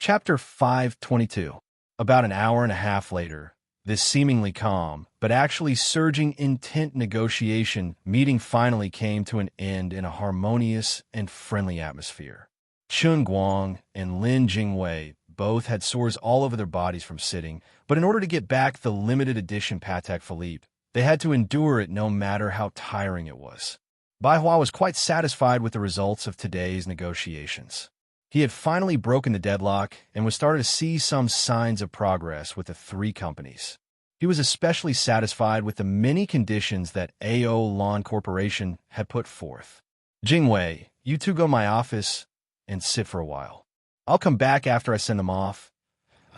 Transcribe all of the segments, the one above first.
Chapter 522. About an hour and a half later, this seemingly calm, but actually surging intent negotiation meeting finally came to an end in a harmonious and friendly atmosphere. Chun Guang and Lin Jingwei both had sores all over their bodies from sitting, but in order to get back the limited edition Patek Philippe, they had to endure it no matter how tiring it was. Bai Hua was quite satisfied with the results of today's negotiations. He had finally broken the deadlock and was starting to see some signs of progress with the three companies. He was especially satisfied with the many conditions that AO Lawn Corporation had put forth. Jingwei, you two go to my office and sit for a while. I'll come back after I send them off.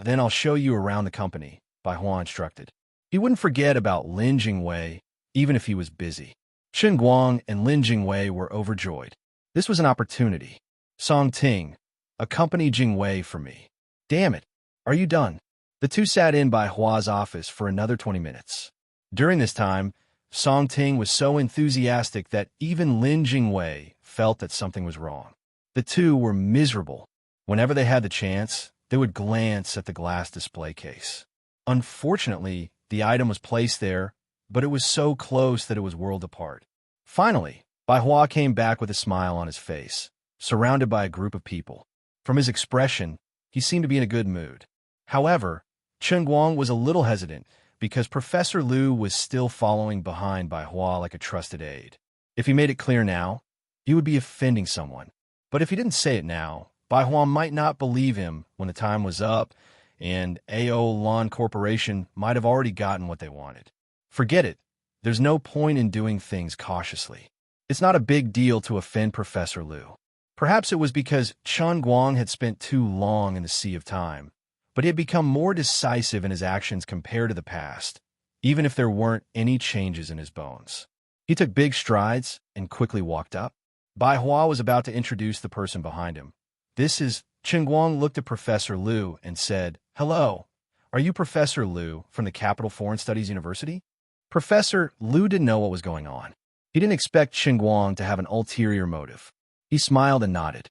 Then I'll show you around the company, Bai Hua instructed. He wouldn't forget about Lin Jingwei, even if he was busy. Chen Guang and Lin Jingwei were overjoyed. This was an opportunity. Song Ting, accompany Jingwei for me. Damn it, are you done? The two sat in Bai Hua's office for another 20 minutes. During this time, Song Ting was so enthusiastic that even Lin Jingwei felt that something was wrong. The two were miserable. Whenever they had the chance, they would glance at the glass display case. Unfortunately, the item was placed there, but it was so close that it was worlds apart. Finally, Bai Hua came back with a smile on his face, surrounded by a group of people. From his expression, he seemed to be in a good mood. However, Chen Guang was a little hesitant because Professor Liu was still following behind Bai Hua like a trusted aide. If he made it clear now, he would be offending someone. But if he didn't say it now, Bai Hua might not believe him when the time was up, and AO Lawn Corporation might have already gotten what they wanted. Forget it. There's no point in doing things cautiously. It's not a big deal to offend Professor Liu. Perhaps it was because Chen Guang had spent too long in the sea of time, but he had become more decisive in his actions compared to the past, even if there weren't any changes in his bones. He took big strides and quickly walked up. Bai Hua was about to introduce the person behind him. This is... Chen Guang looked at Professor Liu and said, "Hello, are you Professor Liu from the Capital Foreign Studies University?" Professor Liu didn't know what was going on. He didn't expect Chen Guang to have an ulterior motive. He smiled and nodded.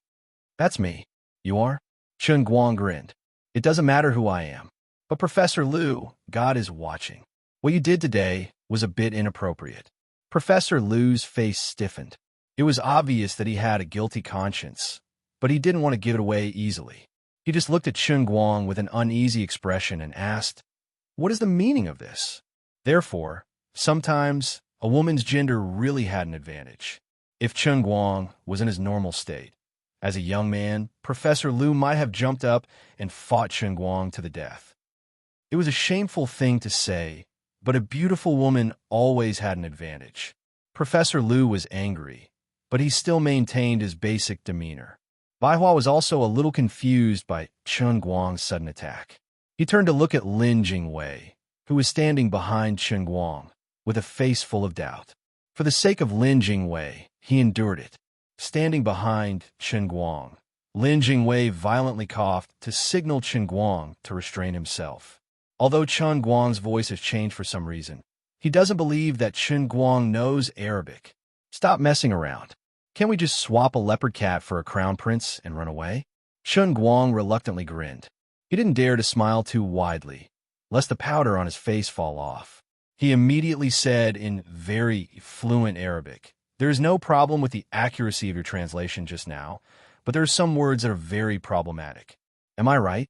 "That's me. You are?" Chen Guang grinned. "It doesn't matter who I am. But Professor Liu, God is watching. What you did today was a bit inappropriate." Professor Liu's face stiffened. It was obvious that he had a guilty conscience, but he didn't want to give it away easily. He just looked at Chen Guang with an uneasy expression and asked, "What is the meaning of this?" Therefore, sometimes a woman's gender really had an advantage. If Chen Guang was in his normal state, as a young man, Professor Liu might have jumped up and fought Chen Guang to the death. It was a shameful thing to say, but a beautiful woman always had an advantage. Professor Liu was angry, but he still maintained his basic demeanor. Bai Hua was also a little confused by Chen Guang's sudden attack. He turned to look at Lin Jingwei, who was standing behind Chen Guang, with a face full of doubt. For the sake of Lin Jingwei, he endured it. Standing behind Chen Guang, Lin Jingwei violently coughed to signal Chen Guang to restrain himself. Although Chen Guang's voice has changed for some reason, he doesn't believe that Chen Guang knows Arabic. Stop messing around. Can't we just swap a leopard cat for a crown prince and run away? Chen Guang reluctantly grinned. He didn't dare to smile too widely, lest the powder on his face fall off. He immediately said in very fluent Arabic, "There is no problem with the accuracy of your translation just now, but there are some words that are very problematic. Am I right?"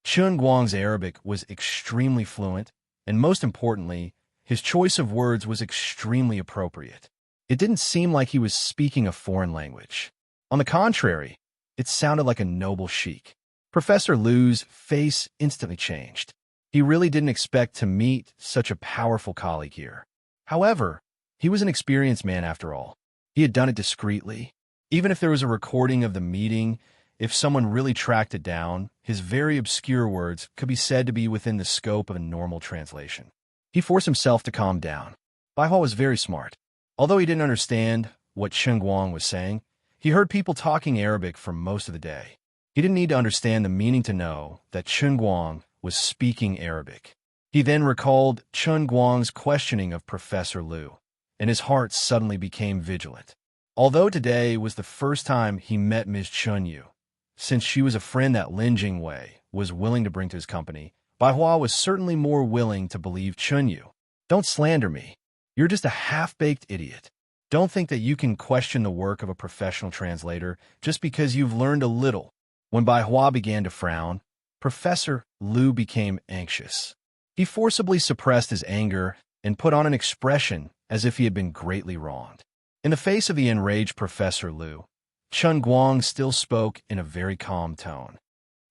Chen Guang's Arabic was extremely fluent, and most importantly, his choice of words was extremely appropriate. It didn't seem like he was speaking a foreign language. On the contrary, it sounded like a noble sheik. Professor Liu's face instantly changed. He really didn't expect to meet such a powerful colleague here. However, he was an experienced man after all. He had done it discreetly. Even if there was a recording of the meeting, if someone really tracked it down, his very obscure words could be said to be within the scope of a normal translation. He forced himself to calm down. Bai Hua was very smart. Although he didn't understand what Chen Guang was saying, he heard people talking Arabic for most of the day. He didn't need to understand the meaning to know that Chen Guang was speaking Arabic. He then recalled Chen Guang's questioning of Professor Liu, and his heart suddenly became vigilant. Although today was the first time he met Ms. Chun Yu, since she was a friend that Lin Jingwei was willing to bring to his company, Bai Hua was certainly more willing to believe Chunyu. Don't slander me. You're just a half-baked idiot. Don't think that you can question the work of a professional translator just because you've learned a little. When Bai Hua began to frown, Professor Liu became anxious. He forcibly suppressed his anger and put on an expression as if he had been greatly wronged. In the face of the enraged Professor Liu, Chen Guang still spoke in a very calm tone.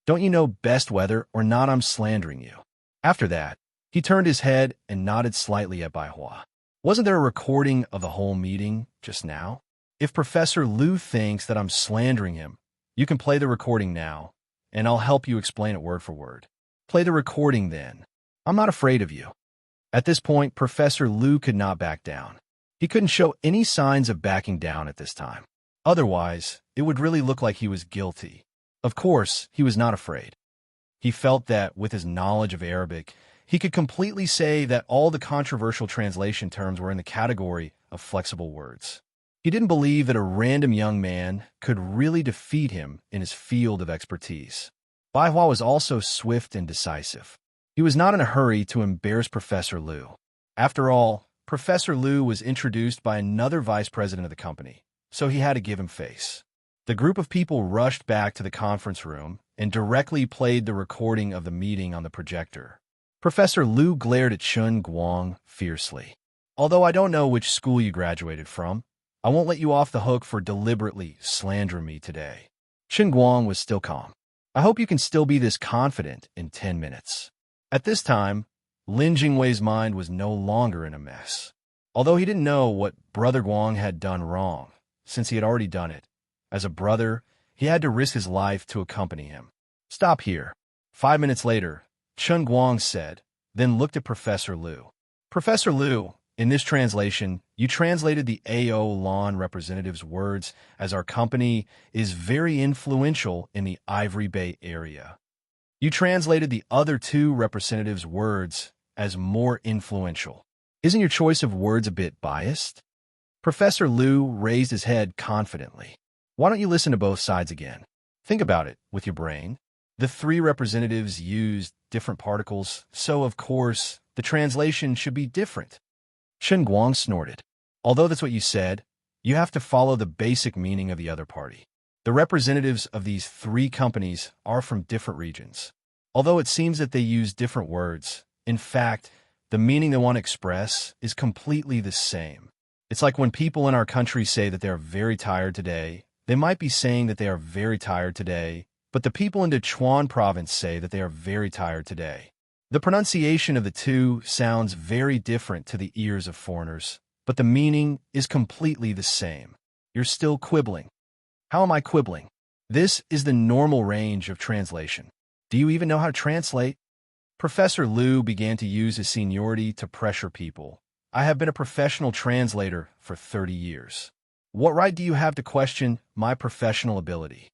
Don't you know best whether or not I'm slandering you? After that, he turned his head and nodded slightly at Bai Hua. Wasn't there a recording of the whole meeting just now? If Professor Liu thinks that I'm slandering him, you can play the recording now, and I'll help you explain it word for word. Play the recording then. I'm not afraid of you. At this point, Professor Liu could not back down. He couldn't show any signs of backing down at this time. Otherwise, it would really look like he was guilty. Of course, he was not afraid. He felt that with his knowledge of Arabic, he could completely say that all the controversial translation terms were in the category of flexible words. He didn't believe that a random young man could really defeat him in his field of expertise. Bai Hua was also swift and decisive. He was not in a hurry to embarrass Professor Liu. After all, Professor Liu was introduced by another vice president of the company, so he had to give him face. The group of people rushed back to the conference room and directly played the recording of the meeting on the projector. Professor Liu glared at Chen Guang fiercely. Although I don't know which school you graduated from, I won't let you off the hook for deliberately slandering me today. Chen Guang was still calm. I hope you can still be this confident in 10 minutes. At this time, Lin Jingwei's mind was no longer in a mess. Although he didn't know what Brother Guang had done wrong, since he had already done it. As a brother, he had to risk his life to accompany him. Stop here. 5 minutes later, Chen Guang said, then looked at Professor Liu. Professor Liu, in this translation, you translated the AO Lawn representative's words as our company is very influential in the Ivory Bay area. You translated the other two representatives' words as more influential. Isn't your choice of words a bit biased? Professor Liu raised his head confidently. Why don't you listen to both sides again? Think about it with your brain. The three representatives used different particles, so of course, the translation should be different. Chen Guang snorted. Although that's what you said, you have to follow the basic meaning of the other party. The representatives of these three companies are from different regions. Although it seems that they use different words, in fact, the meaning they want to express is completely the same. It's like when people in our country say that they are very tired today, they might be saying that they are very tired today, but the people in Sichuan province say that they are very tired today. The pronunciation of the two sounds very different to the ears of foreigners, but the meaning is completely the same. You're still quibbling. How am I quibbling? This is the normal range of translation. Do you even know how to translate? Professor Liu began to use his seniority to pressure people. I have been a professional translator for 30 years. What right do you have to question my professional ability?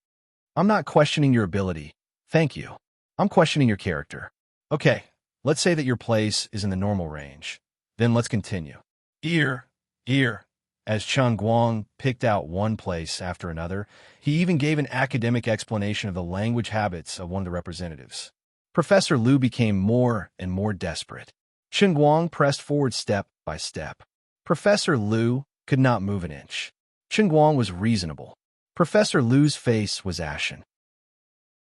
I'm not questioning your ability. Thank you. I'm questioning your character. Okay, let's say that your place is in the normal range. Then let's continue. Ear. As Chen Guang picked out one place after another, he even gave an academic explanation of the language habits of one of the representatives. Professor Liu became more and more desperate. Chen Guang pressed forward step by step. Professor Liu could not move an inch. Chen Guang was reasonable. Professor Liu's face was ashen.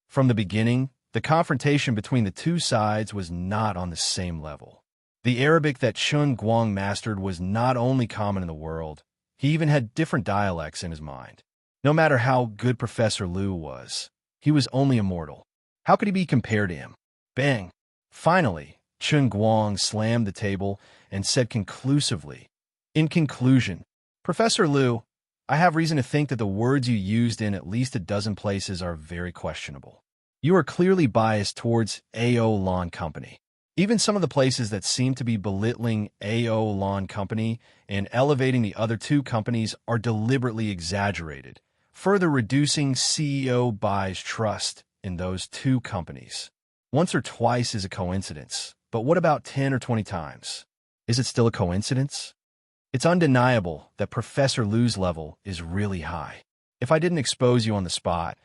From the beginning, the confrontation between the two sides was not on the same level. The Arabic that Chen Guang mastered was not only common in the world, he even had different dialects in his mind. No matter how good Professor Liu was, he was only a mortal. How could he be compared to him? Bang! Finally, Chen Guang slammed the table and said conclusively, in conclusion, Professor Liu, I have reason to think that the words you used in at least a dozen places are very questionable. You are clearly biased towards AO Lawn Company. Even some of the places that seem to be belittling AO Lawn Company and elevating the other two companies are deliberately exaggerated, further reducing CEO Bai's trust in those two companies. Once or twice is a coincidence, but what about 10 or 20 times? Is it still a coincidence? It's undeniable that Professor Liu's level is really high. If I didn't expose you on the spot,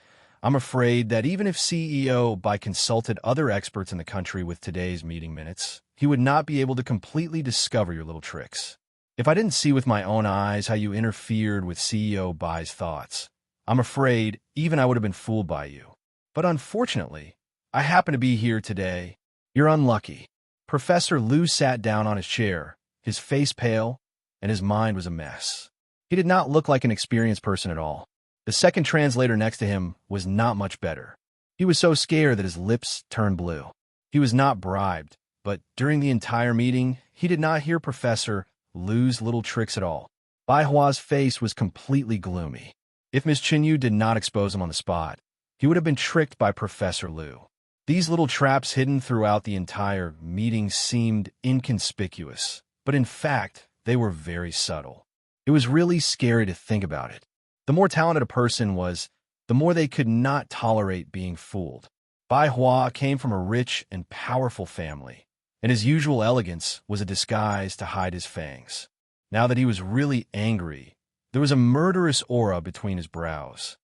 I'm afraid that even if CEO Bai consulted other experts in the country with today's meeting minutes, he would not be able to completely discover your little tricks. If I didn't see with my own eyes how you interfered with CEO Bai's thoughts, I'm afraid even I would have been fooled by you. But unfortunately, I happen to be here today. You're unlucky. Professor Liu sat down on his chair, his face pale, and his mind was a mess. He did not look like an experienced person at all. The second translator next to him was not much better. He was so scared that his lips turned blue. He was not bribed, but during the entire meeting, he did not hear Professor Liu's little tricks at all. Bai Hua's face was completely gloomy. If Miss Chinyu did not expose him on the spot, he would have been tricked by Professor Liu. These little traps hidden throughout the entire meeting seemed inconspicuous, but in fact, they were very subtle. It was really scary to think about it. The more talented a person was, the more they could not tolerate being fooled. Bai Hua came from a rich and powerful family, and his usual elegance was a disguise to hide his fangs. Now that he was really angry, there was a murderous aura between his brows.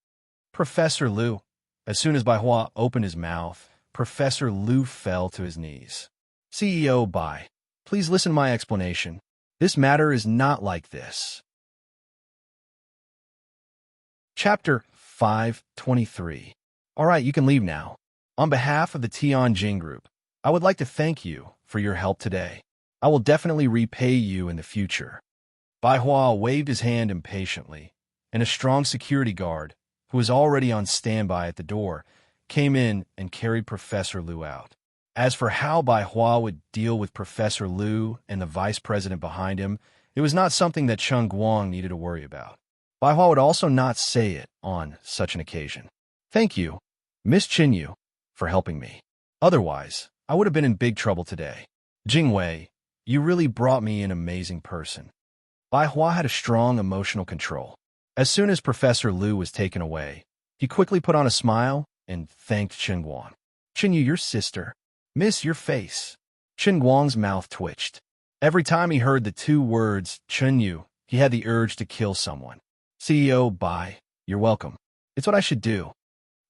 Professor Liu. As soon as Bai Hua opened his mouth, Professor Liu fell to his knees. CEO Bai, please listen to my explanation. This matter is not like this. Chapter 523. All right, you can leave now. On behalf of the Tianjin Group, I would like to thank you for your help today. I will definitely repay you in the future. Bai Hua waved his hand impatiently, and a strong security guard, who was already on standby at the door, came in and carried Professor Liu out. As for how Bai Hua would deal with Professor Liu and the vice president behind him, it was not something that Chen Guang needed to worry about. Bai Hua would also not say it on such an occasion. Thank you, Miss Chinyu, for helping me. Otherwise, I would have been in big trouble today. Jingwei, you really brought me an amazing person. Bai Hua had a strong emotional control. As soon as Professor Liu was taken away, he quickly put on a smile and thanked Chen Guang. Chinyu, your sister. Miss your face. Chen Guang's mouth twitched. Every time he heard the two words, Chinyu, he had the urge to kill someone. CEO Bai, you're welcome. It's what I should do.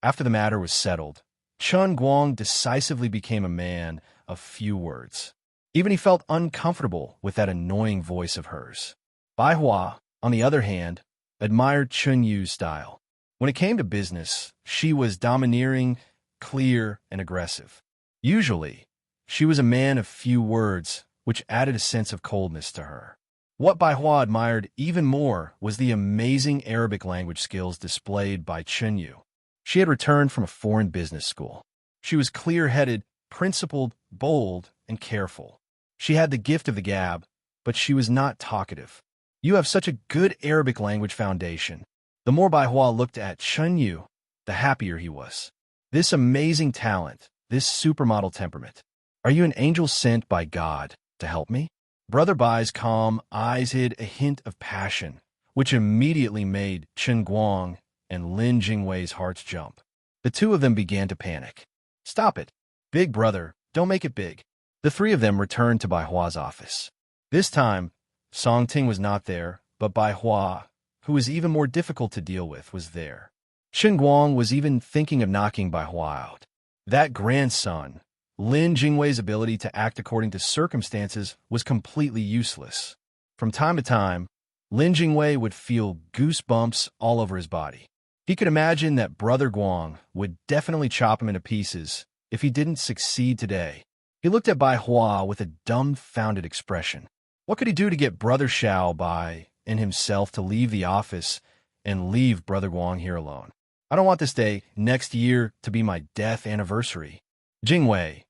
After the matter was settled, Chen Guang decisively became a man of few words. Even he felt uncomfortable with that annoying voice of hers. Bai Hua, on the other hand, admired Chen Yu's style. When it came to business, she was domineering, clear, and aggressive. Usually, she was a man of few words, which added a sense of coldness to her. What Bai Hua admired even more was the amazing Arabic language skills displayed by Chen Yu. She had returned from a foreign business school. She was clear-headed, principled, bold, and careful. She had the gift of the gab, but she was not talkative. You have such a good Arabic language foundation. The more Bai Hua looked at Chen Yu, the happier he was. This amazing talent, this supermodel temperament. Are you an angel sent by God to help me? Brother Bai's calm eyes hid a hint of passion, which immediately made Chen Guang and Lin Jingwei's hearts jump. The two of them began to panic. Stop it. Big brother, don't make it big. The three of them returned to Bai Hua's office. This time, Song Ting was not there, but Bai Hua, who was even more difficult to deal with, was there. Chen Guang was even thinking of knocking Bai Hua out. That grandson, Lin Jingwei's ability to act according to circumstances was completely useless. From time to time, Lin Jingwei would feel goosebumps all over his body. He could imagine that Brother Guang would definitely chop him into pieces if he didn't succeed today. He looked at Bai Hua with a dumbfounded expression. What could he do to get Brother Xiao Bai and himself to leave the office and leave Brother Guang here alone? I don't want this day next year to be my death anniversary. Jingwei,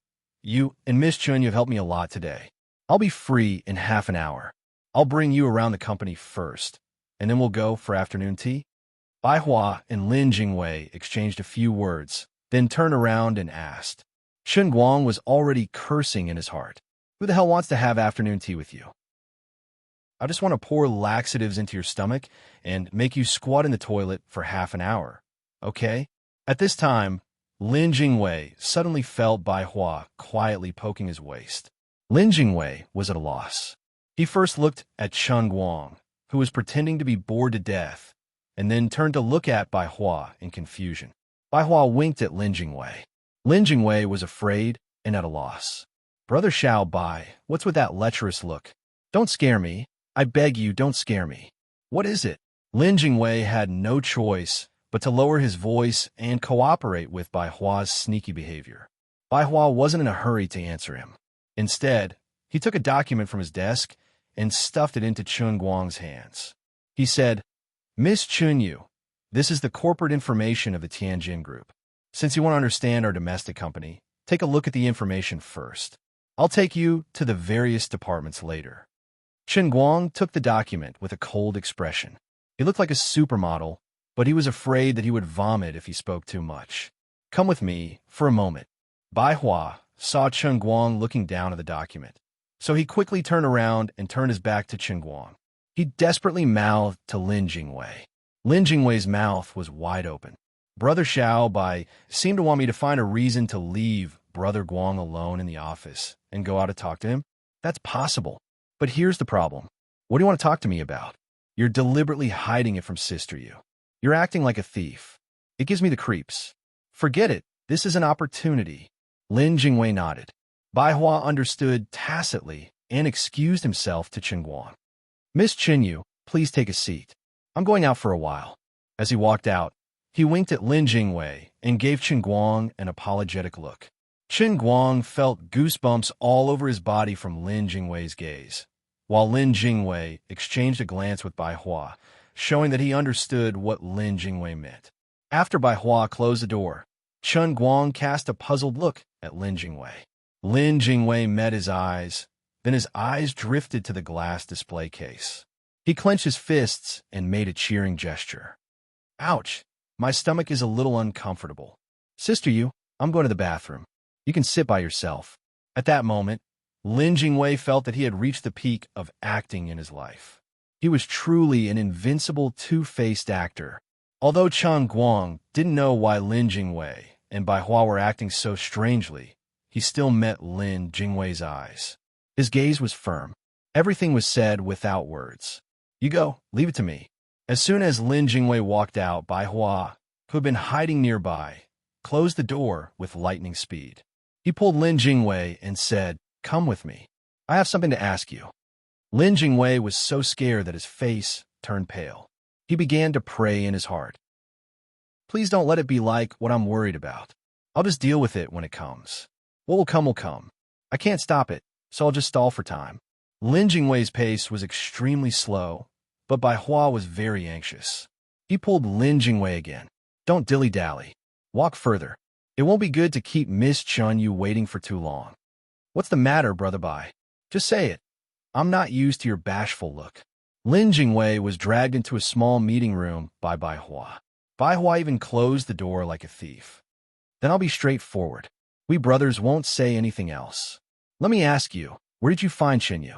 you and Miss Chun, you've helped me a lot today. I'll be free in half an hour. I'll bring you around the company first, and then we'll go for afternoon tea. Bai Hua and Lin Jingwei exchanged a few words, then turned around and asked. Chen Guang was already cursing in his heart. Who the hell wants to have afternoon tea with you? I just want to pour laxatives into your stomach and make you squat in the toilet for half an hour, okay? At this time, Lin Jingwei suddenly felt Bai Hua quietly poking his waist. Lin Jingwei was at a loss. He first looked at Chen Guang, who was pretending to be bored to death, and then turned to look at Bai Hua in confusion. Bai Hua winked at Lin Jingwei. Lin Jingwei was afraid and at a loss. Brother Xiao Bai, what's with that lecherous look? Don't scare me. I beg you, don't scare me. What is it? Lin Jingwei had no choice but to lower his voice and cooperate with Bai Hua's sneaky behavior. Bai Hua wasn't in a hurry to answer him. Instead, he took a document from his desk and stuffed it into Chun Guang's hands. He said, Miss Chun Yu, this is the corporate information of the Tianjin Group. Since you want to understand our domestic company, take a look at the information first. I'll take you to the various departments later. Chun Guang took the document with a cold expression. He looked like a supermodel, but he was afraid that he would vomit if he spoke too much. Come with me for a moment. Bai Hua saw Chun Guang looking down at the document, so he quickly turned around and turned his back to Chun Guang. He desperately mouthed to Lin Jingwei. Lin Jingwei's mouth was wide open. Brother Xiao Bai seemed to want me to find a reason to leave Brother Guang alone in the office and go out to talk to him. That's possible. But here's the problem. What do you want to talk to me about? You're deliberately hiding it from Sister Yu. You're acting like a thief. It gives me the creeps. Forget it. This is an opportunity. Lin Jingwei nodded. Bai Hua understood tacitly and excused himself to Chun Guang. Miss Chun Yu, please take a seat. I'm going out for a while. As he walked out, he winked at Lin Jingwei and gave Chun Guang an apologetic look. Chun Guang felt goosebumps all over his body from Lin Jingwei's gaze, while Lin Jingwei exchanged a glance with Bai Hua, showing that he understood what Lin Jingwei meant. After Bai Hua closed the door, Chun Guang cast a puzzled look at Lin Jingwei. Lin Jingwei met his eyes, then his eyes drifted to the glass display case. He clenched his fists and made a cheering gesture. Ouch! My stomach is a little uncomfortable. Sister Yu, I'm going to the bathroom. You can sit by yourself. At that moment, Lin Jingwei felt that he had reached the peak of acting in his life. He was truly an invincible two-faced actor. Although Chun Guang didn't know why Lin Jingwei and Bai Hua were acting so strangely, he still met Lin Jingwei's eyes. His gaze was firm. Everything was said without words. You go, leave it to me. As soon as Lin Jingwei walked out, Bai Hua, who had been hiding nearby, closed the door with lightning speed. He pulled Lin Jingwei and said, Come with me. I have something to ask you. Lin Jingwei was so scared that his face turned pale. He began to pray in his heart. Please don't let it be like what I'm worried about. I'll just deal with it when it comes. What will come will come. I can't stop it, so I'll just stall for time. Lin Jingwei's pace was extremely slow, but Bai Hua was very anxious. He pulled Lin Jingwei again. Don't dilly-dally. Walk further. It won't be good to keep Miss Chun Yu waiting for too long. What's the matter, Brother Bai? Just say it. I'm not used to your bashful look. Lin Jingwei was dragged into a small meeting room by Bai Hua. Bai Hua even closed the door like a thief. Then I'll be straightforward. We brothers won't say anything else. Let me ask you, where did you find Chun Yu?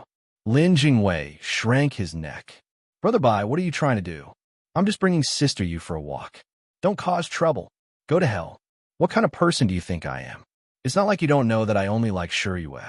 Lin Jingwei shrank his neck. Brother Bai, what are you trying to do? I'm just bringing Sister Yu for a walk. Don't cause trouble. Go to hell. What kind of person do you think I am? It's not like you don't know that I only like Shiriyue.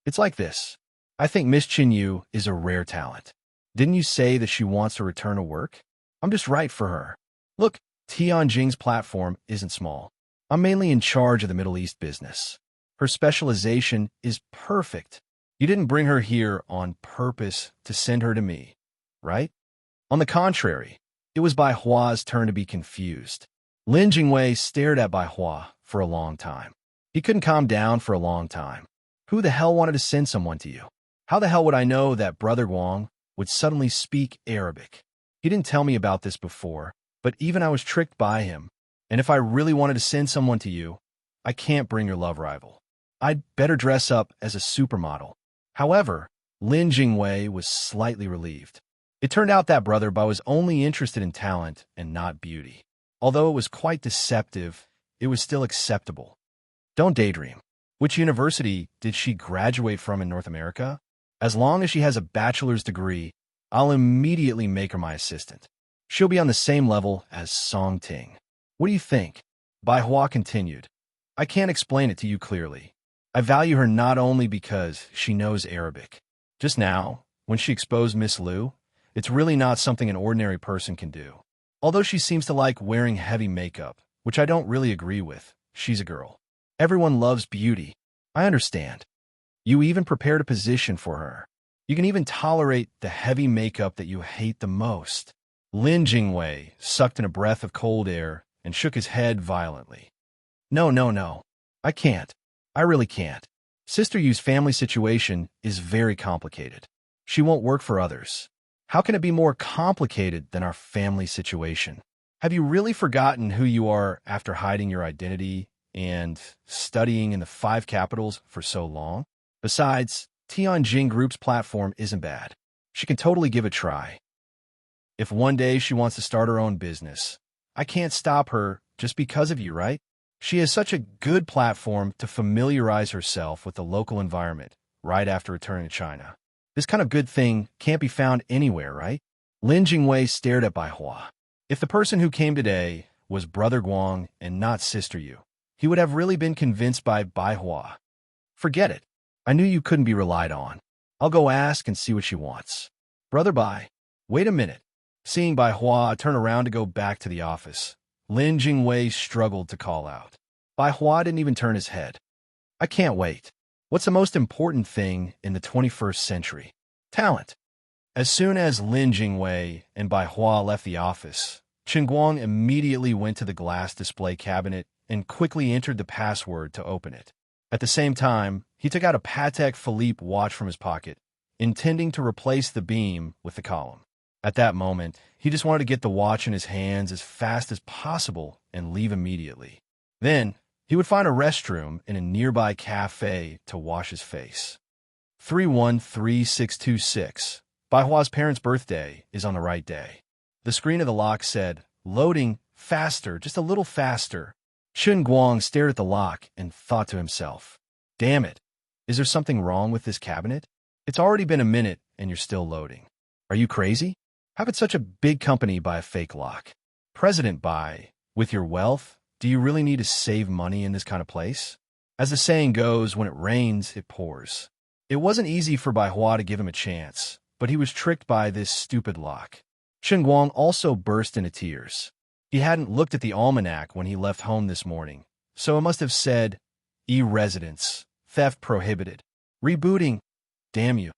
It's like this. I think Miss Chun Yu is a rare talent. Didn't you say that she wants to return to work? I'm just right for her. Look, Tianjin's platform isn't small. I'm mainly in charge of the Middle East business. Her specialization is perfect. You didn't bring her here on purpose to send her to me, right? On the contrary, it was Bai Hua's turn to be confused. Lin Jingwei stared at Bai Hua for a long time. He couldn't calm down for a long time. Who the hell wanted to send someone to you? How the hell would I know that Brother Guang would suddenly speak Arabic? He didn't tell me about this before, but even I was tricked by him. And if I really wanted to send someone to you, I can't bring your love rival. I'd better dress up as a supermodel. However, Lin Jingwei was slightly relieved. It turned out that Brother Bai was only interested in talent and not beauty. Although it was quite deceptive, it was still acceptable. Don't daydream. Which university did she graduate from in North America? As long as she has a bachelor's degree, I'll immediately make her my assistant. She'll be on the same level as Song Ting. What do you think? Bai Hua continued. I can't explain it to you clearly. I value her not only because she knows Arabic. Just now, when she exposed Miss Liu, it's really not something an ordinary person can do. Although she seems to like wearing heavy makeup, which I don't really agree with. She's a girl. Everyone loves beauty. I understand. You even prepared a position for her. You can even tolerate the heavy makeup that you hate the most. Lin Jingwei sucked in a breath of cold air and shook his head violently. No, no, no. I can't. I really can't. Sister Yu's family situation is very complicated. She won't work for others. How can it be more complicated than our family situation? Have you really forgotten who you are after hiding your identity and studying in the 5 capitals for so long? Besides, Tianjin Group's platform isn't bad. She can totally give it a try. If one day she wants to start her own business, I can't stop her just because of you, right? She has such a good platform to familiarize herself with the local environment right after returning to China. This kind of good thing can't be found anywhere, right? Lin Jingwei stared at Bai Hua. If the person who came today was Brother Guang and not Sister Yu, he would have really been convinced by Bai Hua. Forget it. I knew you couldn't be relied on. I'll go ask and see what she wants. Brother Bai, wait a minute. Seeing Bai Hua turn around to go back to the office, Lin Jingwei struggled to call out. Bai Hua didn't even turn his head. I can't wait. What's the most important thing in the 21st century? Talent. As soon as Lin Jingwei and Bai Hua left the office, Chen Guang immediately went to the glass display cabinet and quickly entered the password to open it. At the same time, he took out a Patek Philippe watch from his pocket, intending to replace the beam with the column. At that moment, he just wanted to get the watch in his hands as fast as possible and leave immediately. Then, he would find a restroom in a nearby cafe to wash his face. 313626. Bai Hua's parents' birthday is on the right day. The screen of the lock said, "Loading, faster, just a little faster." Chen Guang stared at the lock and thought to himself, "Damn it, is there something wrong with this cabinet? It's already been a minute and you're still loading. Are you crazy? How could such a big company buy a fake lock? President Bai, with your wealth, do you really need to save money in this kind of place? As the saying goes, when it rains, it pours." It wasn't easy for Bai Hua to give him a chance, but he was tricked by this stupid lock. Chen Guang also burst into tears. He hadn't looked at the almanac when he left home this morning, so it must have said, "E-residence, theft prohibited, rebooting, damn you."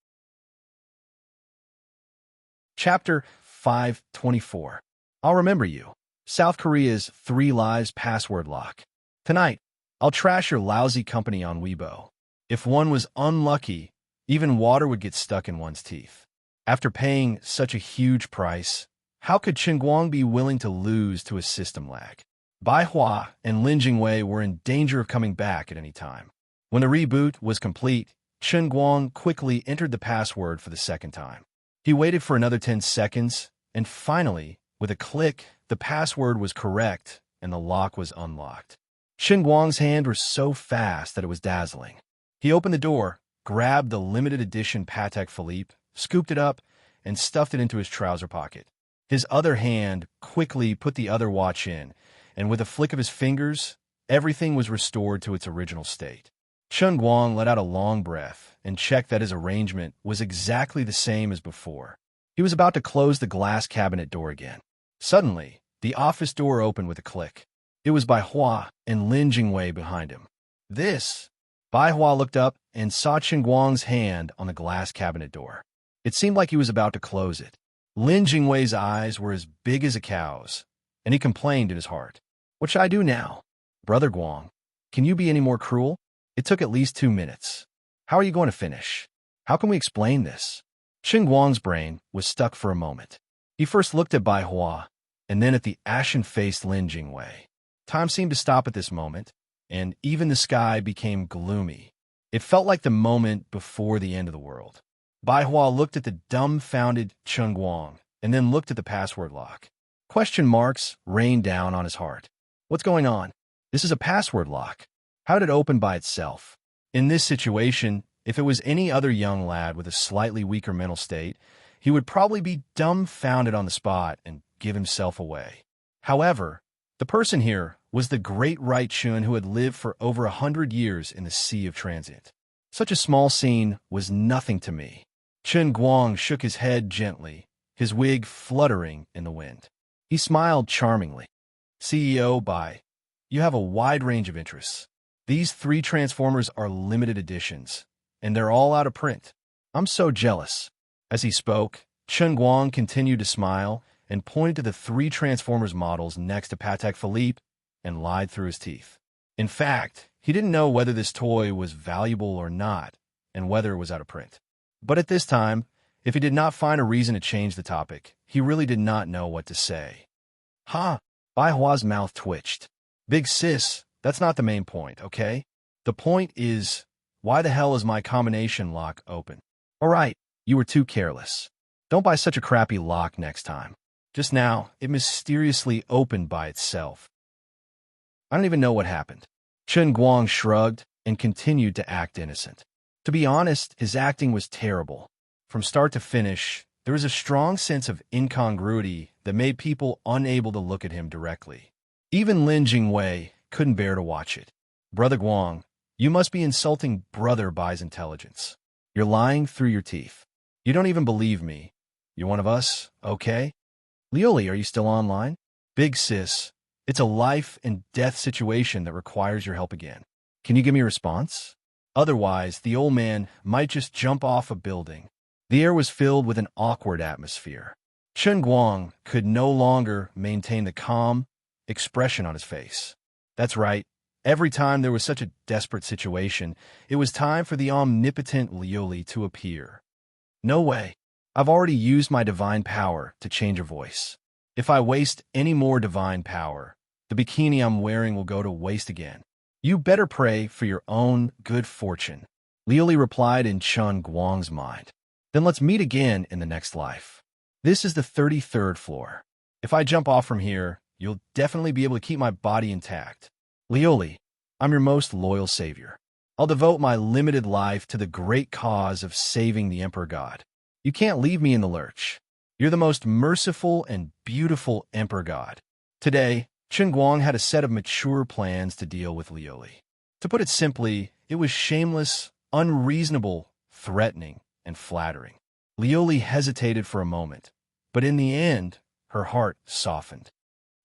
Chapter 524. I'll remember you. South Korea's 3 lives password lock. Tonight, I'll trash your lousy company on Weibo. If one was unlucky, even water would get stuck in one's teeth. After paying such a huge price, how could Chen Guang be willing to lose to a system lag? Bai Hua and Lin Jingwei were in danger of coming back at any time. When the reboot was complete, Chen Guang quickly entered the password for the second time. He waited for another 10 seconds, and finally, with a click, the password was correct and the lock was unlocked. Chen Guang's hand was so fast that it was dazzling. He opened the door, grabbed the limited edition Patek Philippe, scooped it up, and stuffed it into his trouser pocket. His other hand quickly put the other watch in, and with a flick of his fingers, everything was restored to its original state. Chen Guang let out a long breath and checked that his arrangement was exactly the same as before. He was about to close the glass cabinet door again. Suddenly, the office door opened with a click. It was Bai Hua and Lin Jingwei behind him. This. Bai Hua looked up and saw Chen Guang's hand on the glass cabinet door. It seemed like he was about to close it. Lin Jingwei's eyes were as big as a cow's, and he complained in his heart. "What should I do now? Brother Guang, can you be any more cruel? It took at least 2 minutes. How are you going to finish? How can we explain this?" Chen Guang's brain was stuck for a moment. He first looked at Bai Hua, and then at the ashen-faced Lin Jingwei. Time seemed to stop at this moment, and even the sky became gloomy. It felt like the moment before the end of the world. Bai Hua looked at the dumbfounded Chen Guang, and then looked at the password lock. Question marks rained down on his heart. What's going on? This is a password lock. How did it open by itself? In this situation, if it was any other young lad with a slightly weaker mental state, he would probably be dumbfounded on the spot and give himself away. However, the person here was the great Right Chun who had lived for over 100 years in the Sea of Transit. Such a small scene was nothing to me. Chen Guang shook his head gently, his wig fluttering in the wind. He smiled charmingly. CEO Bai, you have a wide range of interests. These 3 Transformers are limited editions, and they're all out of print. I'm so jealous." As he spoke, Chen Guang continued to smile and pointed to the 3 Transformers models next to Patek Philippe and lied through his teeth. In fact, he didn't know whether this toy was valuable or not, and whether it was out of print. But at this time, if he did not find a reason to change the topic, he really did not know what to say. "Huh?" Bai Hua's mouth twitched. "Big sis, that's not the main point, okay? The point is, why the hell is my combination lock open?" "All right, you were too careless. Don't buy such a crappy lock next time. Just now, it mysteriously opened by itself. I don't even know what happened." Chen Guang shrugged and continued to act innocent. To be honest, his acting was terrible. From start to finish, there was a strong sense of incongruity that made people unable to look at him directly. Even Lin Jingwei couldn't bear to watch it. "Brother Guang, you must be insulting Brother Bai's intelligence. You're lying through your teeth. You don't even believe me. You're one of us, okay? Lioli, are you still online? Big sis, it's a life and death situation that requires your help again. Can you give me a response? Otherwise, the old man might just jump off a building." The air was filled with an awkward atmosphere. Chen Guang could no longer maintain the calm expression on his face. That's right. Every time there was such a desperate situation, it was time for the omnipotent Lioli to appear. "No way. I've already used my divine power to change her voice. If I waste any more divine power, the bikini I'm wearing will go to waste again. You better pray for your own good fortune." Lioli replied in Chen Guang's mind. "Then let's meet again in the next life. This is the 33rd floor. If I jump off from here, you'll definitely be able to keep my body intact. Lioli, I'm your most loyal savior. I'll devote my limited life to the great cause of saving the Emperor God. You can't leave me in the lurch. You're the most merciful and beautiful Emperor God." Today, Chen Guang had a set of mature plans to deal with Lioli. To put it simply, it was shameless, unreasonable, threatening, and flattering. Lioli hesitated for a moment, but in the end, her heart softened.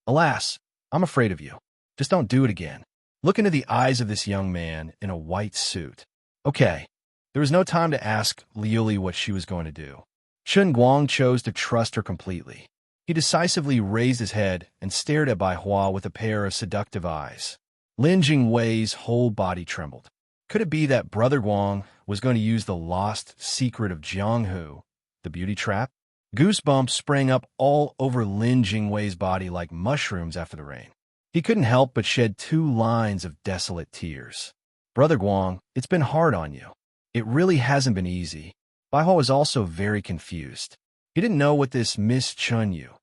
"Alas, I'm afraid of you. Just don't do it again." Look into the eyes of this young man in a white suit. Okay. There was no time to ask Lioli what she was going to do. Chen Guang chose to trust her completely. He decisively raised his head and stared at Bai Hua with a pair of seductive eyes. Lin Jingwei's whole body trembled. Could it be that Brother Guang was going to use the lost secret of Jianghu, the beauty trap? Goosebumps sprang up all over Lin Jingwei's body like mushrooms after the rain. He couldn't help but shed 2 lines of desolate tears. "Brother Guang, it's been hard on you. It really hasn't been easy." Bai Hua was also very confused. He didn't know what this Miss Chun Yu,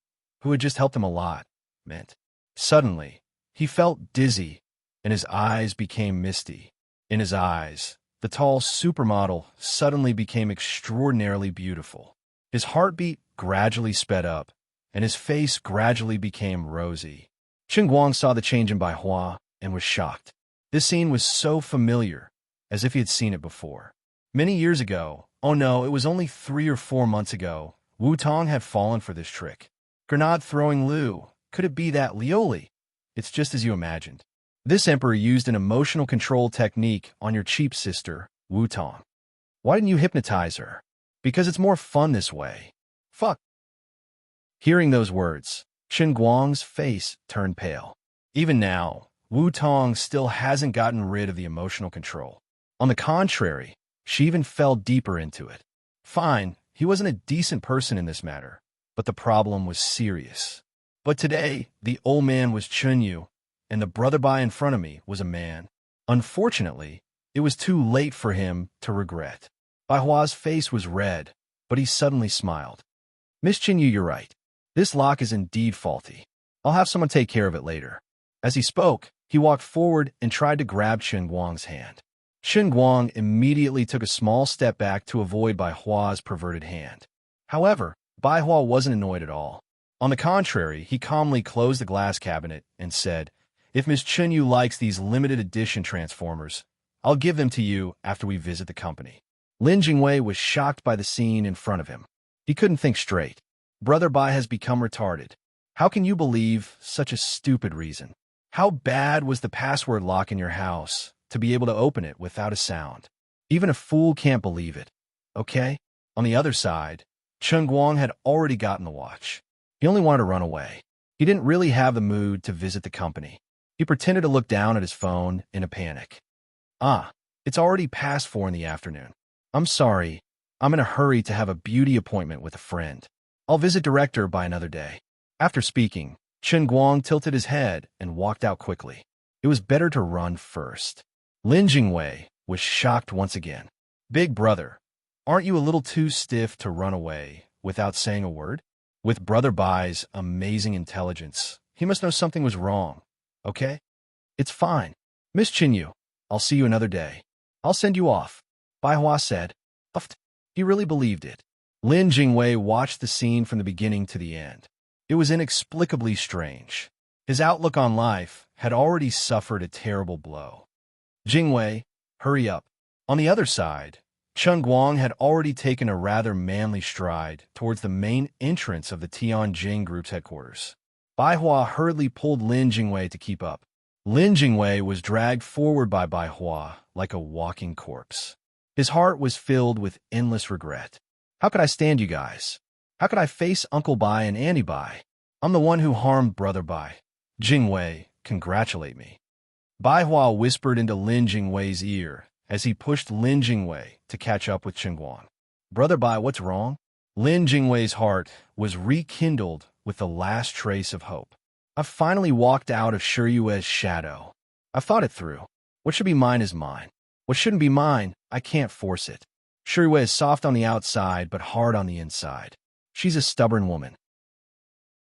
who had just helped him a lot, meant. Suddenly, he felt dizzy, and his eyes became misty. In his eyes, the tall supermodel suddenly became extraordinarily beautiful. His heartbeat gradually sped up, and his face gradually became rosy. Chen Guang saw the change in Bai Hua and was shocked. This scene was so familiar, as if he had seen it before. Many years ago, oh no, it was only 3 or 4 months ago, Wu Tong had fallen for this trick. Grenade-throwing Liu, could it be that Lioli? It's just as you imagined. This emperor used an emotional control technique on your cheap sister, Wu Tong. Why didn't you hypnotize her? Because it's more fun this way. Fuck. Hearing those words, Chen Guang's face turned pale. Even now, Wu Tong still hasn't gotten rid of the emotional control. On the contrary, she even fell deeper into it. Fine, he wasn't a decent person in this matter, but the problem was serious. But today, the old man was Chun Yu, and the brother Bai in front of me was a man. Unfortunately, it was too late for him to regret. Bai Hua's face was red, but he suddenly smiled. "Miss Chun Yu, you're right. This lock is indeed faulty. I'll have someone take care of it later." As he spoke, he walked forward and tried to grab Chen Guang's hand. Chen Guang immediately took a small step back to avoid Bai Hua's perverted hand. However, Bai Hua wasn't annoyed at all. On the contrary, he calmly closed the glass cabinet and said, "If Miss Chun Yu likes these limited edition Transformers, I'll give them to you after we visit the company." Lin Jingwei was shocked by the scene in front of him. He couldn't think straight. Brother Bai has become retarded. How can you believe such a stupid reason? How bad was the password lock in your house to be able to open it without a sound? Even a fool can't believe it, okay? On the other side, Chen Guang had already gotten the watch. He only wanted to run away. He didn't really have the mood to visit the company. He pretended to look down at his phone in a panic. It's already past 4 in the afternoon. I'm sorry. I'm in a hurry to have a beauty appointment with a friend. I'll visit director by another day. After speaking, Chen Guang tilted his head and walked out quickly. It was better to run first. Lin Jingwei was shocked once again. Big brother, aren't you a little too stiff to run away without saying a word? With Brother Bai's amazing intelligence, he must know something was wrong. Okay? It's fine. Miss Chinyu, I'll see you another day. I'll send you off. Bai Hua said. He really believed it. Lin Jingwei watched the scene from the beginning to the end. It was inexplicably strange. His outlook on life had already suffered a terrible blow. Jingwei, hurry up. On the other side, Chen Guang had already taken a rather manly stride towards the main entrance of the Tianjin Group's headquarters. Bai Hua hurriedly pulled Lin Jingwei to keep up. Lin Jingwei was dragged forward by Bai Hua like a walking corpse. His heart was filled with endless regret. How could I stand you guys? How could I face Uncle Bai and Auntie Bai? I'm the one who harmed Brother Bai. Jingwei, congratulate me. Bai Hua whispered into Lin Jingwei's ear as he pushed Lin Jingwei to catch up with Chen Guang. Brother Bai, what's wrong? Lin Jingwei's heart was rekindled with the last trace of hope. I've finally walked out of Shiyue's shadow. I've thought it through. What should be mine is mine. What shouldn't be mine, I can't force it. Shiyue is soft on the outside, but hard on the inside. She's a stubborn woman.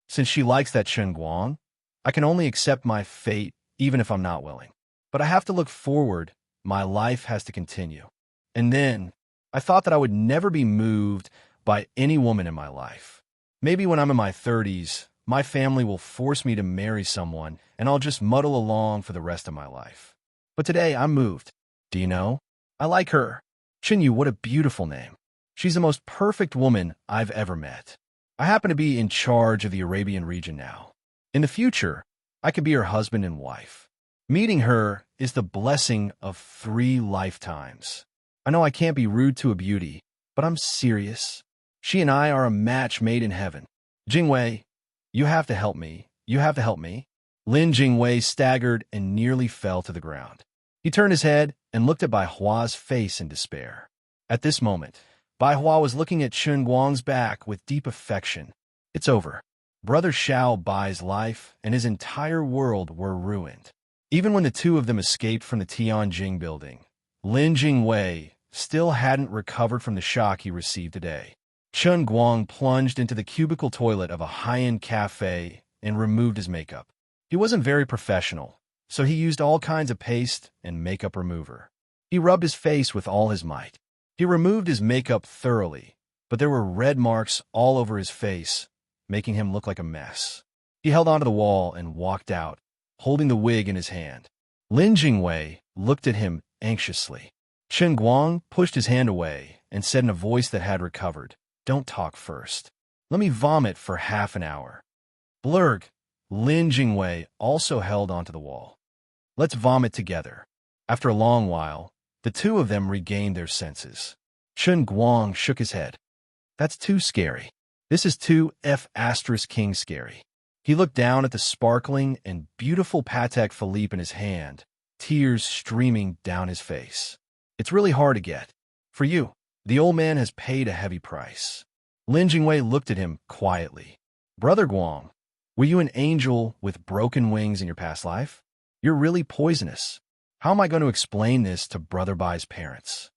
Since she likes that Chen Guang, I can only accept my fate even if I'm not willing. But I have to look forward. My life has to continue. And then, I thought that I would never be moved by any woman in my life. Maybe when I'm in my 30s, my family will force me to marry someone, and I'll just muddle along for the rest of my life. But today, I'm moved. Do you know? I like her. Chinyu, what a beautiful name. She's the most perfect woman I've ever met. I happen to be in charge of the Arabian region now. In the future, I could be her husband and wife. Meeting her is the blessing of 3 lifetimes. I know I can't be rude to a beauty, but I'm serious. She and I are a match made in heaven. Jingwei, you have to help me. You have to help me. Lin Jingwei staggered and nearly fell to the ground. He turned his head and looked at Bai Hua's face in despair. At this moment, Bai Hua was looking at Chen Guang's back with deep affection. It's over. Brother Xiao Bai's life and his entire world were ruined. Even when the two of them escaped from the Tianjin building, Lin Jingwei still hadn't recovered from the shock he received today. Chen Guang plunged into the cubicle toilet of a high-end cafe and removed his makeup. He wasn't very professional, so he used all kinds of paste and makeup remover. He rubbed his face with all his might. He removed his makeup thoroughly, but there were red marks all over his face, making him look like a mess. He held onto the wall and walked out, holding the wig in his hand. Lin Jingwei looked at him anxiously. Chen Guang pushed his hand away and said in a voice that had recovered, "Don't talk first. Let me vomit for half an hour." Blurg, Lin Jingwei also held onto the wall. "Let's vomit together." After a long while, the two of them regained their senses. Chen Guang shook his head. "That's too scary. This is too F***king scary." He looked down at the sparkling and beautiful Patek Philippe in his hand, tears streaming down his face. "It's really hard to get. For you, the old man has paid a heavy price." Lin Jingwei looked at him quietly. "Brother Guang, were you an angel with broken wings in your past life? You're really poisonous. How am I going to explain this to Brother Bai's parents?"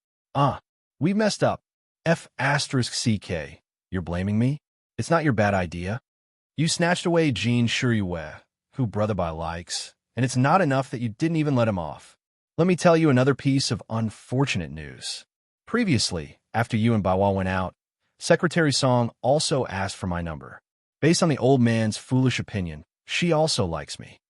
We messed up. F***ck. You're blaming me? It's not your bad idea. You snatched away Jean Shiyue, who Brother Bai likes, and it's not enough that you didn't even let him off. Let me tell you another piece of unfortunate news. Previously, after you and Bawa went out, Secretary Song also asked for my number. Based on the old man's foolish opinion, she also likes me.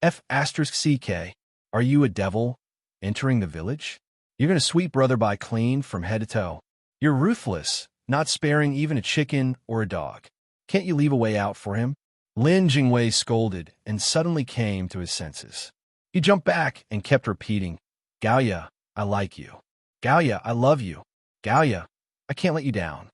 F***ck. Are you a devil entering the village? You're going to sweep Brother Bai clean from head to toe. You're ruthless, not sparing even a chicken or a dog. Can't you leave a way out for him? Lin Jingwei scolded and suddenly came to his senses. He jumped back and kept repeating, "Gaoya, I like you. Gaoya, I love you. Gaoya, I can't let you down."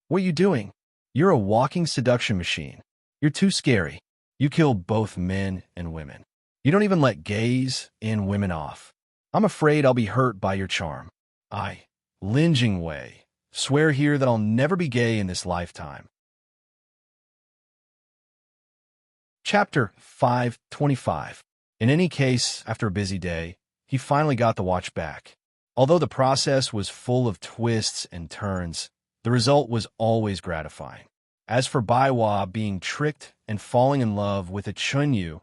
"What are you doing? You're a walking seduction machine. You're too scary. You kill both men and women. You don't even let gays and women off. I'm afraid I'll be hurt by your charm. I, Lin Jingwei, swear here that I'll never be gay in this lifetime." Chapter 525. In any case, after a busy day, he finally got the watch back. Although the process was full of twists and turns, the result was always gratifying. As for Baiwa being tricked and falling in love with a Chunyu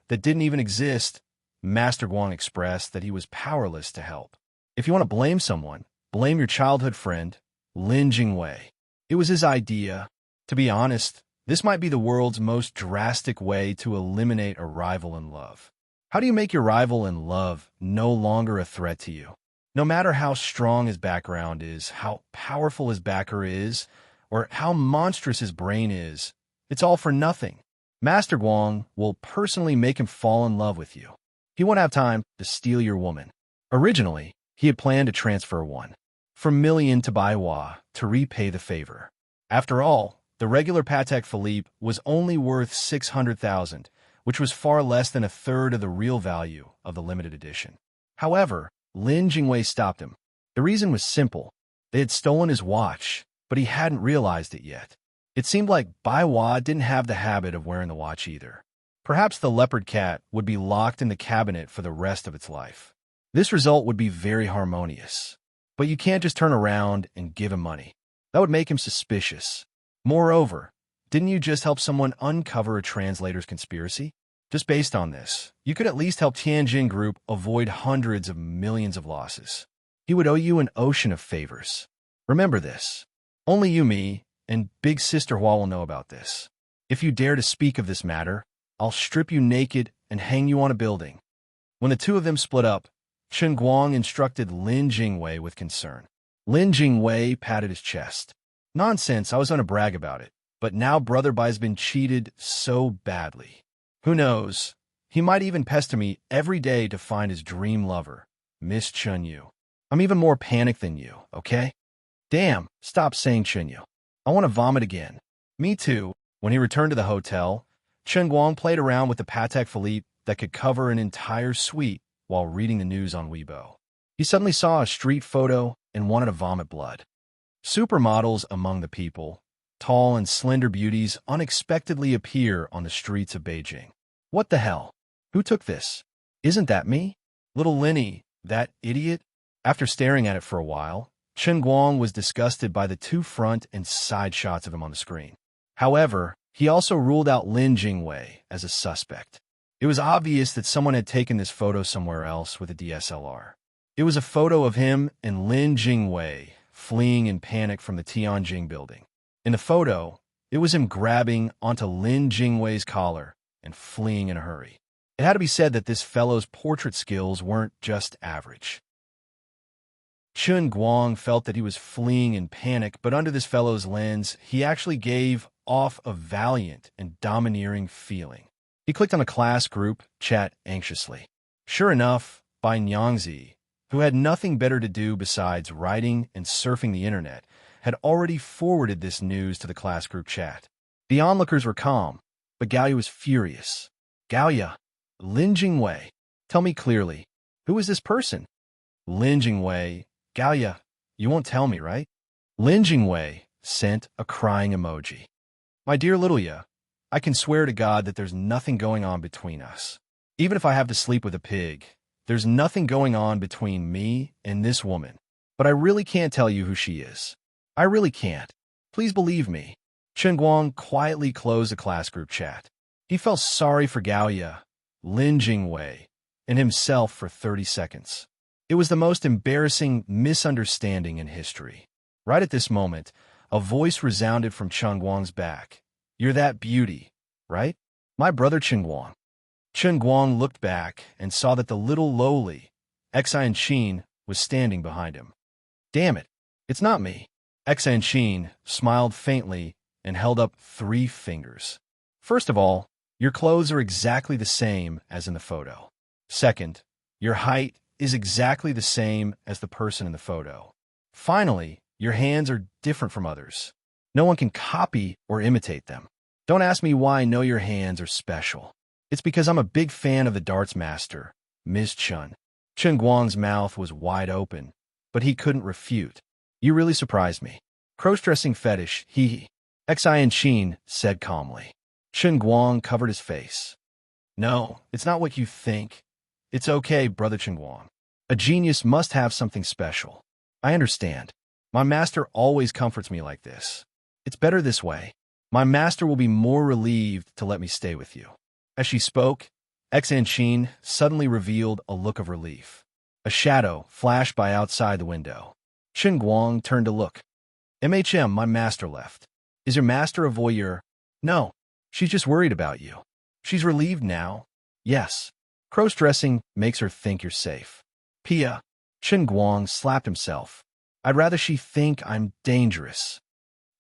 that didn't even exist, Master Guang expressed that he was powerless to help. If you want to blame someone, blame your childhood friend, Lin Jingwei. It was his idea. To be honest, this might be the world's most drastic way to eliminate a rival in love. How do you make your rival in love no longer a threat to you? No matter how strong his background is, how powerful his backer is, or how monstrous his brain is, it's all for nothing. Master Guang will personally make him fall in love with you. He won't have time to steal your woman. Originally, he had planned to transfer one from Million to Baiwa to repay the favor. After all, the regular Patek Philippe was only worth 600,000, which was far less than a third of the real value of the limited edition. However, Lin Jingwei stopped him. The reason was simple. They had stolen his watch, but he hadn't realized it yet. It seemed like Baiwa didn't have the habit of wearing the watch either. Perhaps the leopard cat would be locked in the cabinet for the rest of its life. This result would be very harmonious. But you can't just turn around and give him money. That would make him suspicious. Moreover, didn't you just help someone uncover a translator's conspiracy? Just based on this, you could at least help Tianjin Group avoid hundreds of millions of losses. He would owe you an ocean of favors. Remember this. Only you, me, and Big Sister Hua will know about this. If you dare to speak of this matter, I'll strip you naked and hang you on a building. When the two of them split up, Chen Guang instructed Lin Jingwei with concern. Lin Jingwei patted his chest. Nonsense, I was gonna brag about it. But now Brother Bai's been cheated so badly. Who knows? He might even pester me every day to find his dream lover, Miss Chunyu. I'm even more panicked than you, okay? Damn, stop saying Chunyu. I want to vomit again. Me too. When he returned to the hotel, Chen Guang played around with the Patek Philippe that could cover an entire suite while reading the news on Weibo. He suddenly saw a street photo and wanted to vomit blood. Supermodels among the people, tall and slender beauties unexpectedly appear on the streets of Beijing. What the hell? Who took this? Isn't that me? Little Linny, that idiot? After staring at it for a while, Chen Guang was disgusted by the two front and side shots of him on the screen. However, he also ruled out Lin Jingwei as a suspect. It was obvious that someone had taken this photo somewhere else with a DSLR. It was a photo of him and Lin Jingwei fleeing in panic from the Tianjin building. In the photo, it was him grabbing onto Lin Jingwei's collar and fleeing in a hurry. It had to be said that this fellow's portrait skills weren't just average. Chen Guang felt that he was fleeing in panic, but under this fellow's lens, he actually gave off a valiant and domineering feeling. He clicked on a class group chat anxiously. Sure enough, Bai Nyangzi, who had nothing better to do besides writing and surfing the internet, had already forwarded this news to the class group chat. The onlookers were calm, but Gaoya was furious. Gaoya, Lin Jingwei, tell me clearly, who is this person? Lin Jingwei, Gaoya, you won't tell me, right? Lin Jingwei sent a crying emoji. My dear little ya, I can swear to God that there's nothing going on between us. Even if I have to sleep with a pig, there's nothing going on between me and this woman. But I really can't tell you who she is. I really can't. Please believe me. Chen Guang quietly closed the class group chat. He felt sorry for Gaoya, Lin Jingwei, and himself for 30 seconds. It was the most embarrassing misunderstanding in history. Right at this moment, a voice resounded from Chen Guang's back. You're that beauty, right? My brother Chen Guang. Chen Guang looked back and saw that the little lowly Enchanting was standing behind him. Damn it, it's not me. Enchanting smiled faintly and held up 3 fingers. First of all, your clothes are exactly the same as in the photo. Second, your height is exactly the same as the person in the photo. Finally, your hands are different from others. No one can copy or imitate them. Don't ask me why I know your hands are special. It's because I'm a big fan of the darts master, Ms. Chun. Chen Guang's mouth was wide open, but he couldn't refute. You really surprised me. Cross-dressing fetish, hee. Enchanting said calmly. Chen Guang covered his face. No, it's not what you think. It's okay, Brother Chen Guang. A genius must have something special. I understand. My master always comforts me like this. It's better this way. My master will be more relieved to let me stay with you. As she spoke, Enchanting suddenly revealed a look of relief. A shadow flashed by outside the window. Chen Guang turned to look. My master left. Is your master a voyeur? No. She's just worried about you. She's relieved now. Yes. Cross-dressing makes her think you're safe. Pia. Chen Guang slapped himself. I'd rather she think I'm dangerous.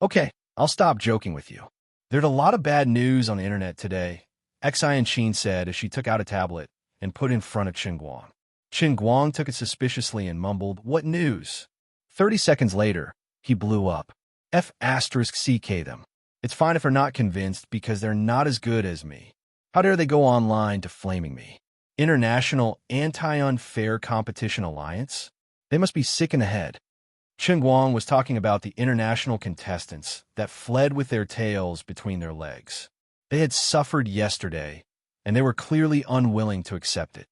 Okay, I'll stop joking with you. There's a lot of bad news on the internet today, Enchanting said as she took out a tablet and put it in front of Chen Guang. Chen Guang took it suspiciously and mumbled, What news? 30 seconds later, he blew up. F***ck them. It's fine if they're not convinced because they're not as good as me. How dare they go online to flaming me? International Anti-Unfair Competition Alliance? They must be sick in the head. Chen Guang was talking about the international contestants that fled with their tails between their legs. They had suffered yesterday, and they were clearly unwilling to accept it.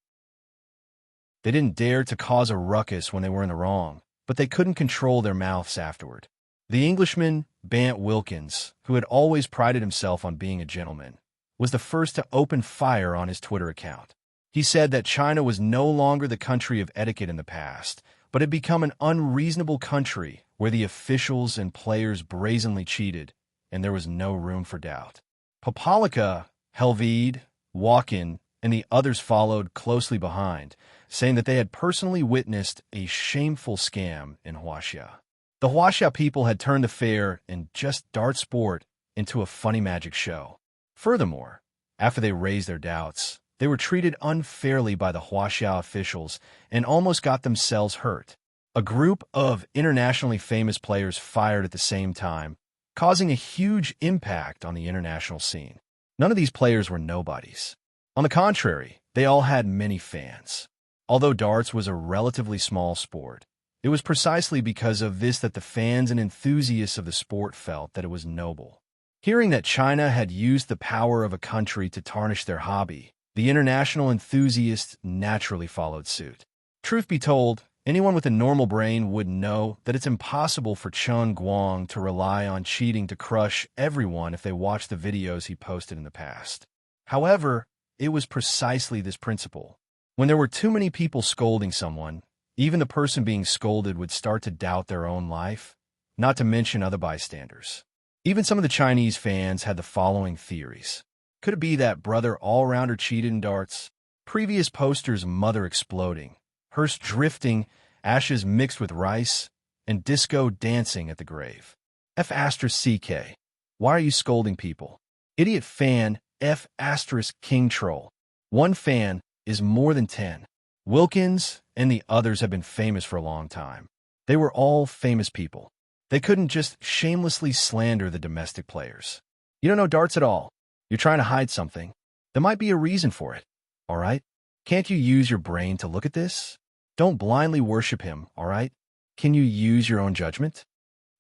They didn't dare to cause a ruckus when they were in the wrong, but they couldn't control their mouths afterward. The Englishman, Bant Wilkins, who had always prided himself on being a gentleman, was the first to open fire on his Twitter account. He said that China was no longer the country of etiquette in the past, but had become an unreasonable country where the officials and players brazenly cheated, and there was no room for doubt. Popalika, Helvede, Walkin, and the others followed closely behind, saying that they had personally witnessed a shameful scam in Huaxia. The Huaxia people had turned the fair and just dart sport into a funny magic show. Furthermore, after they raised their doubts, they were treated unfairly by the Huaxia officials and almost got themselves hurt. A group of internationally famous players fired at the same time, causing a huge impact on the international scene. None of these players were nobodies. On the contrary, they all had many fans. Although darts was a relatively small sport, it was precisely because of this that the fans and enthusiasts of the sport felt that it was noble. Hearing that China had used the power of a country to tarnish their hobby, the international enthusiasts naturally followed suit. Truth be told, anyone with a normal brain would know that it's impossible for Chen Guang to rely on cheating to crush everyone if they watched the videos he posted in the past. However, it was precisely this principle. When there were too many people scolding someone, even the person being scolded would start to doubt their own life, not to mention other bystanders. Even some of the Chinese fans had the following theories. Could it be that brother all-rounder cheated in darts? Previous posters, mother exploding, hearse drifting, ashes mixed with rice, and disco dancing at the grave. F***ck. Why are you scolding people? Idiot fan, F***king troll. One fan is more than 10. Wilkins and the others have been famous for a long time. They were all famous people. They couldn't just shamelessly slander the domestic players. You don't know darts at all. You're trying to hide something. There might be a reason for it, all right? Can't you use your brain to look at this? Don't blindly worship him, all right? Can you use your own judgment?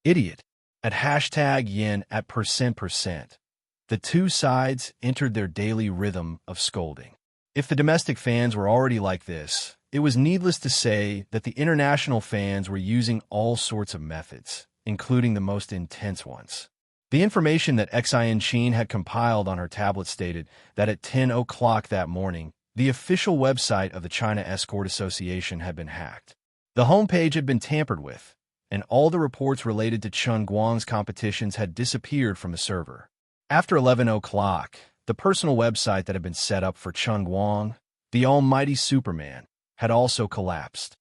Idiot. At #yen at %%, the two sides entered their daily rhythm of scolding. If the domestic fans were already like this, it was needless to say that the international fans were using all sorts of methods, including the most intense ones. The information that Enchanting had compiled on her tablet stated that at 10 o'clock that morning, the official website of the China Escort Association had been hacked. The homepage had been tampered with, and all the reports related to Chen Guang's competitions had disappeared from the server. After 11 o'clock, the personal website that had been set up for Chen Guang, the almighty Superman, had also collapsed.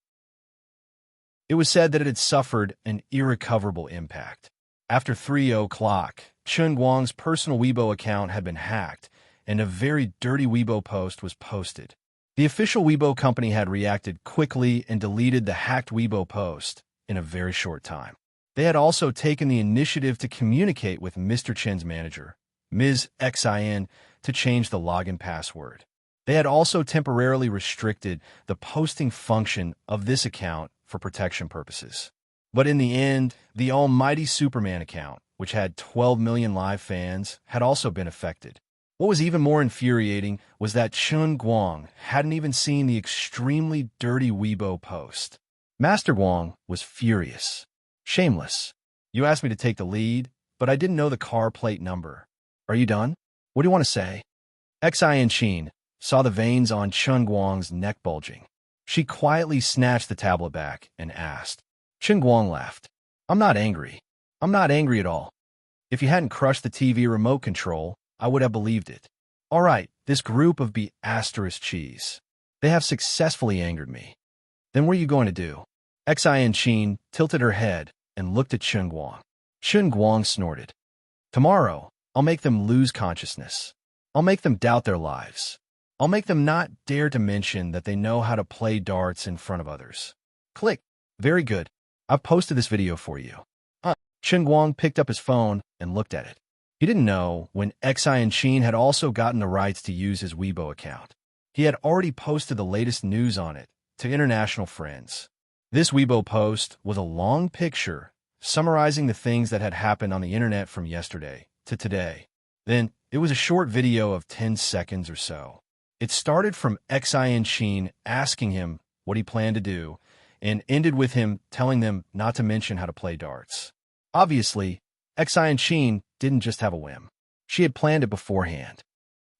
It was said that it had suffered an irrecoverable impact. After 3 o'clock, Chun Guang's personal Weibo account had been hacked, and a very dirty Weibo post was posted. The official Weibo company had reacted quickly and deleted the hacked Weibo post in a very short time. They had also taken the initiative to communicate with Mr. Chen's manager, Ms. Xin, to change the login password. They had also temporarily restricted the posting function of this account for protection purposes. But in the end, the almighty Superman account, which had 12 million live fans, had also been affected. What was even more infuriating was that Chun Guang hadn't even seen the extremely dirty Weibo post. Master Guang was furious. Shameless. You asked me to take the lead, but I didn't know the car plate number. Are you done? What do you want to say? Xin saw the veins on Chun Guang's neck bulging. She quietly snatched the tablet back and asked. Chun Guang laughed. I'm not angry. I'm not angry at all. If you hadn't crushed the TV remote control, I would have believed it. All right, this group of B** cheese. They have successfully angered me. Then what are you going to do? Xin tilted her head and looked at Chun Guang. Chun Guang snorted. Tomorrow, I'll make them lose consciousness. I'll make them doubt their lives. I'll make them not dare to mention that they know how to play darts in front of others. Click. Very good. I've posted this video for you. Chun Guang picked up his phone and looked at it. He didn't know when Xin had also gotten the rights to use his Weibo account. He had already posted the latest news on it to international friends. This Weibo post was a long picture summarizing the things that had happened on the internet from yesterday to today. Then, it was a short video of 10 seconds or so. It started from Xin asking him what he planned to do and ended with him telling them not to mention how to play darts. Obviously, Xin didn't just have a whim. She had planned it beforehand.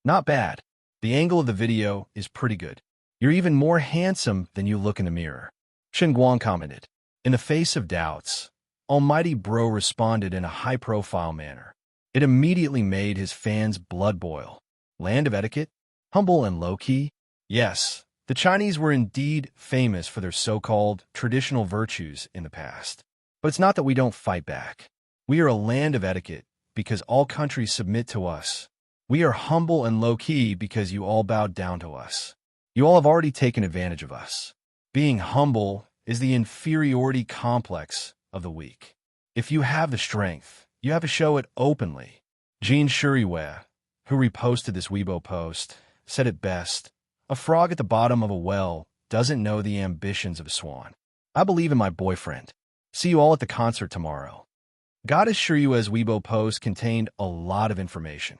Not bad. The angle of the video is pretty good. You're even more handsome than you look in the mirror. Chun Guang commented. In the face of doubts, Almighty Bro responded in a high-profile manner. It immediately made his fans' blood boil. Land of etiquette? Humble and low-key? Yes, the Chinese were indeed famous for their so-called traditional virtues in the past. But it's not that we don't fight back. We are a land of etiquette because all countries submit to us. We are humble and low-key because you all bowed down to us. You all have already taken advantage of us. Being humble is the inferiority complex of the weak. If you have the strength, you have to show it openly. Jean Shuriwei, who reposted this Weibo post, said it best. A frog at the bottom of a well doesn't know the ambitions of a swan. I believe in my boyfriend. See you all at the concert tomorrow. Goddess Shuriwei's Weibo post contained a lot of information.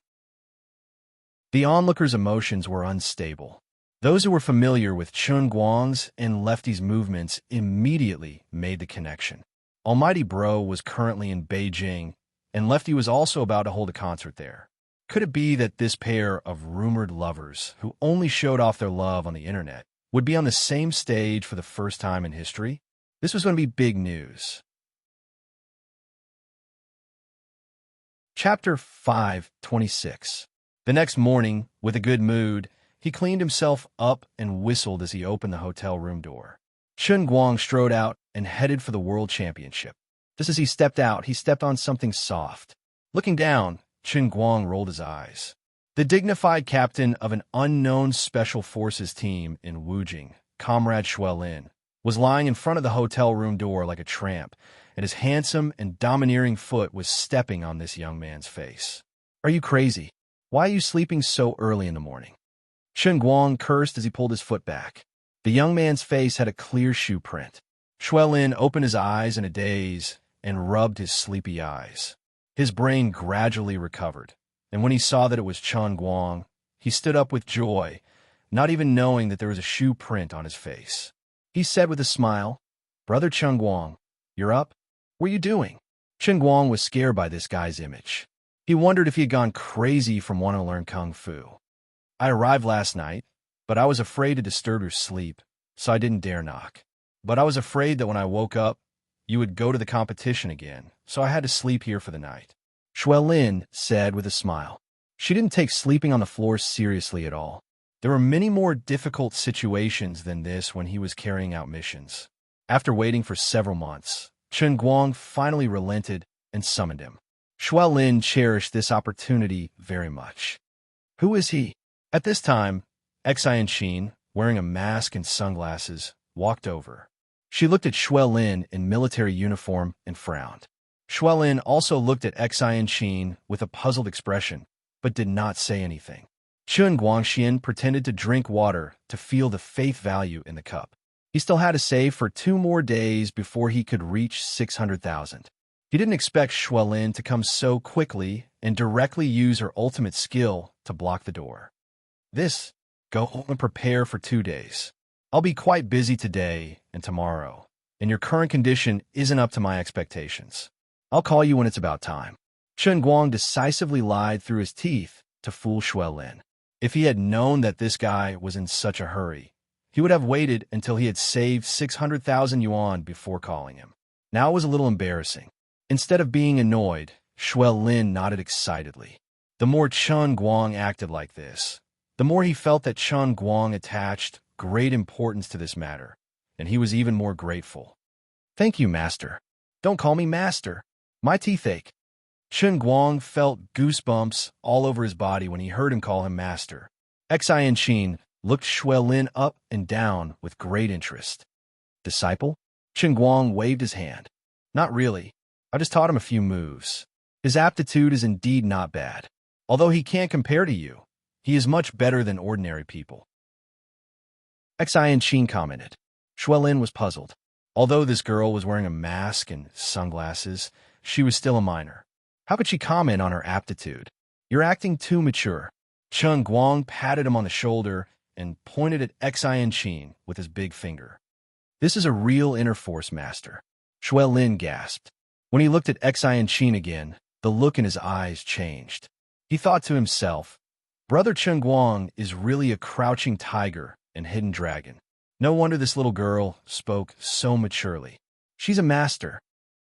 The onlookers' emotions were unstable. Those who were familiar with Chun Guang's and Lefty's movements immediately made the connection. Almighty Bro was currently in Beijing, and Lefty was also about to hold a concert there. Could it be that this pair of rumored lovers, who only showed off their love on the internet, would be on the same stage for the first time in history? This was going to be big news. Chapter 5:26. The next morning, with a good mood, he cleaned himself up and whistled as he opened the hotel room door. Chun Guang strode out and headed for the World Championship. Just as he stepped out, he stepped on something soft. Looking down, Chun Guang rolled his eyes. The dignified captain of an unknown Special Forces team in Wujing, Comrade Xuelin, was lying in front of the hotel room door like a tramp, and his handsome and domineering foot was stepping on this young man's face. Are you crazy? Why are you sleeping so early in the morning? Chun Guang cursed as he pulled his foot back. The young man's face had a clear shoe print. Xuelin opened his eyes in a daze and rubbed his sleepy eyes. His brain gradually recovered, and when he saw that it was Chun Guang, he stood up with joy, not even knowing that there was a shoe print on his face. He said with a smile, "Brother Chun Guang, you're up? What are you doing?" Chun Guang was scared by this guy's image. He wondered if he had gone crazy from wanting to learn Kung Fu. I arrived last night, but I was afraid to disturb your sleep, so I didn't dare knock. But I was afraid that when I woke up, you would go to the competition again, so I had to sleep here for the night. Xuelin said with a smile. She didn't take sleeping on the floor seriously at all. There were many more difficult situations than this when he was carrying out missions. After waiting for several months, Chun Guang finally relented and summoned him. Lin cherished this opportunity very much. Who is he? At this time, Xin, wearing a mask and sunglasses, walked over. She looked at Lin in military uniform and frowned. Lin also looked at Xin with a puzzled expression, but did not say anything. Chun Guangxian pretended to drink water to feel the faith value in the cup. He still had to save for 2 more days before he could reach 600,000. He didn't expect Lin to come so quickly and directly use her ultimate skill to block the door. Go home and prepare for 2 days. I'll be quite busy today and tomorrow, and your current condition isn't up to my expectations. I'll call you when it's about time. Chun Guang decisively lied through his teeth to fool Lin. If he had known that this guy was in such a hurry, he would have waited until he had saved 600,000 yuan before calling him. Now it was a little embarrassing. Instead of being annoyed, Lin nodded excitedly. The more Chun Guang acted like this, the more he felt that Chun Guang attached great importance to this matter, and he was even more grateful. Thank you, master. Don't call me master. My teeth ache. Chun Guang felt goosebumps all over his body when he heard him call him master. Xin looked Lin up and down with great interest. Disciple? Chun Guang waved his hand. Not really. I just taught him a few moves. His aptitude is indeed not bad. Although he can't compare to you, he is much better than ordinary people. Xin commented. Lin was puzzled. Although this girl was wearing a mask and sunglasses, she was still a minor. How could she comment on her aptitude? You're acting too mature. Chun Guang patted him on the shoulder and pointed at Xin with his big finger. This is a real inner force master. Lin gasped. When he looked at Xin again, the look in his eyes changed. He thought to himself, Brother Chun Guang is really a crouching tiger and hidden dragon. No wonder this little girl spoke so maturely. She's a master.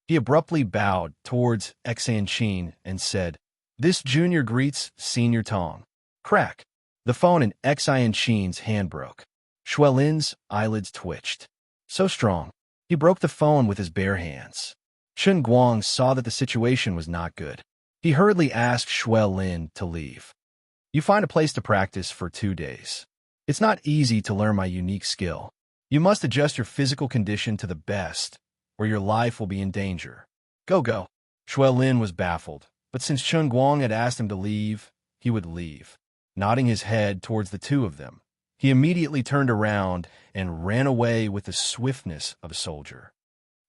He abruptly bowed towards Xin and said, This junior greets Senior Tong. Crack. The phone in Xin's hand broke. Lin's eyelids twitched. So strong. He broke the phone with his bare hands. Chun Guang saw that the situation was not good. He hurriedly asked Lin to leave. You find a place to practice for 2 days. It's not easy to learn my unique skill. You must adjust your physical condition to the best, or your life will be in danger. Go. Lin was baffled, but since Chun Guang had asked him to leave, he would leave. Nodding his head towards the 2 of them, he immediately turned around and ran away with the swiftness of a soldier.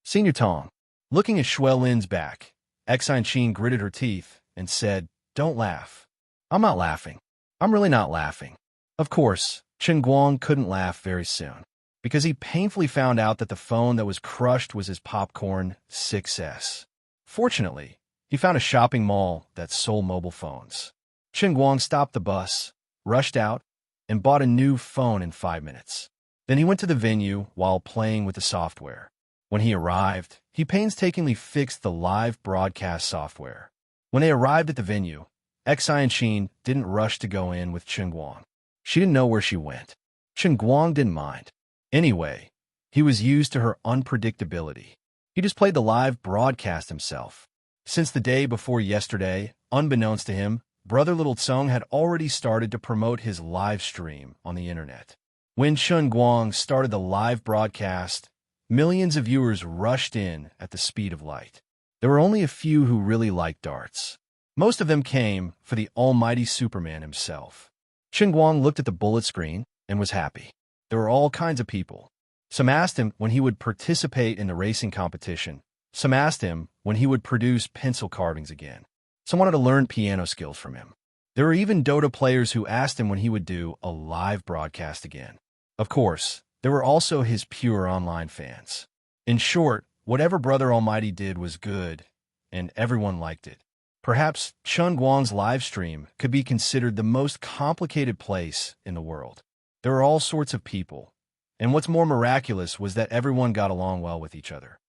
Senior Tong, looking at Lin's back, Xin gritted her teeth and said, Don't laugh. I'm not laughing. I'm really not laughing. Of course, Chun Guang couldn't laugh very soon, because he painfully found out that the phone that was crushed was his popcorn 6S. Fortunately, he found a shopping mall that sold mobile phones. Chun Guang stopped the bus, rushed out, and bought a new phone in 5 minutes. Then he went to the venue while playing with the software. When he arrived, he painstakingly fixed the live broadcast software. When they arrived at the venue, Xin didn't rush to go in with Chun Guang. She didn't know where she went. Chun Guang didn't mind. Anyway, he was used to her unpredictability. He just played the live broadcast himself. Since the day before yesterday, unbeknownst to him, Brother Little Tsung had already started to promote his live stream on the internet. When Chun Guang started the live broadcast, millions of viewers rushed in at the speed of light. There were only a few who really liked darts. Most of them came for the almighty Superman himself. Chun Guang looked at the bullet screen and was happy. There were all kinds of people. Some asked him when he would participate in the racing competition. Some asked him when he would produce pencil carvings again. Some wanted to learn piano skills from him. There were even Dota players who asked him when he would do a live broadcast again. Of course, there were also his pure online fans. In short, whatever Brother Almighty did was good, and everyone liked it. Perhaps Chun Guang's live stream could be considered the most complicated place in the world. There were all sorts of people, and what's more miraculous was that everyone got along well with each other.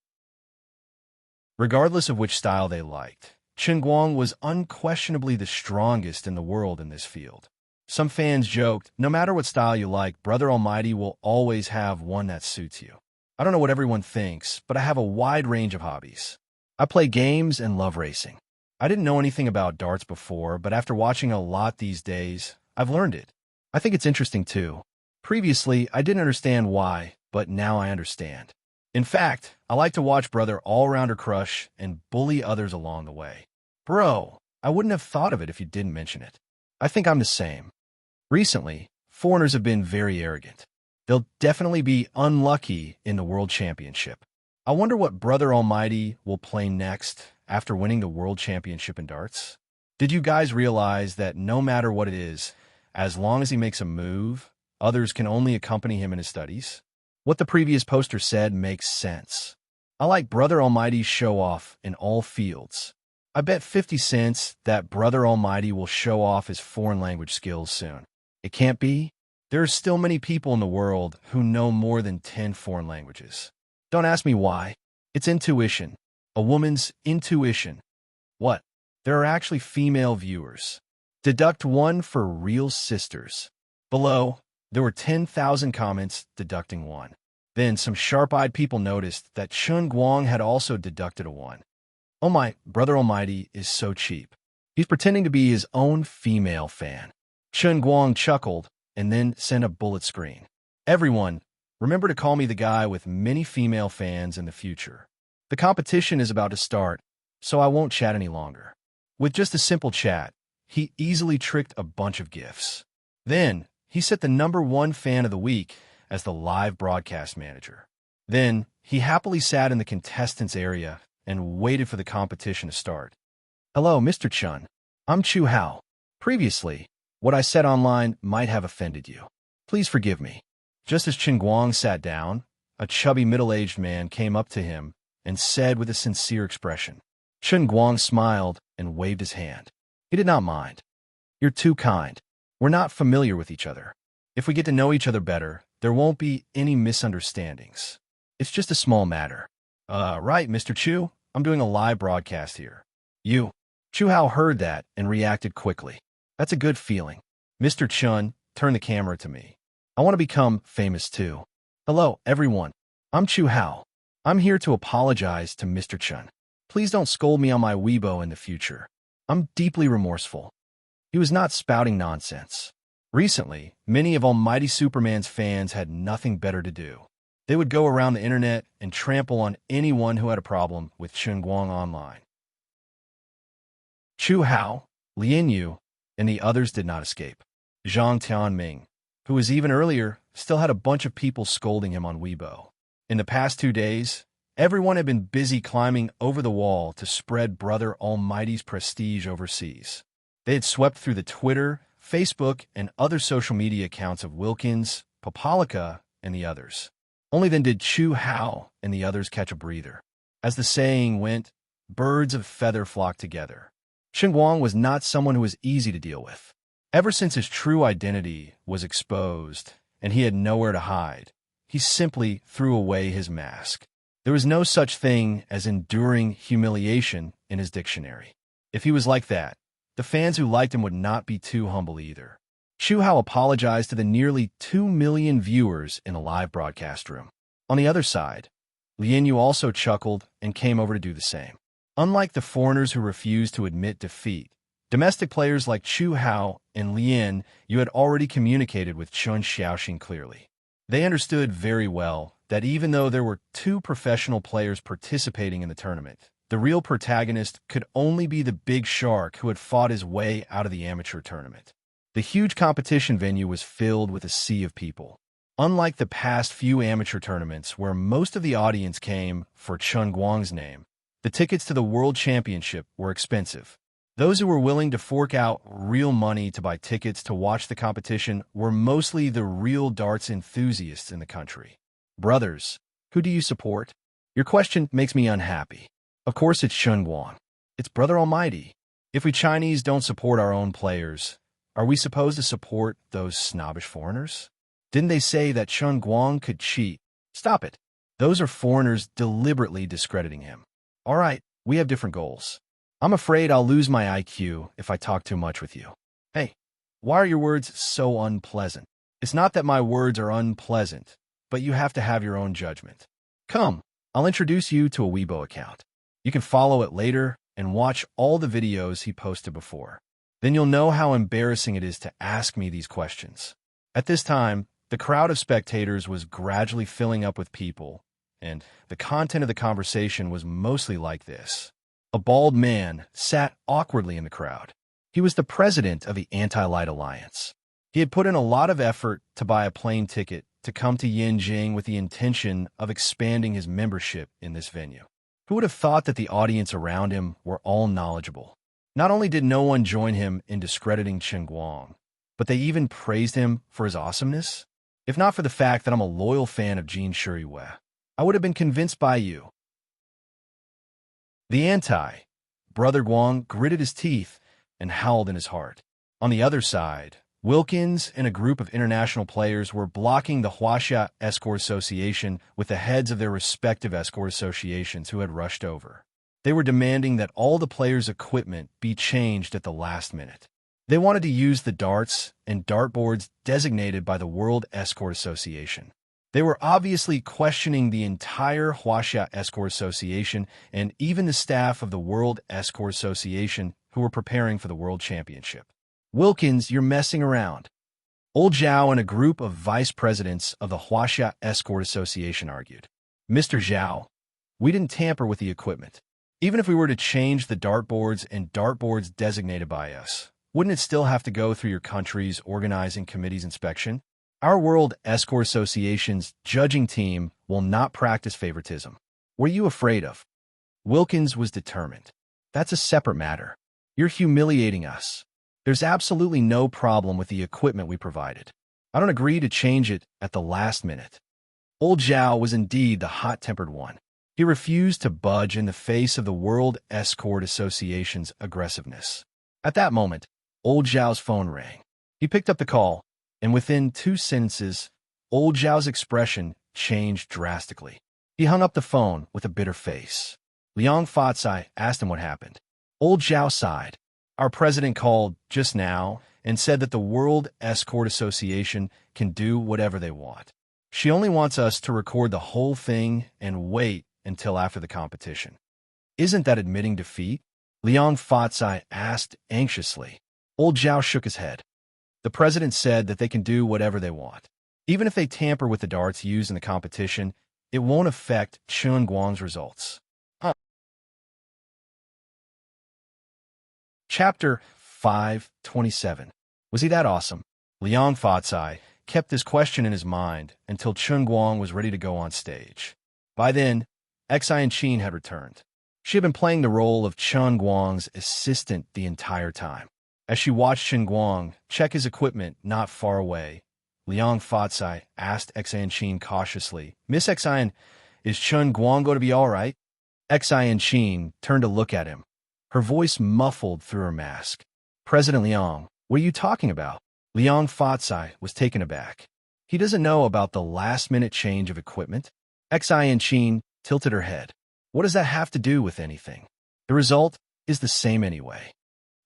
Regardless of which style they liked, Chun Guang was unquestionably the strongest in the world in this field. Some fans joked, no matter what style you like, Brother Almighty will always have one that suits you. I don't know what everyone thinks, but I have a wide range of hobbies. I play games and love racing. I didn't know anything about darts before, but after watching a lot these days, I've learned it. I think it's interesting too. Previously, I didn't understand why, but now I understand. In fact, I like to watch brother all-rounder crush and bully others along the way. Bro, I wouldn't have thought of it if you didn't mention it. I think I'm the same. Recently, foreigners have been very arrogant. They'll definitely be unlucky in the World Championship. I wonder what Brother Almighty will play next after winning the World Championship in darts. Did you guys realize that no matter what it is, as long as he makes a move, others can only accompany him in his studies? What the previous poster said makes sense. I like Brother Almighty's show off in all fields. I bet 50 cents that Brother Almighty will show off his foreign language skills soon. It can't be. There are still many people in the world who know more than 10 foreign languages. Don't ask me why. It's intuition. A woman's intuition. What? There are actually female viewers. Deduct 1 for real sisters. Below, there were 10,000 comments deducting 1. Then some sharp-eyed people noticed that Chun Guang had also deducted a 1. Oh my, Brother Almighty is so cheap. He's pretending to be his own female fan. Chun Guang chuckled and then sent a bullet screen. Everyone, remember to call me the guy with many female fans in the future. The competition is about to start, so I won't chat any longer. With just a simple chat, he easily tricked a bunch of gifts. Then, he set the #1 fan of the week as the live broadcast manager. Then, he happily sat in the contestants area and waited for the competition to start. Hello, Mr. Chun. I'm Chu Hao. Previously, what I said online might have offended you. Please forgive me. Just as Chun Guang sat down, a chubby middle-aged man came up to him and said with a sincere expression. Chun Guang smiled and waved his hand. He did not mind. You're too kind. We're not familiar with each other. If we get to know each other better, there won't be any misunderstandings. It's just a small matter. Right, Mr. Chu. I'm doing a live broadcast here. You. Chu Hao heard that and reacted quickly. That's a good feeling. Mr. Chun, turn the camera to me. I want to become famous too. Hello, everyone. I'm Chu Hao. I'm here to apologize to Mr. Chun. Please don't scold me on my Weibo in the future. I'm deeply remorseful. He was not spouting nonsense. Recently, many of Almighty Superman's fans had nothing better to do. They would go around the internet and trample on anyone who had a problem with Chun Guang online. Chu Hao, Lin Yu, and the others did not escape. Zhang Tianming, who was even earlier, still had a bunch of people scolding him on Weibo. In the past 2 days, everyone had been busy climbing over the wall to spread Brother Almighty's prestige overseas. They had swept through the Twitter, Facebook, and other social media accounts of Wilkins, Papalika, and the others. Only then did Chu Hao and the others catch a breather. As the saying went, birds of feather flock together. Chun Guang was not someone who was easy to deal with. Ever since his true identity was exposed and he had nowhere to hide, he simply threw away his mask. There was no such thing as enduring humiliation in his dictionary. If he was like that, the fans who liked him would not be too humble either. Chu Hao apologized to the nearly 2 million viewers in the live broadcast room. On the other side, Lin Yu also chuckled and came over to do the same. Unlike the foreigners who refused to admit defeat, domestic players like Chu Hao and Lin Yu had already communicated with Chun Xiaoxing clearly. They understood very well that even though there were 2 professional players participating in the tournament, the real protagonist could only be the big shark who had fought his way out of the amateur tournament. The huge competition venue was filled with a sea of people. Unlike the past few amateur tournaments where most of the audience came for Chun Guang's name, the tickets to the World Championship were expensive. Those who were willing to fork out real money to buy tickets to watch the competition were mostly the real darts enthusiasts in the country. Brothers, who do you support? Your question makes me unhappy. Of course it's Chun Guang. It's Brother Almighty. If we Chinese don't support our own players, are we supposed to support those snobbish foreigners? Didn't they say that Chun Guang could cheat? Stop it. Those are foreigners deliberately discrediting him. All right, we have different goals. I'm afraid I'll lose my IQ if I talk too much with you. Hey, why are your words so unpleasant? It's not that my words are unpleasant, but you have to have your own judgment. Come, I'll introduce you to a Weibo account. You can follow it later and watch all the videos he posted before. Then you'll know how embarrassing it is to ask me these questions. At this time, the crowd of spectators was gradually filling up with people, and the content of the conversation was mostly like this. A bald man sat awkwardly in the crowd. He was the president of the Anti-Light Alliance. He had put in a lot of effort to buy a plane ticket to come to Yinjing with the intention of expanding his membership in this venue. Who would have thought that the audience around him were all knowledgeable? Not only did no one join him in discrediting Chen Guang, but they even praised him for his awesomeness. If not for the fact that I'm a loyal fan of Jin Shuriwei, I would have been convinced by you. The Brother Guang gritted his teeth and howled in his heart. On the other side, Wilkins and a group of international players were blocking the Huaxia Escort Association with the heads of their respective escort associations who had rushed over. They were demanding that all the players' equipment be changed at the last minute. They wanted to use the darts and dartboards designated by the World Escort Association. They were obviously questioning the entire Huaxia Escort Association and even the staff of the World Escort Association who were preparing for the World Championship. Wilkins, you're messing around. Old Zhao and a group of vice presidents of the Huaxia Escort Association argued. Mr. Zhao, we didn't tamper with the equipment. Even if we were to change the dartboards and dartboards designated by us, wouldn't it still have to go through your country's organizing committee's inspection? Our World Escort Association's judging team will not practice favoritism. What are you afraid of? Wilkins was determined. That's a separate matter. You're humiliating us. There's absolutely no problem with the equipment we provided. I don't agree to change it at the last minute. Old Zhao was indeed the hot-tempered one. He refused to budge in the face of the World Escort Association's aggressiveness. At that moment, Old Zhao's phone rang. He picked up the call, and within 2 sentences, Old Zhao's expression changed drastically. He hung up the phone with a bitter face. Liang Fatsai asked him what happened. Old Zhao sighed. Our president called just now and said that the World Escort Association can do whatever they want. She only wants us to record the whole thing and wait until after the competition. Isn't that admitting defeat? Liang Fatsai asked anxiously. Old Zhao shook his head. The president said that they can do whatever they want. Even if they tamper with the darts used in the competition, it won't affect Chen Guang's results. Chapter 527. Was he that awesome? Liang Fatsai kept this question in his mind until Chen Guang was ready to go on stage. By then, Enchanting had returned. She had been playing the role of Chen Guang's assistant the entire time. As she watched Chen Guang check his equipment not far away, Liang Fatsai asked Enchanting cautiously, Miss Enchanting, is Chen Guang going to be all right? Enchanting turned to look at him, her voice muffled through her mask. President Liang, what are you talking about? Liang Fatsai was taken aback. He doesn't know about the last-minute change of equipment? Enchanting tilted her head. What does that have to do with anything? The result is the same anyway.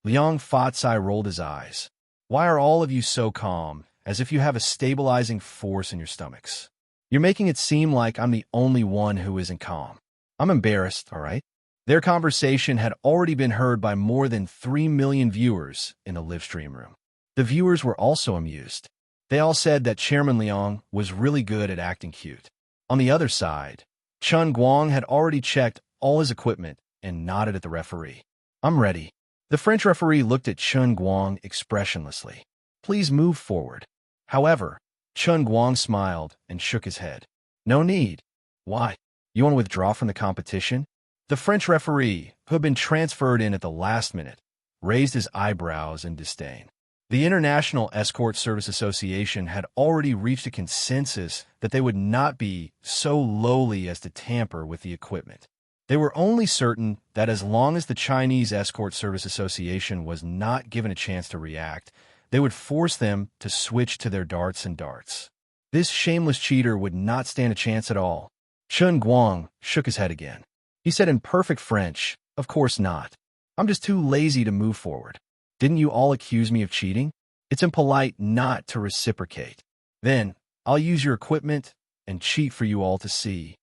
Liang Fatsai rolled his eyes. Why are all of you so calm, as if you have a stabilizing force in your stomachs? You're making it seem like I'm the only one who isn't calm. I'm embarrassed, all right? Their conversation had already been heard by more than 3 million viewers in the live stream room. The viewers were also amused. They all said that Chairman Liang was really good at acting cute. On the other side, Chen Guang had already checked all his equipment and nodded at the referee. I'm ready. The French referee looked at Chen Guang expressionlessly. Please move forward. However, Chen Guang smiled and shook his head. No need. Why? You want to withdraw from the competition? The French referee, who had been transferred in at the last minute, raised his eyebrows in disdain. The International Escort Service Association had already reached a consensus that they would not be so lowly as to tamper with the equipment. They were only certain that as long as the Chinese Escort Service Association was not given a chance to react, they would force them to switch to their darts and darts. This shameless cheater would not stand a chance at all. Chen Guang shook his head again. He said in perfect French, of course not. I'm just too lazy to move forward. Didn't you all accuse me of cheating? It's impolite not to reciprocate. Then, I'll use your equipment and cheat for you all to see.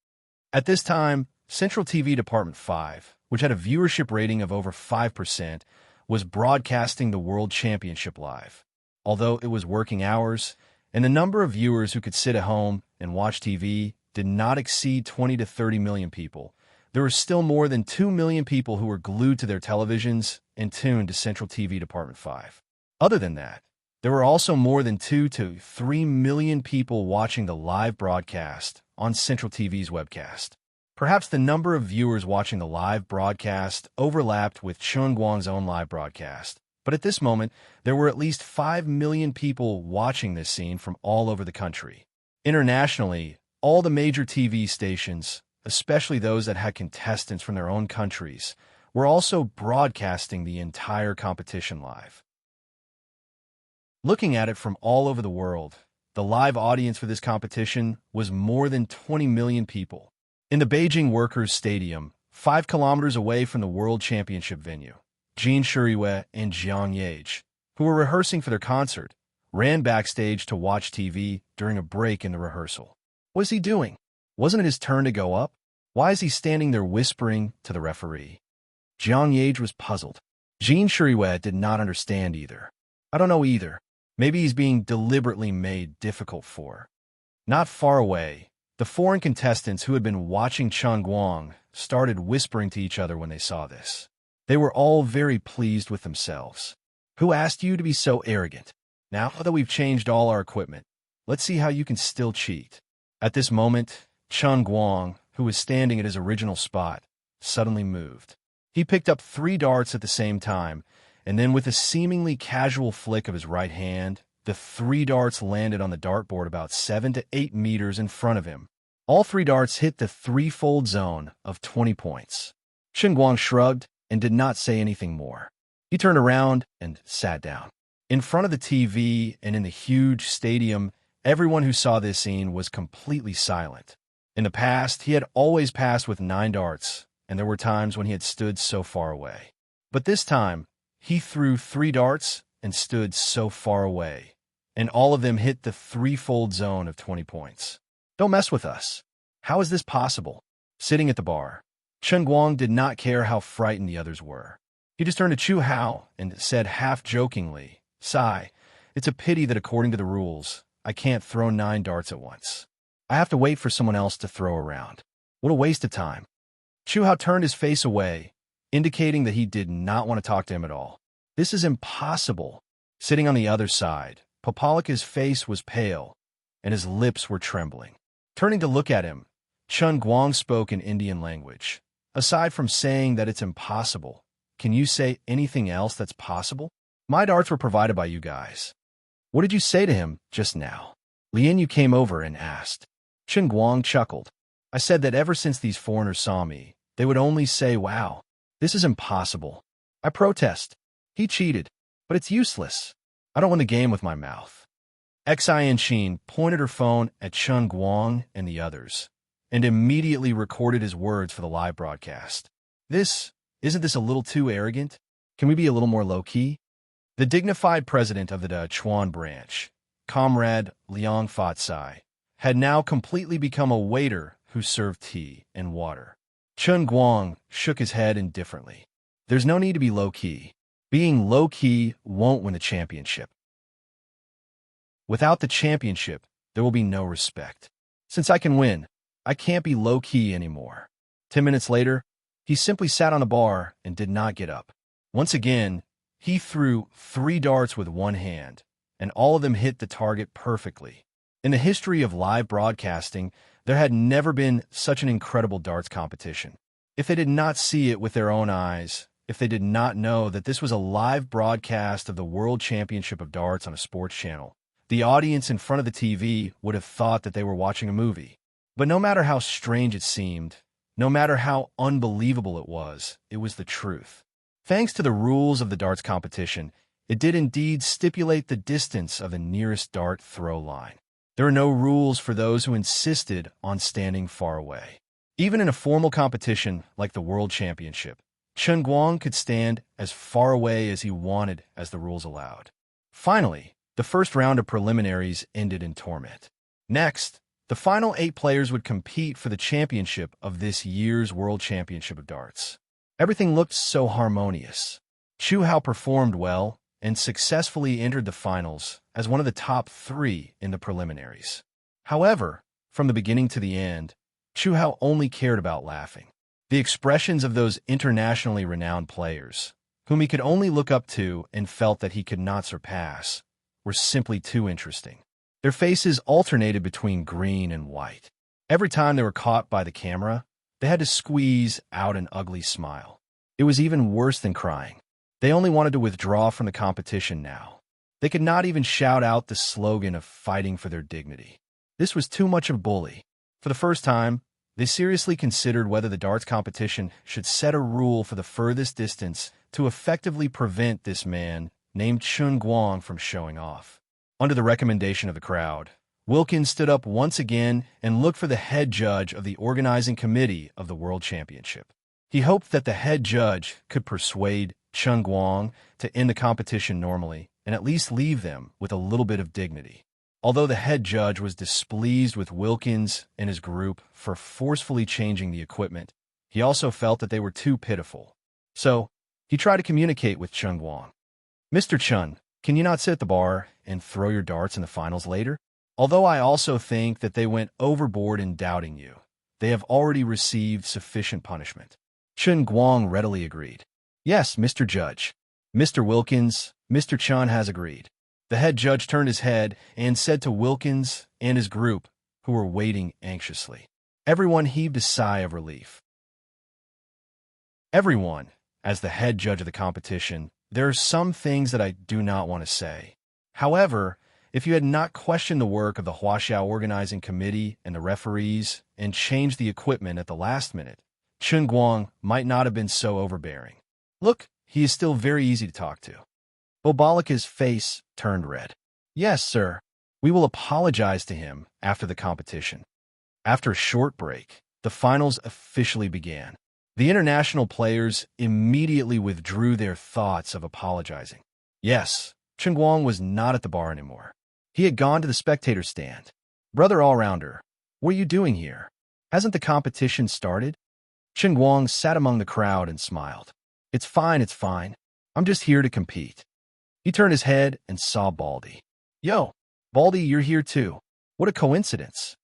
At this time, Central TV Department 5, which had a viewership rating of over 5%, was broadcasting the World Championship live. Although it was working hours, and the number of viewers who could sit at home and watch TV did not exceed 20 to 30 million people, there were still more than 2 million people who were glued to their televisions and tuned to Central TV Department 5. Other than that, there were also more than 2 to 3 million people watching the live broadcast on Central TV's webcast. Perhaps the number of viewers watching the live broadcast overlapped with Chen Guang's own live broadcast, but at this moment, there were at least 5 million people watching this scene from all over the country. Internationally, all the major TV stations, especially those that had contestants from their own countries, were also broadcasting the entire competition live. Looking at it from all over the world, the live audience for this competition was more than 20 million people. In the Beijing Workers' Stadium, 5 kilometers away from the World Championship venue, Jin Shiriyue and Jiang Yage, who were rehearsing for their concert, ran backstage to watch TV during a break in the rehearsal. What is he doing? Wasn't it his turn to go up? Why is he standing there whispering to the referee? Jiang Yage was puzzled. Jin Shiriyue did not understand either. I don't know either. Maybe he's being deliberately made difficult for. Not far away, the foreign contestants who had been watching Chen Guang started whispering to each other when they saw this. They were all very pleased with themselves. Who asked you to be so arrogant? Now that we've changed all our equipment, let's see how you can still cheat. At this moment, Chen Guang, who was standing at his original spot, suddenly moved. He picked up 3 darts at the same time, and then with a seemingly casual flick of his right hand, the 3 darts landed on the dartboard about 7 to 8 meters in front of him. All 3 darts hit the threefold zone of 20 points. Chen Guang shrugged and did not say anything more. He turned around and sat down. In front of the TV and in the huge stadium, everyone who saw this scene was completely silent. In the past, he had always passed with 9 darts, and there were times when he had stood so far away. But this time, he threw 3 darts and stood so far away, and all of them hit the threefold zone of 20 points. Don't mess with us. How is this possible? Sitting at the bar, Chen Guang did not care how frightened the others were. He just turned to Chu Hao and said half-jokingly, "Sai, it's a pity that according to the rules, I can't throw 9 darts at once. I have to wait for someone else to throw around. What a waste of time." Chu Hao turned his face away, indicating that he did not want to talk to him at all. This is impossible. Sitting on the other side, Popalika's face was pale, and his lips were trembling. Turning to look at him, Chen Guang spoke in Indian language. "Aside from saying that it's impossible, can you say anything else that's possible? My darts were provided by you guys." "What did you say to him just now?" Lian Yu came over and asked. Chen Guang chuckled. "I said that ever since these foreigners saw me, they would only say, 'Wow, this is impossible.' I protest. He cheated, but it's useless. I don't win the game with my mouth." Xin pointed her phone at Chen Guang and the others, and immediately recorded his words for the live broadcast. Isn't this a little too arrogant? Can we be a little more low-key?" The dignified president of the Dachuan branch, Comrade Liang Fatsai, had now completely become a waiter who served tea and water. Chen Guang shook his head indifferently. "There's no need to be low-key. Being low-key won't win the championship. Without the championship, there will be no respect. Since I can win, I can't be low-key anymore." 10 minutes later, he simply sat on the bar and did not get up. Once again, he threw 3 darts with one hand, and all of them hit the target perfectly. In the history of live broadcasting, there had never been such an incredible darts competition. If they did not see it with their own eyes, if they did not know that this was a live broadcast of the World Championship of Darts on a sports channel, the audience in front of the TV would have thought that they were watching a movie. But no matter how strange it seemed, no matter how unbelievable it was the truth. Thanks to the rules of the darts competition, it did indeed stipulate the distance of the nearest dart throw line. There are no rules for those who insisted on standing far away. Even in a formal competition like the World Championship, Chen Guang could stand as far away as he wanted as the rules allowed. Finally, the first round of preliminaries ended in torment. Next, the final 8 players would compete for the championship of this year's World Championship of Darts. Everything looked so harmonious. Chu Hao performed well and successfully entered the finals as one of the top 3 in the preliminaries. However, from the beginning to the end, Chu Hao only cared about laughing. The expressions of those internationally renowned players, whom he could only look up to and felt that he could not surpass, were simply too interesting. Their faces alternated between green and white. Every time they were caught by the camera, they had to squeeze out an ugly smile. It was even worse than crying. They only wanted to withdraw from the competition now. They could not even shout out the slogan of fighting for their dignity. This was too much of a bully. For the first time, they seriously considered whether the darts competition should set a rule for the furthest distance to effectively prevent this man named Chun Guang from showing off. Under the recommendation of the crowd, Wilkins stood up once again and looked for the head judge of the organizing committee of the World Championship. He hoped that the head judge could persuade Chun Guang to end the competition normally and at least leave them with a little bit of dignity. Although the head judge was displeased with Wilkins and his group for forcefully changing the equipment, he also felt that they were too pitiful. So, he tried to communicate with Chun Guang. "Mr. Chun, can you not sit at the bar and throw your darts in the finals later? Although I also think that they went overboard in doubting you, they have already received sufficient punishment." Chun Guang readily agreed. "Yes, Mr. Judge. Mr. Wilkins, Mr. Chun has agreed." The head judge turned his head and said to Wilkins and his group, who were waiting anxiously. Everyone heaved a sigh of relief. "Everyone, as the head judge of the competition, there are some things that I do not want to say. However, if you had not questioned the work of the Huaxiao organizing committee and the referees and changed the equipment at the last minute, Chun Guang might not have been so overbearing. Look, he is still very easy to talk to." Bobalika's face turned red. "Yes, sir. We will apologize to him after the competition." After a short break, the finals officially began. The international players immediately withdrew their thoughts of apologizing. Yes, Chun Guang was not at the bar anymore. He had gone to the spectator stand. "Brother all-rounder, what are you doing here? Hasn't the competition started?" Chun Guang sat among the crowd and smiled. It's fine. I'm just here to compete." He turned his head and saw Baldy. "Yo, Baldy, you're here too. What a coincidence."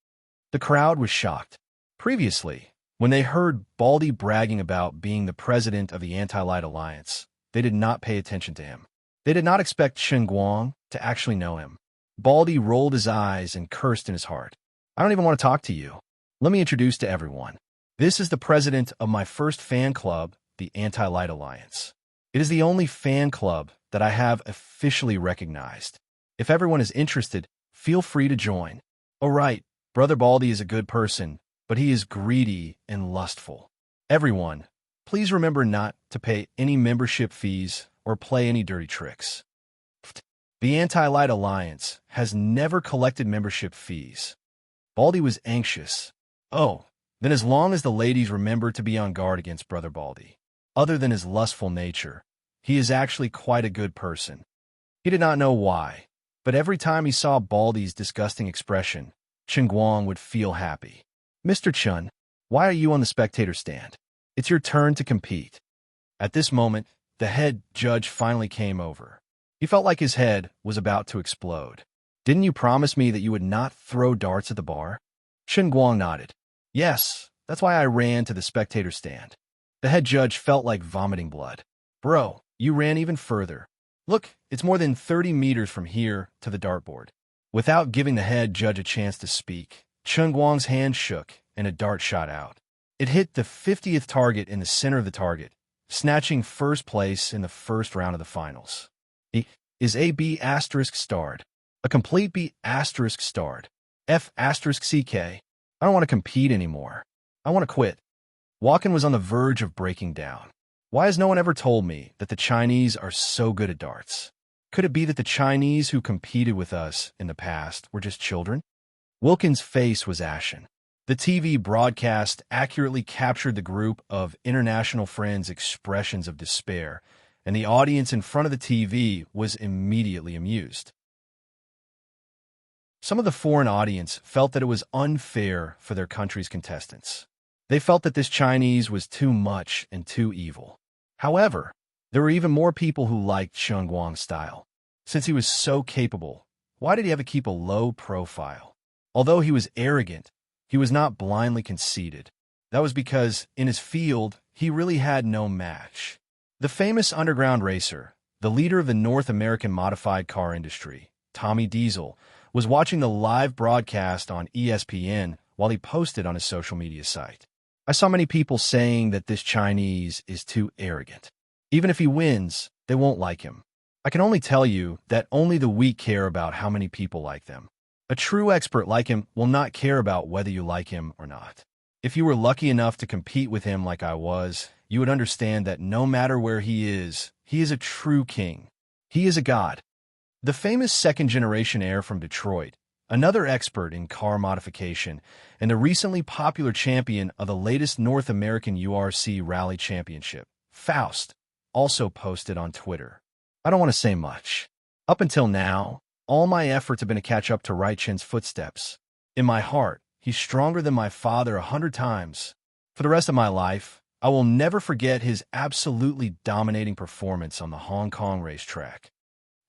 The crowd was shocked. Previously, when they heard Baldy bragging about being the president of the Anti-Light Alliance, they did not pay attention to him. They did not expect Chun Guang to actually know him. Baldy rolled his eyes and cursed in his heart. "I don't even want to talk to you. Let me introduce to everyone. This is the president of my first fan club, the Anti-Light Alliance. It is the only fan club that I have officially recognized. If everyone is interested, feel free to join. Oh right, Brother Baldy is a good person, but he is greedy and lustful. Everyone, please remember not to pay any membership fees or play any dirty tricks. The Anti-Light Alliance has never collected membership fees." Baldy was anxious. "Oh, then as long as the ladies remember to be on guard against Brother Baldy. Other than his lustful nature, he is actually quite a good person." He did not know why, but every time he saw Baldy's disgusting expression, Chun Guang would feel happy. "Mr. Chun, why are you on the spectator stand? It's your turn to compete." At this moment, the head judge finally came over. He felt like his head was about to explode. "Didn't you promise me that you would not throw darts at the bar?" Chun Guang nodded. "Yes, that's why I ran to the spectator stand." The head judge felt like vomiting blood. "Bro, you ran even further. Look, it's more than 30 meters from here to the dartboard." Without giving the head judge a chance to speak, Chun Guang's hand shook and a dart shot out. It hit the 50th target in the center of the target, snatching first place in the first round of the finals. "E is a B asterisk starred. A complete B asterisk starred. F asterisk CK. I don't want to compete anymore. I want to quit." Walken was on the verge of breaking down. Why has no one ever told me that the Chinese are so good at darts? Could it be that the Chinese who competed with us in the past were just children? Wilkins' face was ashen. The TV broadcast accurately captured the group of international friends' expressions of despair, and the audience in front of the TV was immediately amused. Some of the foreign audience felt that it was unfair for their country's contestants. They felt that this Chinese was too much and too evil. However, there were even more people who liked Chen Guang's style. Since he was so capable, why did he have to keep a low profile? Although he was arrogant, he was not blindly conceited. That was because, in his field, he really had no match. The famous underground racer, the leader of the North American modified car industry, Tommy Diesel, was watching the live broadcast on ESPN while he posted on his social media site. I saw many people saying that this Chinese is too arrogant. Even if he wins, they won't like him. I can only tell you that only the weak care about how many people like them. A true expert like him will not care about whether you like him or not. If you were lucky enough to compete with him like I was, you would understand that no matter where he is a true king. He is a god. The famous second-generation heir from Detroit, another expert in car modification, and the recently popular champion of the latest North American URC Rally Championship, Faust, also posted on Twitter. I don't want to say much. Up until now, all my efforts have been to catch up to Rai Chen's footsteps. In my heart, he's stronger than my father 100 times. For the rest of my life, I will never forget his absolutely dominating performance on the Hong Kong racetrack.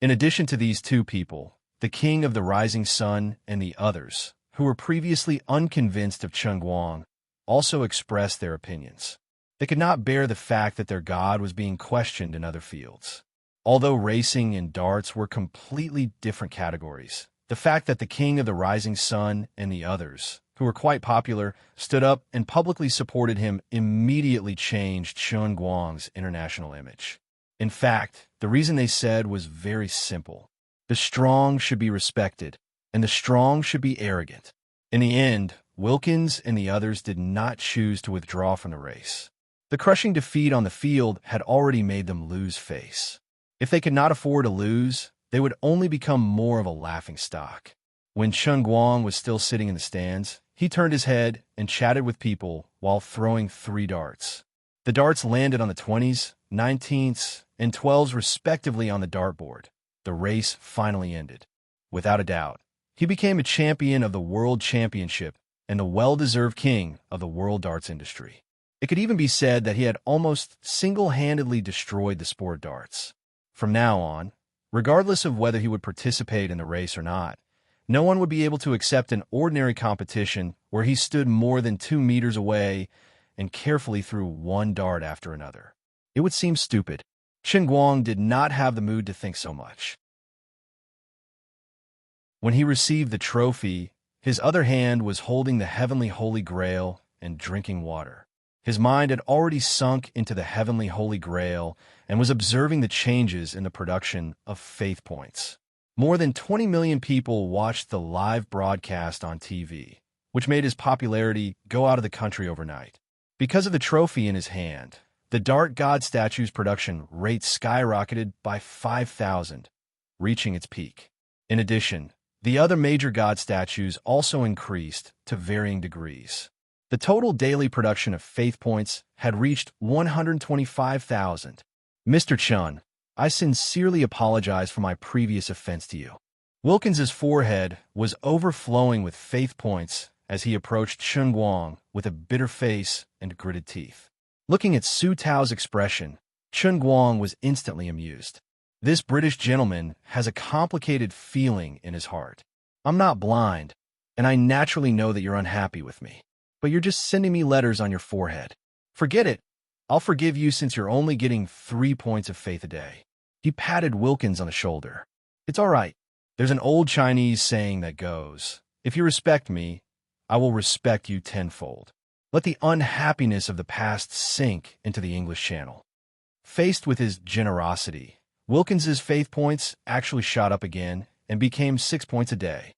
In addition to these two people, the King of the Rising Sun and the others, who were previously unconvinced of Chen Guang, also expressed their opinions. They could not bear the fact that their god was being questioned in other fields. Although racing and darts were completely different categories, the fact that the King of the Rising Sun and the others, who were quite popular, stood up and publicly supported him immediately changed Chen Guang's international image. In fact, the reason they said was very simple. The strong should be respected, and the strong should be arrogant. In the end, Wilkins and the others did not choose to withdraw from the race. The crushing defeat on the field had already made them lose face. If they could not afford to lose, they would only become more of a laughingstock. When Chen Guang was still sitting in the stands, he turned his head and chatted with people while throwing 3 darts. The darts landed on the 20s, 19s, and 12s respectively on the dartboard. The race finally ended. Without a doubt, he became a champion of the World Championship and the well-deserved king of the world darts industry. It could even be said that he had almost single-handedly destroyed the sport of darts. From now on, regardless of whether he would participate in the race or not, no one would be able to accept an ordinary competition where he stood more than 2 meters away and carefully threw 1 dart after another. It would seem stupid. Chen Guang did not have the mood to think so much. When he received the trophy, his other hand was holding the heavenly Holy Grail and drinking water. His mind had already sunk into the heavenly Holy Grail and was observing the changes in the production of faith points. More than 20 million people watched the live broadcast on TV, which made his popularity go out of the country overnight. Because of the trophy in his hand, the Dart God statue's production rate skyrocketed by 5,000, reaching its peak. In addition, the other major God statues also increased to varying degrees. The total daily production of faith points had reached 125,000. Mr. Chen, I sincerely apologize for my previous offense to you. Wilkins's forehead was overflowing with faith points as he approached Chen Guang with a bitter face and gritted teeth. Looking at Su Tao's expression, Chen Guang was instantly amused. This British gentleman has a complicated feeling in his heart. I'm not blind, and I naturally know that you're unhappy with me. But you're just sending me letters on your forehead. Forget it. I'll forgive you since you're only getting 3 points of faith a day. He patted Wilkins on the shoulder. It's all right. There's an old Chinese saying that goes, if you respect me, I will respect you tenfold. Let the unhappiness of the past sink into the English Channel. Faced with his generosity, Wilkins's faith points actually shot up again and became 6 points a day.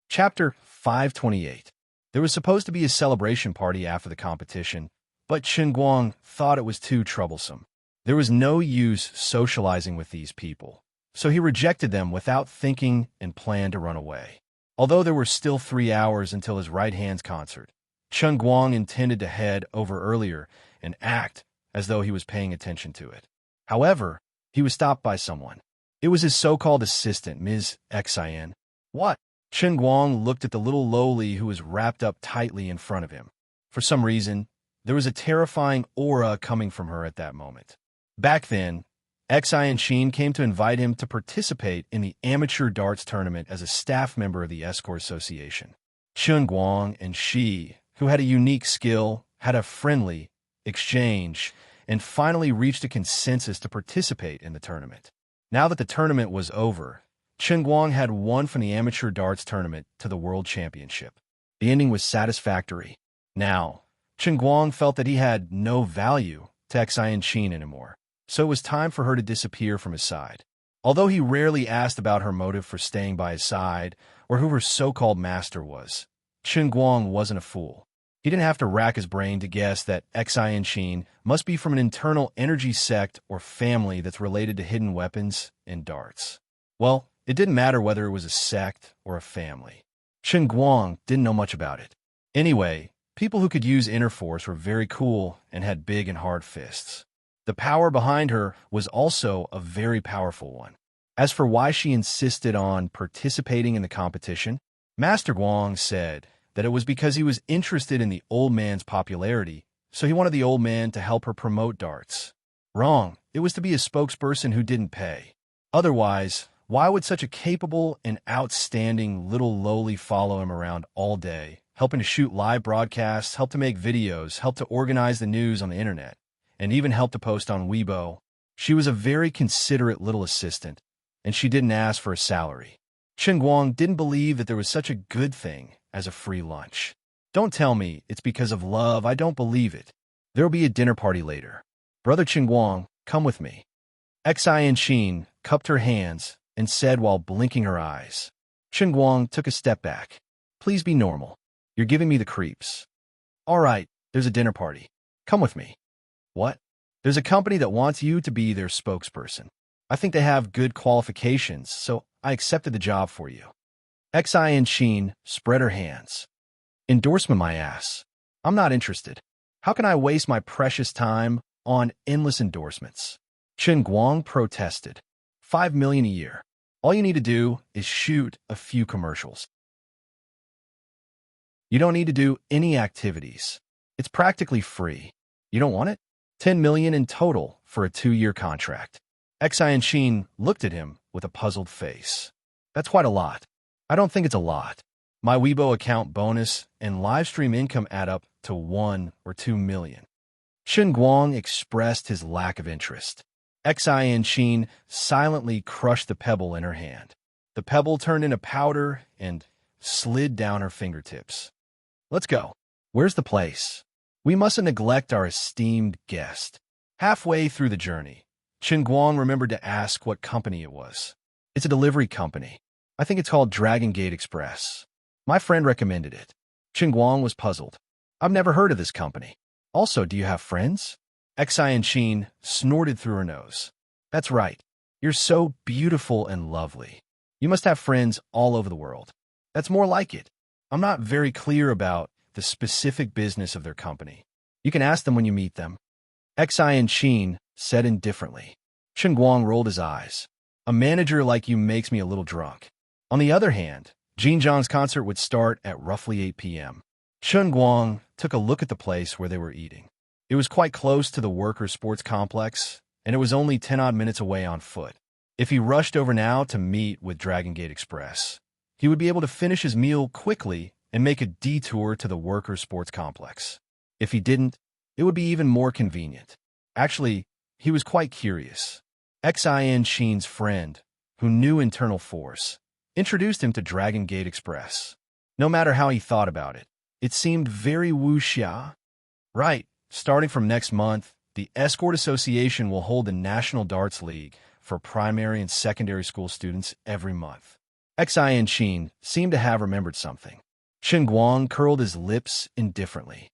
Chapter 528. There was supposed to be a celebration party after the competition, but Chen Guang thought it was too troublesome. There was no use socializing with these people, so he rejected them without thinking and planned to run away. Although there were still 3 hours until his right hand's concert, Chen Guang intended to head over earlier and act as though he was paying attention to it. However, he was stopped by someone. It was his so-called assistant, Ms. Xian. What? Chen Guang looked at the little lowly who was wrapped up tightly in front of him. For some reason, there was a terrifying aura coming from her at that moment. Back then, Enchanting came to invite him to participate in the amateur darts tournament as a staff member of the Escort Association. Chen Guang and she, who had a unique skill, had a friendly exchange and finally reached a consensus to participate in the tournament. Now that the tournament was over, Chen Guang had won from the amateur darts tournament to the world championship. The ending was satisfactory. Now, Chen Guang felt that he had no value to Enchanting anymore, so it was time for her to disappear from his side. Although he rarely asked about her motive for staying by his side or who her so-called master was, Chen Guang wasn't a fool. He didn't have to rack his brain to guess that Enchanting must be from an internal energy sect or family that's related to hidden weapons and darts. Well, it didn't matter whether it was a sect or a family. Chen Guang didn't know much about it. Anyway, people who could use inner force were very cool and had big and hard fists. The power behind her was also a very powerful one. As for why she insisted on participating in the competition, Master Guang said that it was because he was interested in the old man's popularity, so he wanted the old man to help her promote darts. Wrong. It was to be a spokesperson who didn't pay. Otherwise, why would such a capable and outstanding little lowly follow him around all day, helping to shoot live broadcasts, help to make videos, help to organize the news on the internet, and even help to post on Weibo? She was a very considerate little assistant, and she didn't ask for a salary. Chen Guang didn't believe that there was such a good thing as a free lunch. Don't tell me it's because of love. I don't believe it. There'll be a dinner party later. Brother Chen Guang, come with me. Enchanting cupped her hands and said while blinking her eyes. Chen Guang took a step back. Please be normal. You're giving me the creeps. All right, there's a dinner party. Come with me. What? There's a company that wants you to be their spokesperson. I think they have good qualifications, so I accepted the job for you. Enchanting spread her hands. Endorsement my ass. I'm not interested. How can I waste my precious time on endless endorsements? Chen Guang protested. 5 million a year. All you need to do is shoot a few commercials. You don't need to do any activities. It's practically free. You don't want it? 10 million in total for a 2-year contract. Enchanting looked at him with a puzzled face. That's quite a lot. I don't think it's a lot. My Weibo account bonus and livestream income add up to 1 or 2 million. Chen Guang expressed his lack of interest. Enchanting silently crushed the pebble in her hand. The pebble turned into powder and slid down her fingertips. Let's go. Where's the place? We mustn't neglect our esteemed guest. Halfway through the journey, Chen Guang remembered to ask what company it was. It's a delivery company. I think it's called Dragon Gate Express. My friend recommended it. Chen Guang was puzzled. I've never heard of this company. Also, do you have friends? Enchanting snorted through her nose. That's right. You're so beautiful and lovely. You must have friends all over the world. That's more like it. I'm not very clear about the specific business of their company. You can ask them when you meet them. Enchanting said indifferently. Chen Guang rolled his eyes. A manager like you makes me a little drunk. On the other hand, Jinjiang's concert would start at roughly 8 p.m. Chen Guang took a look at the place where they were eating. It was quite close to the workers' sports complex, and it was only 10-odd minutes away on foot. If he rushed over now to meet with Dragon Gate Express, he would be able to finish his meal quickly and make a detour to the workers' sports complex. If he didn't, it would be even more convenient. Actually, he was quite curious. Enchanting's friend, who knew internal force, introduced him to Dragon Gate Express. No matter how he thought about it, it seemed very wuxia. Right, starting from next month, the Escort Association will hold the National Darts League for primary and secondary school students every month. Enchanting seemed to have remembered something. Chen Guang curled his lips indifferently.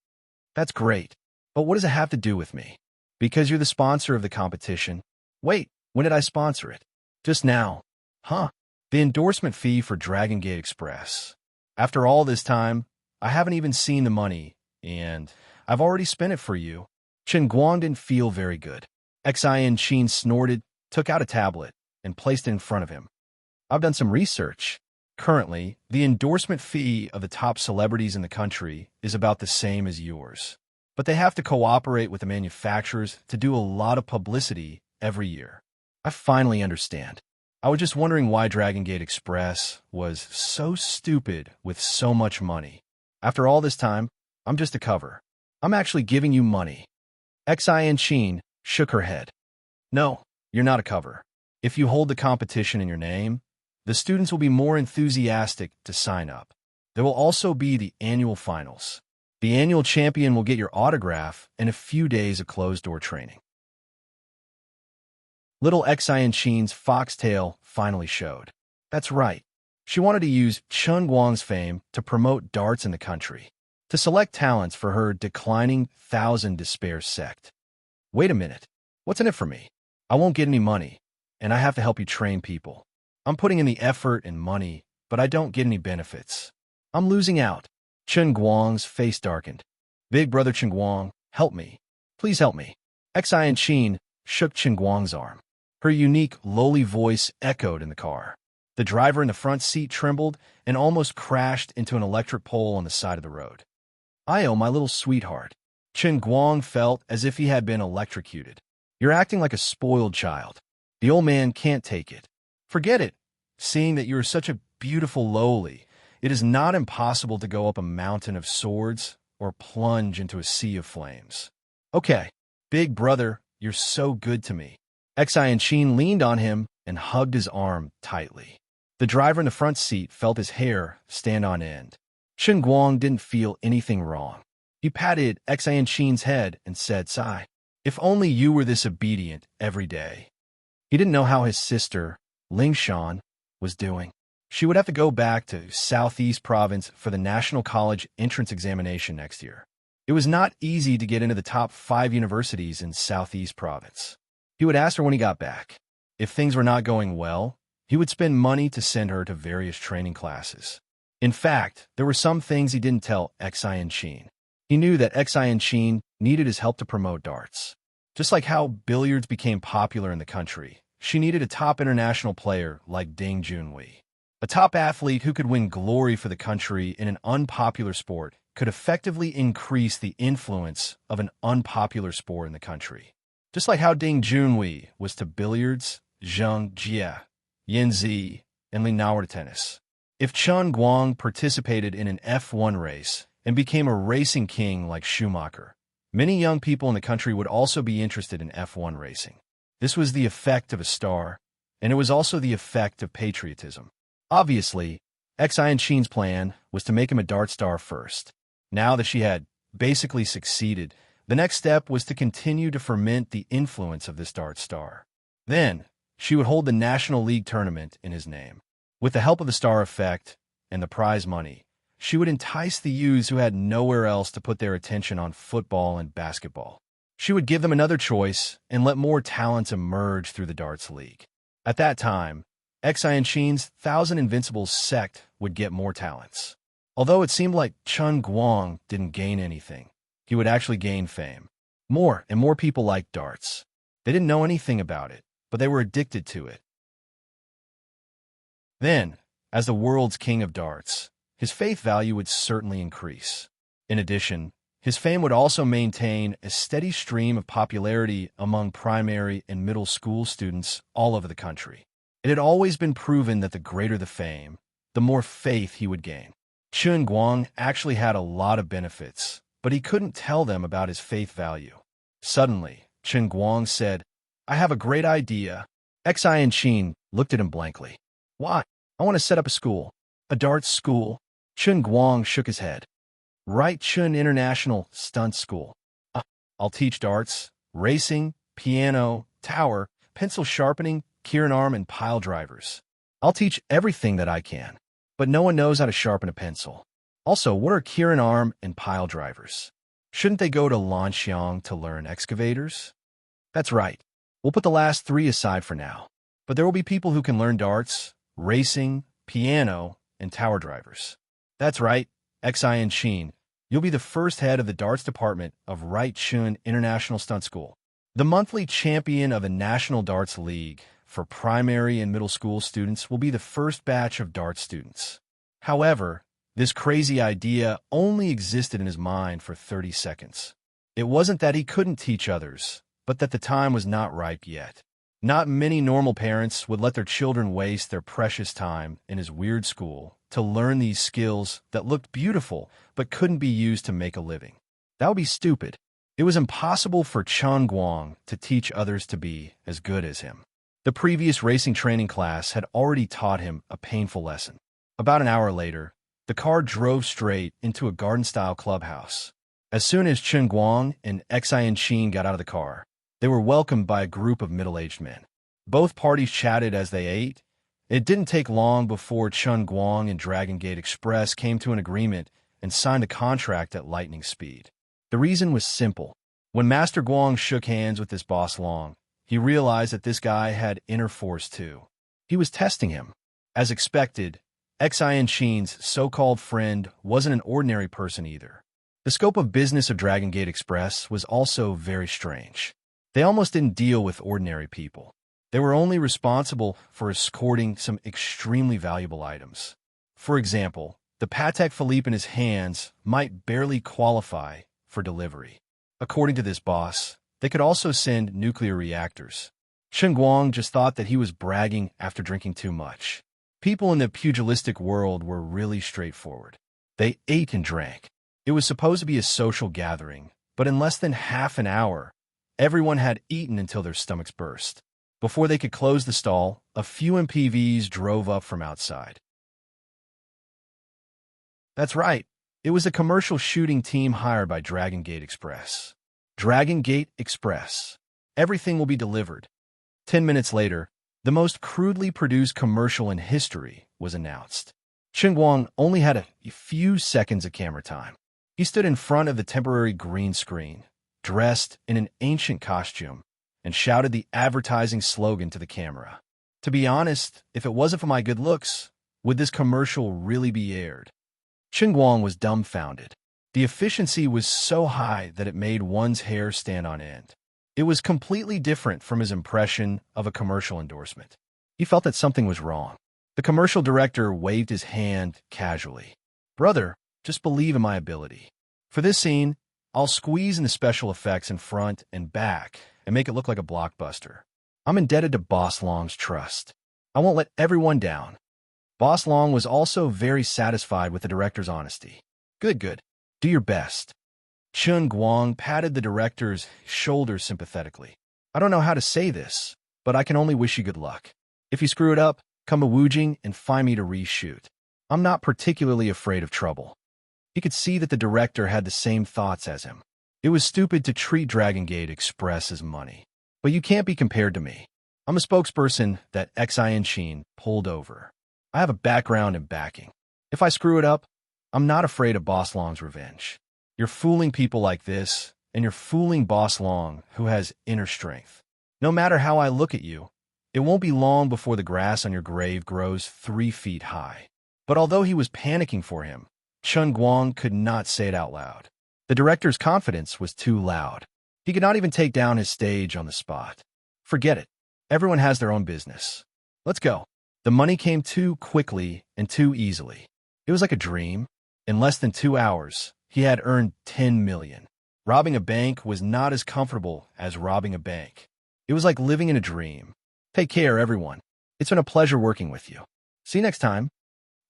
That's great, but what does it have to do with me? Because you're the sponsor of the competition. Wait, when did I sponsor it? Just now. Huh. The endorsement fee for Dragon Gate Express. After all this time, I haven't even seen the money, and I've already spent it for you. Chen Guang didn't feel very good. Enchanting snorted, took out a tablet, and placed it in front of him. I've done some research. Currently, the endorsement fee of the top celebrities in the country is about the same as yours. But they have to cooperate with the manufacturers to do a lot of publicity every year. I finally understand. I was just wondering why Dragon Gate Express was so stupid with so much money. After all this time, I'm just a cover. I'm actually giving you money. Enchanting shook her head. No, you're not a cover. If you hold the competition in your name, the students will be more enthusiastic to sign up. There will also be the annual finals. The annual champion will get your autograph and a few days of closed-door training. Little Enchanting's foxtail finally showed. That's right. She wanted to use Chun Guang's fame to promote darts in the country, to select talents for her declining thousand despair sect. Wait a minute. What's in it for me? I won't get any money, and I have to help you train people. I'm putting in the effort and money, but I don't get any benefits. I'm losing out. Chun Guang's face darkened. Big brother Chun Guang, help me. Please help me. Enchanting shook Chun Guang's arm. Her unique, lowly voice echoed in the car. The driver in the front seat trembled and almost crashed into an electric pole on the side of the road. "I my little sweetheart." Chun Guang felt as if he had been electrocuted. "You're acting like a spoiled child. The old man can't take it. Forget it. Seeing that you are such a beautiful lowly, it is not impossible to go up a mountain of swords or plunge into a sea of flames. Okay, big brother, you're so good to me." Enchanting leaned on him and hugged his arm tightly. The driver in the front seat felt his hair stand on end. Chun Guang didn't feel anything wrong. He patted Enchanting's head and said, "Sigh, if only you were this obedient every day." He didn't know how his sister, Ling Shan, was doing. She would have to go back to Southeast Province for the National College entrance examination next year. It was not easy to get into the top 5 universities in Southeast Province. He would ask her when he got back. If things were not going well, he would spend money to send her to various training classes. In fact, there were some things he didn't tell Enchanting. He knew that Enchanting needed his help to promote darts. Just like how billiards became popular in the country, she needed a top international player like Ding Junhui. A top athlete who could win glory for the country in an unpopular sport could effectively increase the influence of an unpopular sport in the country. Just like how Ding Junhui was to billiards, Zheng Jie, Yin Zi, and Li Nao to tennis. If Chun Guang participated in an F1 race and became a racing king like Schumacher, many young people in the country would also be interested in F1 racing. This was the effect of a star, and it was also the effect of patriotism. Obviously, Enchanting's plan was to make him a dart star first. Now that she had basically succeeded, the next step was to continue to ferment the influence of this dart star. Then, she would hold the National League tournament in his name. With the help of the star effect and the prize money, she would entice the youths who had nowhere else to put their attention on football and basketball. She would give them another choice and let more talents emerge through the darts league. At that time, Enchanting's Thousand Invincibles sect would get more talents. Although it seemed like Chun Guang didn't gain anything, he would actually gain fame. More and more people liked darts. They didn't know anything about it, but they were addicted to it. Then, as the world's king of darts, his faith value would certainly increase. In addition, his fame would also maintain a steady stream of popularity among primary and middle school students all over the country. It had always been proven that the greater the fame, the more faith he would gain. Chun Guang actually had a lot of benefits, but he couldn't tell them about his faith value. Suddenly, Chun Guang said, "I have a great idea." Enchanting looked at him blankly. "Why? I want to set up a school." "A darts school?" Chun Guang shook his head. "Right, Chun International Stunt School. I'll teach darts, racing, piano, tower, pencil sharpening, Kieran arm, and pile drivers. I'll teach everything that I can, but no one knows how to sharpen a pencil. Also, what are Kieran arm and pile drivers? Shouldn't they go to Lanxiang to learn excavators?" "That's right. We'll put the last 3 aside for now, but there will be people who can learn darts, racing, piano, and tower drivers." "That's right, Enchanting. You'll be the first head of the darts department of Right Chun International Stunt School. The monthly champion of the National Darts League for primary and middle school students will be the first batch of dart students. However, this crazy idea only existed in his mind for 30 seconds. It wasn't that he couldn't teach others, but that the time was not ripe yet. Not many normal parents would let their children waste their precious time in his weird school to learn these skills that looked beautiful but couldn't be used to make a living. That would be stupid. It was impossible for Chen Guang to teach others to be as good as him. The previous racing training class had already taught him a painful lesson. About an hour later, the car drove straight into a garden-style clubhouse. As soon as Chen Guang and Xianqin got out of the car, they were welcomed by a group of middle-aged men. Both parties chatted as they ate. It didn't take long before Chen Guang and Dragon Gate Express came to an agreement and signed a contract at lightning speed. The reason was simple. When Master Guang shook hands with this boss Long, he realized that this guy had inner force too. He was testing him. As expected, Xianqin's so-called friend wasn't an ordinary person either. The scope of business of Dragon Gate Express was also very strange. They almost didn't deal with ordinary people. They were only responsible for escorting some extremely valuable items. For example, the Patek Philippe in his hands might barely qualify for delivery. According to this boss, they could also send nuclear reactors. Chen Guang just thought that he was bragging after drinking too much. People in the pugilistic world were really straightforward. They ate and drank. It was supposed to be a social gathering, but in less than half an hour, everyone had eaten until their stomachs burst. Before they could close the stall, a few MPVs drove up from outside. That's right. It was a commercial shooting team hired by Dragon Gate Express. Dragon Gate Express. Everything will be delivered. 10 minutes later, the most crudely produced commercial in history was announced. Chen Guang only had a few seconds of camera time. He stood in front of the temporary green screen, dressed in an ancient costume, and shouted the advertising slogan to the camera. To be honest, if it wasn't for my good looks, would this commercial really be aired? Chen Guang was dumbfounded. The efficiency was so high that it made one's hair stand on end. It was completely different from his impression of a commercial endorsement. He felt that something was wrong. The commercial director waved his hand casually. "Brother, just believe in my ability. For this scene, I'll squeeze in the special effects in front and back and make it look like a blockbuster. I'm indebted to Boss Long's trust. I won't let everyone down." Boss Long was also very satisfied with the director's honesty. Good, good. Do your best." Chen Guang patted the director's shoulder sympathetically. "I don't know how to say this, but I can only wish you good luck. If you screw it up, come to Wujing and find me to reshoot. I'm not particularly afraid of trouble." He could see that the director had the same thoughts as him. It was stupid to treat Dragon Gate Express as money. "But you can't be compared to me. I'm a spokesperson that Xianqin pulled over. I have a background in backing. If I screw it up, I'm not afraid of Boss Long's revenge. You're fooling people like this, and you're fooling Boss Long, who has inner strength. No matter how I look at you, it won't be long before the grass on your grave grows 3 feet high." But although he was panicking for him, Chen Guang could not say it out loud. The director's confidence was too loud. He could not even take down his stage on the spot. Forget it. Everyone has their own business. Let's go. The money came too quickly and too easily. It was like a dream. In less than 2 hours, he had earned 10 million. Robbing a bank was not as comfortable as robbing a bank. It was like living in a dream. Take care, everyone. It's been a pleasure working with you. See you next time.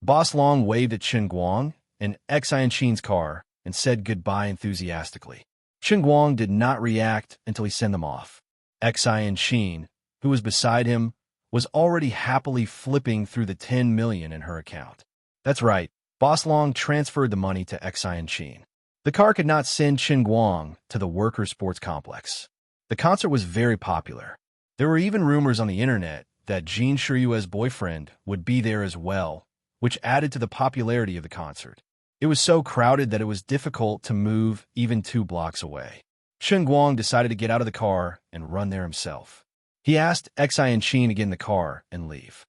Boss Long waved at Chen Guang and Xianqin's car and said goodbye enthusiastically. Chen Guang did not react until he sent them off. Xianqin, who was beside him, was already happily flipping through the 10 million in her account. That's right, Boss Long transferred the money to Xianqin. The car could not send Chen Guang to the worker sports complex. The concert was very popular. There were even rumors on the internet that Jin Shiyue's boyfriend would be there as well, which added to the popularity of the concert. It was so crowded that it was difficult to move even 2 blocks away. Chen Guang decided to get out of the car and run there himself. He asked Xianqin to get in the car and leave.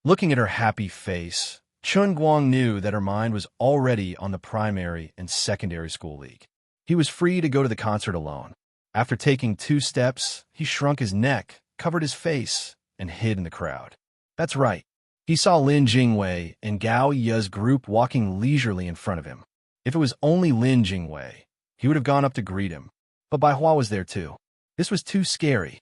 Looking at her happy face, Chen Guang knew that her mind was already on the primary and secondary school league. He was free to go to the concert alone. After taking 2 steps, he shrunk his neck, covered his face, and hid in the crowd. That's right. He saw Lin Jingwei and Gao Ye's group walking leisurely in front of him. If it was only Lin Jingwei, he would have gone up to greet him. But Bai Hua was there too. This was too scary.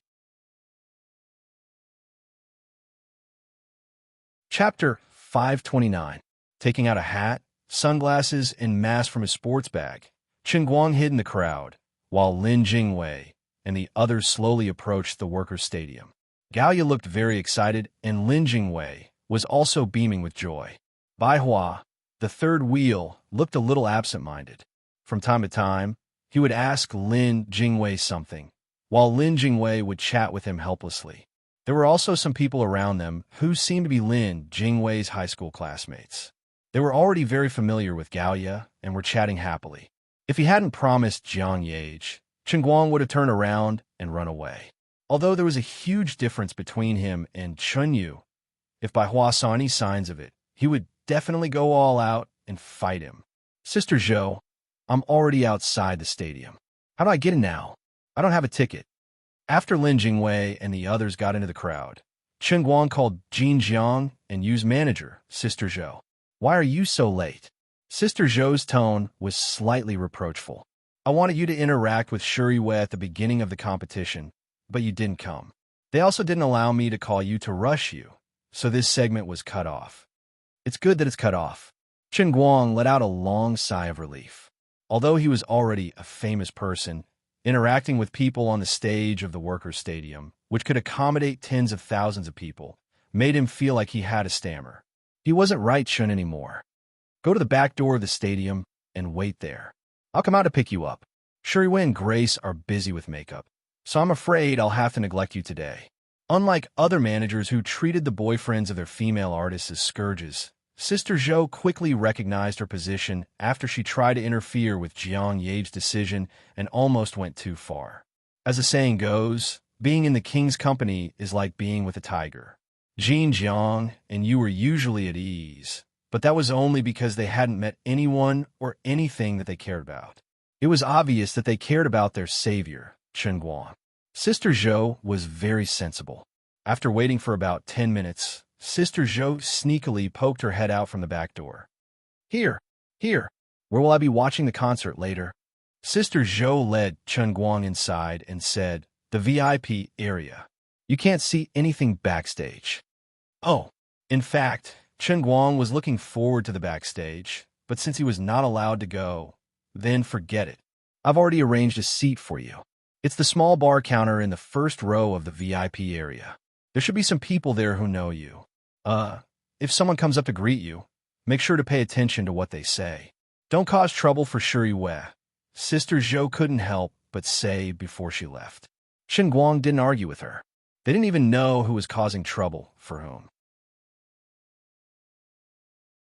Chapter 529. Taking out a hat, sunglasses, and mask from his sports bag, Chen Guang hid in the crowd, while Lin Jingwei and the others slowly approached the workers' stadium. Gao Ye looked very excited, and Lin Jingwei was also beaming with joy. Bai Hua, the third wheel, looked a little absent-minded. From time to time, he would ask Lin Jingwei something, while Lin Jingwei would chat with him helplessly. There were also some people around them who seemed to be Lin Jingwei's high school classmates. They were already very familiar with Gao Ye and were chatting happily. If he hadn't promised Jiang Yage, Chen Guang would have turned around and run away. Although there was a huge difference between him and Chun Yu, if Bai Hua saw any signs of it, he would definitely go all out and fight him. Sister Zhou, I'm already outside the stadium. How do I get in now? I don't have a ticket. After Lin Jingwei and the others got into the crowd, Chen Guang called Jin Jiang and Yu's manager, Sister Zhou. Why are you so late? Sister Zhou's tone was slightly reproachful. I wanted you to interact with Shuri Wei at the beginning of the competition, but you didn't come. They also didn't allow me to call you to rush you, so this segment was cut off. It's good that it's cut off. Chen Guang let out a long sigh of relief. Although he was already a famous person, interacting with people on the stage of the workers' stadium, which could accommodate tens of thousands of people, made him feel like he had a stammer. He wasn't right Chun anymore. Go to the back door of the stadium and wait there. I'll come out to pick you up. Shuri Wei and Grace are busy with makeup, so I'm afraid I'll have to neglect you today. Unlike other managers who treated the boyfriends of their female artists as scourges, Sister Zhou quickly recognized her position after she tried to interfere with Jiang Yage's decision and almost went too far. As the saying goes, being in the king's company is like being with a tiger. Jin Jiang and you were usually at ease, but that was only because they hadn't met anyone or anything that they cared about. It was obvious that they cared about their savior, Chen Guang. Sister Zhou was very sensible. After waiting for about 10 minutes, Sister Zhou sneakily poked her head out from the back door. Here. Where will I be watching the concert later? Sister Zhou led Chen Guang inside and said, the VIP area. You can't see anything backstage. Oh, in fact, Chen Guang was looking forward to the backstage, but since he was not allowed to go, then forget it. I've already arranged a seat for you. It's the small bar counter in the first row of the VIP area. There should be some people there who know you. If someone comes up to greet you, make sure to pay attention to what they say. Don't cause trouble for Shuri Wei. Sister Zhou couldn't help but say before she left. Chen Guang didn't argue with her. They didn't even know who was causing trouble for whom.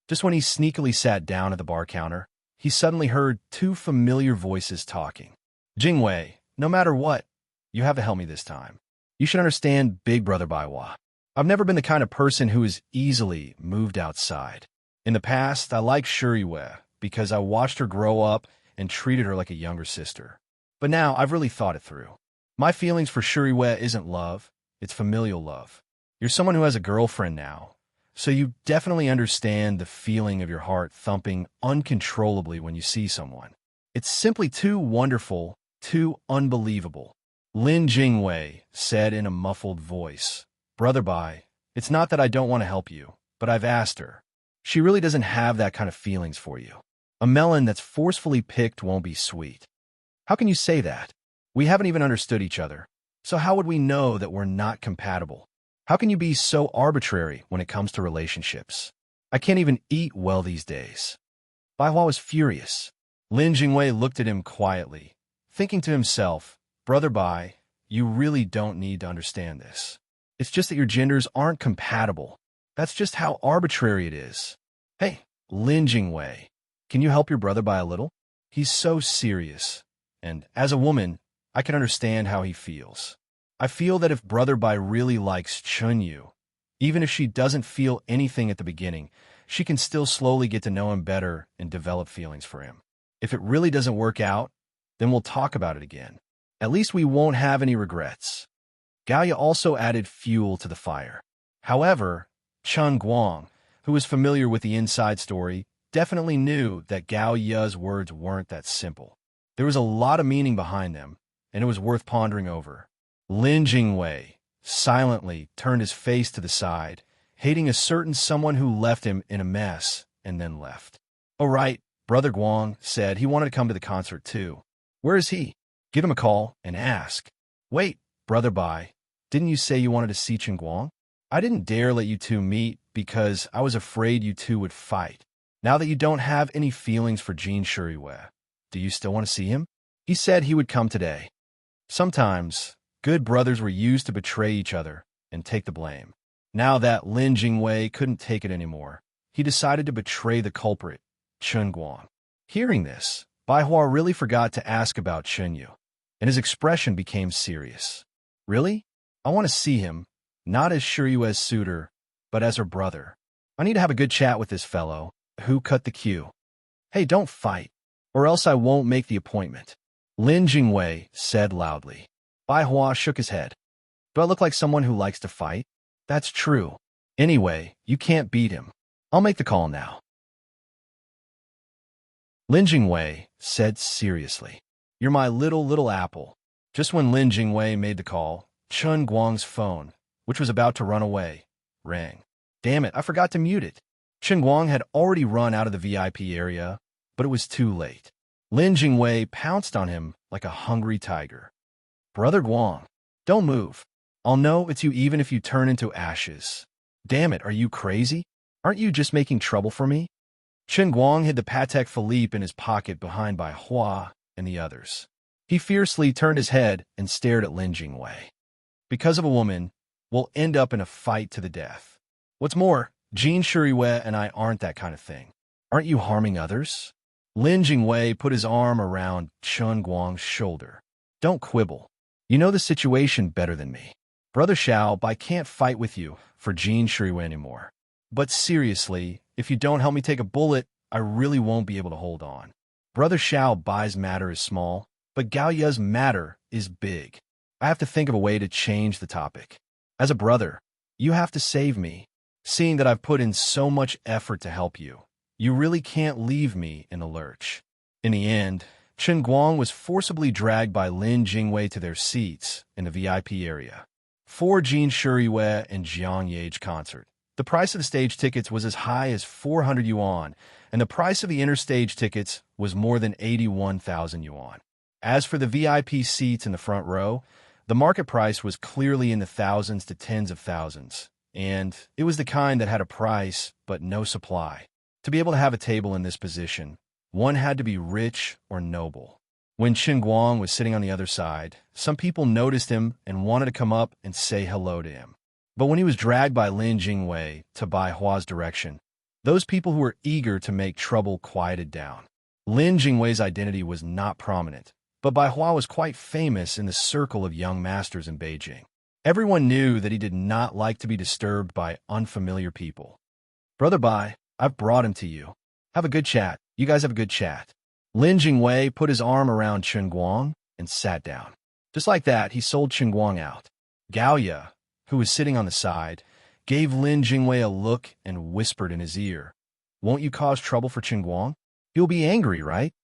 Just when he sneakily sat down at the bar counter, he suddenly heard 2 familiar voices talking. Jingwei, no matter what, you have to help me this time. You should understand Big Brother Bai Hua. I've never been the kind of person who is easily moved outside. In the past, I liked Shuri Wei because I watched her grow up and treated her like a younger sister. But now I've really thought it through. My feelings for Shuri Wei isn't love, it's familial love. You're someone who has a girlfriend now, so you definitely understand the feeling of your heart thumping uncontrollably when you see someone. It's simply too wonderful, too unbelievable. Lin Jingwei said in a muffled voice, Brother Bai, it's not that I don't want to help you, but I've asked her. She really doesn't have that kind of feelings for you. A melon that's forcefully picked won't be sweet. How can you say that? We haven't even understood each other, so how would we know that we're not compatible? How can you be so arbitrary when it comes to relationships? I can't even eat well these days. Bai Hua was furious. Lin Jingwei looked at him quietly, thinking to himself, Brother Bai, you really don't need to understand this. It's just that your genders aren't compatible. That's just how arbitrary it is. Hey, Lin Jingwei, can you help your brother Bai a little? He's so serious, and as a woman, I can understand how he feels. I feel that if Brother Bai really likes Chun Yu, even if she doesn't feel anything at the beginning, she can still slowly get to know him better and develop feelings for him. If it really doesn't work out, then we'll talk about it again. At least we won't have any regrets. Gaoya also added fuel to the fire. However, Chen Guang, who was familiar with the inside story, definitely knew that Gao Ya's words weren't that simple. There was a lot of meaning behind them, and it was worth pondering over. Lin Jingwei silently turned his face to the side, hating a certain someone who left him in a mess and then left. "Oh right," Brother Guang said he wanted to come to the concert too. "Where is he? Give him a call and ask." "Wait, Brother Bai, didn't you say you wanted to see Chen Guang? I didn't dare let you two meet because I was afraid you two would fight. Now that you don't have any feelings for Jin Shuriwei, do you still want to see him? He said he would come today." Sometimes, good brothers were used to betray each other and take the blame. Now that Lin Jingwei couldn't take it anymore, he decided to betray the culprit, Chen Guang. Hearing this, Bai Hua really forgot to ask about Chen Yu, and his expression became serious. "Really? I want to see him, not as Shuriwei's suitor, but as her brother. I need to have a good chat with this fellow. Who cut the queue? Hey, don't fight, or else I won't make the appointment," Lin Jingwei said loudly. Bai Hua shook his head. "Do I look like someone who likes to fight?" "That's true. Anyway, you can't beat him. I'll make the call now," Lin Jingwei said seriously. "You're my little apple." Just when Lin Jingwei made the call, Chen Guang's phone, which was about to run away, rang. Damn it, I forgot to mute it. Chen Guang had already run out of the VIP area, but it was too late. Lin Jingwei pounced on him like a hungry tiger. "Brother Guang, don't move. I'll know it's you even if you turn into ashes." "Damn it, are you crazy? Aren't you just making trouble for me?" Chen Guang hid the Patek Philippe in his pocket behind Bai Hua and the others. He fiercely turned his head and stared at Lin Jingwei. "Because of a woman, we'll end up in a fight to the death. What's more, Jin Shuriwei and I aren't that kind of thing. Aren't you harming others?" Lin Jingwei put his arm around Chen Guang's shoulder. "Don't quibble. You know the situation better than me. Brother Xiao, I can't fight with you for Jin Shuriwei anymore. But seriously, if you don't help me take a bullet, I really won't be able to hold on. Brother Xiao Bai's matter is small, but Gao Ya's matter is big. I have to think of a way to change the topic. As a brother, you have to save me. Seeing that I've put in so much effort to help you, you really can't leave me in the lurch." In the end, Chen Guang was forcibly dragged by Lin Jingwei to their seats in the VIP area. For Jin Shuriwei and Jiang Ye's concert, the price of the stage tickets was as high as 400 yuan, and the price of the interstage tickets was more than 81,000 yuan. As for the VIP seats in the front row, the market price was clearly in the thousands to tens of thousands, and it was the kind that had a price but no supply. To be able to have a table in this position, one had to be rich or noble. When Chen Guang was sitting on the other side, some people noticed him and wanted to come up and say hello to him. But when he was dragged by Lin Jingwei to Bai Hua's direction, those people who were eager to make trouble quieted down. Lin Jingwei's identity was not prominent, but Bai Hua was quite famous in the circle of young masters in Beijing. Everyone knew that he did not like to be disturbed by unfamiliar people. "Brother Bai, I've brought him to you. Have a good chat. You guys have a good chat." Lin Jingwei put his arm around Chen Guang and sat down. Just like that, he sold Chen Guang out. Gao Ya, who was sitting on the side, gave Lin Jingwei a look and whispered in his ear, "Won't you cause trouble for Chen Guang? He'll be angry, right?"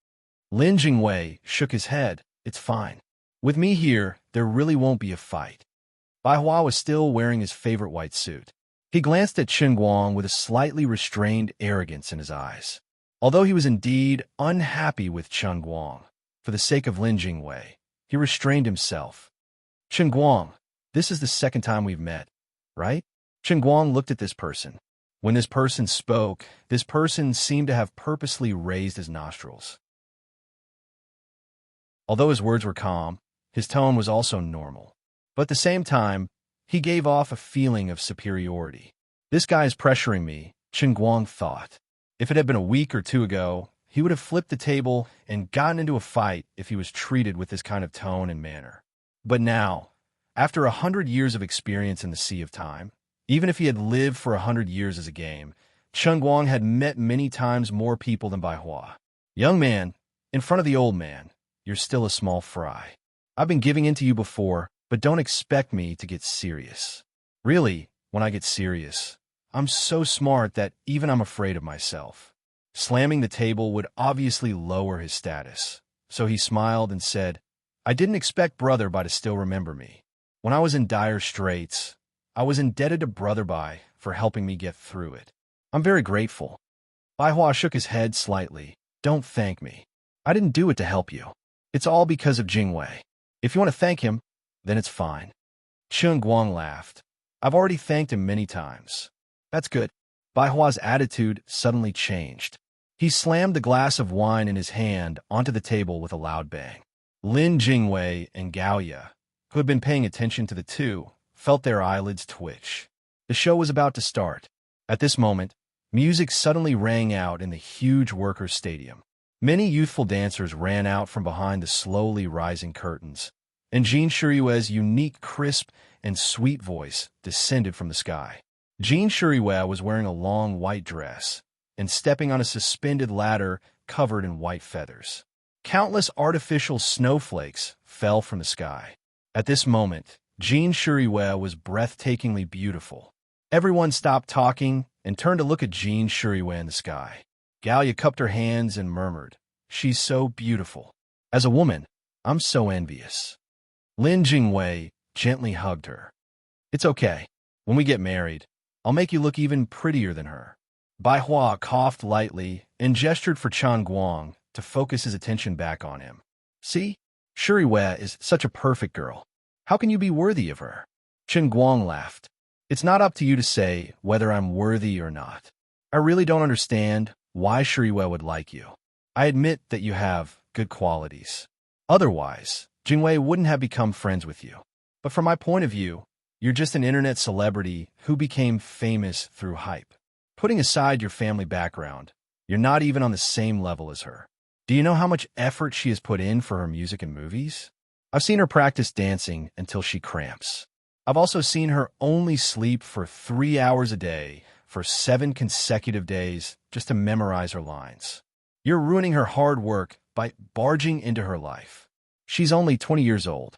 Lin Jingwei shook his head. "It's fine. With me here, there really won't be a fight." Bai Hua was still wearing his favorite white suit. He glanced at Chen Guang with a slightly restrained arrogance in his eyes. Although he was indeed unhappy with Chen Guang, for the sake of Lin Jingwei, he restrained himself. "Chen Guang, this is the second time we've met, right?" Chen Guang looked at this person. When this person spoke, this person seemed to have purposely raised his nostrils. Although his words were calm, his tone was also normal. But at the same time, he gave off a feeling of superiority. "This guy is pressuring me," Chen Guang thought. If it had been a week or two ago, he would have flipped the table and gotten into a fight if he was treated with this kind of tone and manner. But now, after 100 years of experience in the sea of time, even if he had lived for 100 years as a game, Chen Guang had met many times more people than Bai Hua. "Young man, in front of the old man, you're still a small fry. I've been giving in to you before, but don't expect me to get serious. Really, when I get serious, I'm so smart that even I'm afraid of myself. Slamming the table would obviously lower his status, so he smiled and said, I didn't expect Brother Bai to still remember me. When I was in dire straits, I was indebted to Brother Bai for helping me get through it. I'm very grateful. Bai Hua shook his head slightly. Don't thank me. I didn't do it to help you. It's all because of Jingwei. If you want to thank him, then it's fine. Chun Guang laughed. I've already thanked him many times. That's good. Bai Hua's attitude suddenly changed. He slammed the glass of wine in his hand onto the table with a loud bang. Lin Jingwei and Gao Ye, who had been paying attention to the two, felt their eyelids twitch. The show was about to start. At this moment, music suddenly rang out in the huge workers' stadium. Many youthful dancers ran out from behind the slowly rising curtains, and Jean Shuriyue's unique, crisp, and sweet voice descended from the sky. Jean Shuriyue was wearing a long white dress and stepping on a suspended ladder covered in white feathers. Countless artificial snowflakes fell from the sky. At this moment, Jean Shuriyue was breathtakingly beautiful. Everyone stopped talking and turned to look at Jean Shuriyue in the sky. Galia cupped her hands and murmured, She's so beautiful. As a woman, I'm so envious. Lin Jingwei gently hugged her. It's okay. When we get married, I'll make you look even prettier than her. Bai Hua coughed lightly and gestured for Chan Guang to focus his attention back on him. See? Shuriyue is such a perfect girl. How can you be worthy of her? Chen Guang laughed. It's not up to you to say whether I'm worthy or not. I really don't understand why Shuriyue would like you. I admit that you have good qualities. Otherwise, Jingwei wouldn't have become friends with you. But from my point of view, you're just an internet celebrity who became famous through hype. Putting aside your family background, you're not even on the same level as her. Do you know how much effort she has put in for her music and movies? I've seen her practice dancing until she cramps. I've also seen her only sleep for 3 hours a day for 7 consecutive days just to memorize her lines. You're ruining her hard work by barging into her life. She's only 20 years old.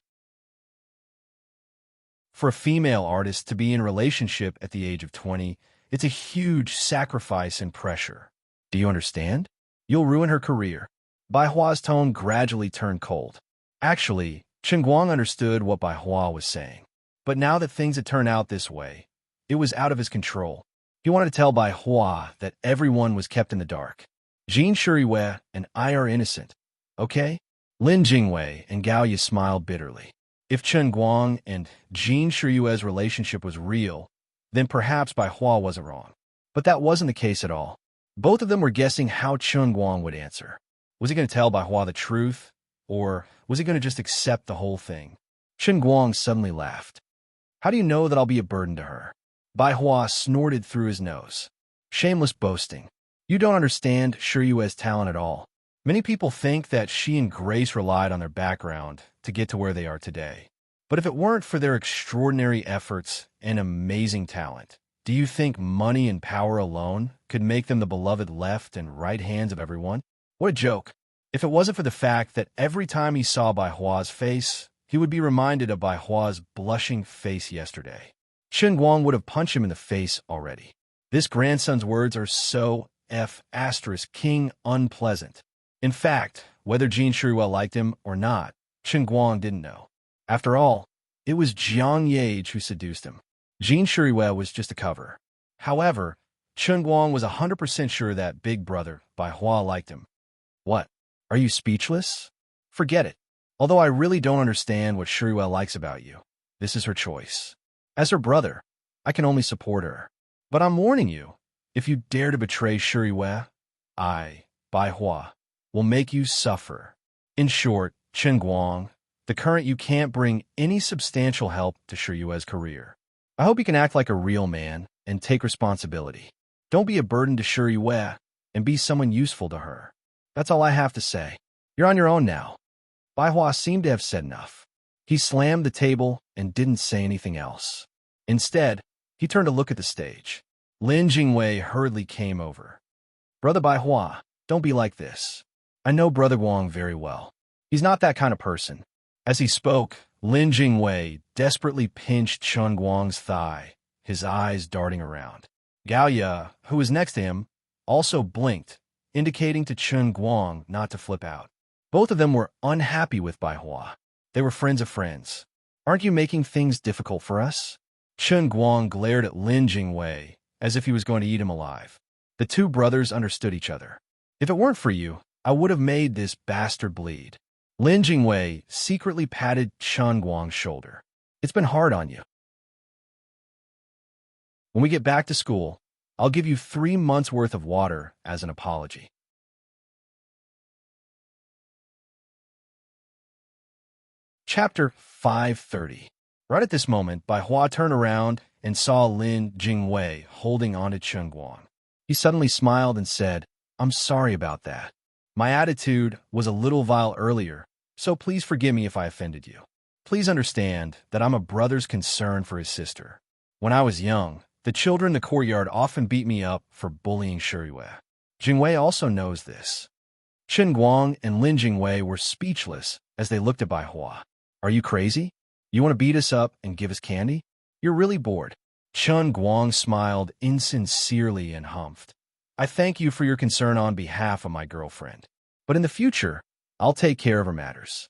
For a female artist to be in a relationship at the age of 20, it's a huge sacrifice and pressure. Do you understand? You'll ruin her career. Bai Hua's tone gradually turned cold. Actually, Chen Guang understood what Bai Hua was saying. But now that things had turned out this way, it was out of his control. He wanted to tell Bai Hua that everyone was kept in the dark. Jean Shuriyue and I are innocent. Okay? Lin Jingwei and Gao Ye smiled bitterly. If Chen Guang and Jean Shuriyue's relationship was real, then perhaps Bai Hua wasn't wrong. But that wasn't the case at all. Both of them were guessing how Chen Guang would answer. Was he going to tell Bai Hua the truth, or was he going to just accept the whole thing? Chen Guang suddenly laughed. How do you know that I'll be a burden to her? Bai Hua snorted through his nose. Shameless boasting. You don't understand Shuriyue's talent at all. Many people think that she and Grace relied on their background to get to where they are today. But if it weren't for their extraordinary efforts and amazing talent, do you think money and power alone could make them the beloved left and right hands of everyone? What a joke. If it wasn't for the fact that every time he saw Bai Hua's face, he would be reminded of Bai Hua's blushing face yesterday. Chen Guang would have punched him in the face already. This grandson's words are so king unpleasant. In fact, whether Jean Shuriyue liked him or not, Chen Guang didn't know. After all, it was Jiang Yage who seduced him. Jean Shuriyue was just a cover. However, Chen Guang was 100% sure that big brother, Bai Hua, liked him. What? Are you speechless? Forget it. Although I really don't understand what Shuriyue likes about you, this is her choice. As her brother, I can only support her. But I'm warning you, if you dare to betray Shuriyue, I, Bai Hua, will make you suffer. In short, Chen Guang, the current you can't bring any substantial help to Shuriyue's career. I hope you can act like a real man and take responsibility. Don't be a burden to Shuriyue and be someone useful to her. That's all I have to say. You're on your own now. Bai Hua seemed to have said enough. He slammed the table and didn't say anything else. Instead, he turned to look at the stage. Lin Jingwei hurriedly came over. Brother Bai Hua, don't be like this. I know Brother Guang very well. He's not that kind of person. As he spoke, Lin Jingwei desperately pinched Chen Guang's thigh, his eyes darting around. Gao Ye, who was next to him, also blinked, indicating to Chen Guang not to flip out. Both of them were unhappy with Bai Hua. They were friends of friends. Aren't you making things difficult for us? Chen Guang glared at Lin Jingwei as if he was going to eat him alive. The two brothers understood each other. If it weren't for you, I would have made this bastard bleed. Lin Jingwei secretly patted Chen Guang's shoulder. It's been hard on you. When we get back to school, I'll give you 3 months' worth of water as an apology. Chapter 530. Right at this moment, Bai Hua turned around and saw Lin Jingwei holding onto Chen Guang. He suddenly smiled and said, "I'm sorry about that. My attitude was a little vile earlier, so please forgive me if I offended you. Please understand that I'm a brother's concern for his sister. When I was young, the children in the courtyard often beat me up for bullying Shuriwei. Jingwei also knows this." Chen Guang and Lin Jingwei were speechless as they looked at Bai Hua. "Are you crazy? You want to beat us up and give us candy? You're really bored." Chen Guang smiled insincerely and humphed. "I thank you for your concern on behalf of my girlfriend. But in the future, I'll take care of her matters."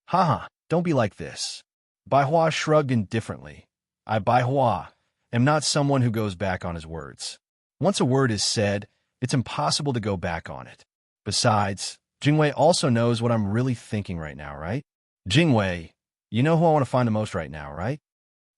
"Haha, don't be like this." Bai Hua shrugged indifferently. "I, Bai Hua, am not someone who goes back on his words. Once a word is said, it's impossible to go back on it. Besides, Jingwei also knows what I'm really thinking right now, right? Jingwei, you know who I want to find the most right now, right?"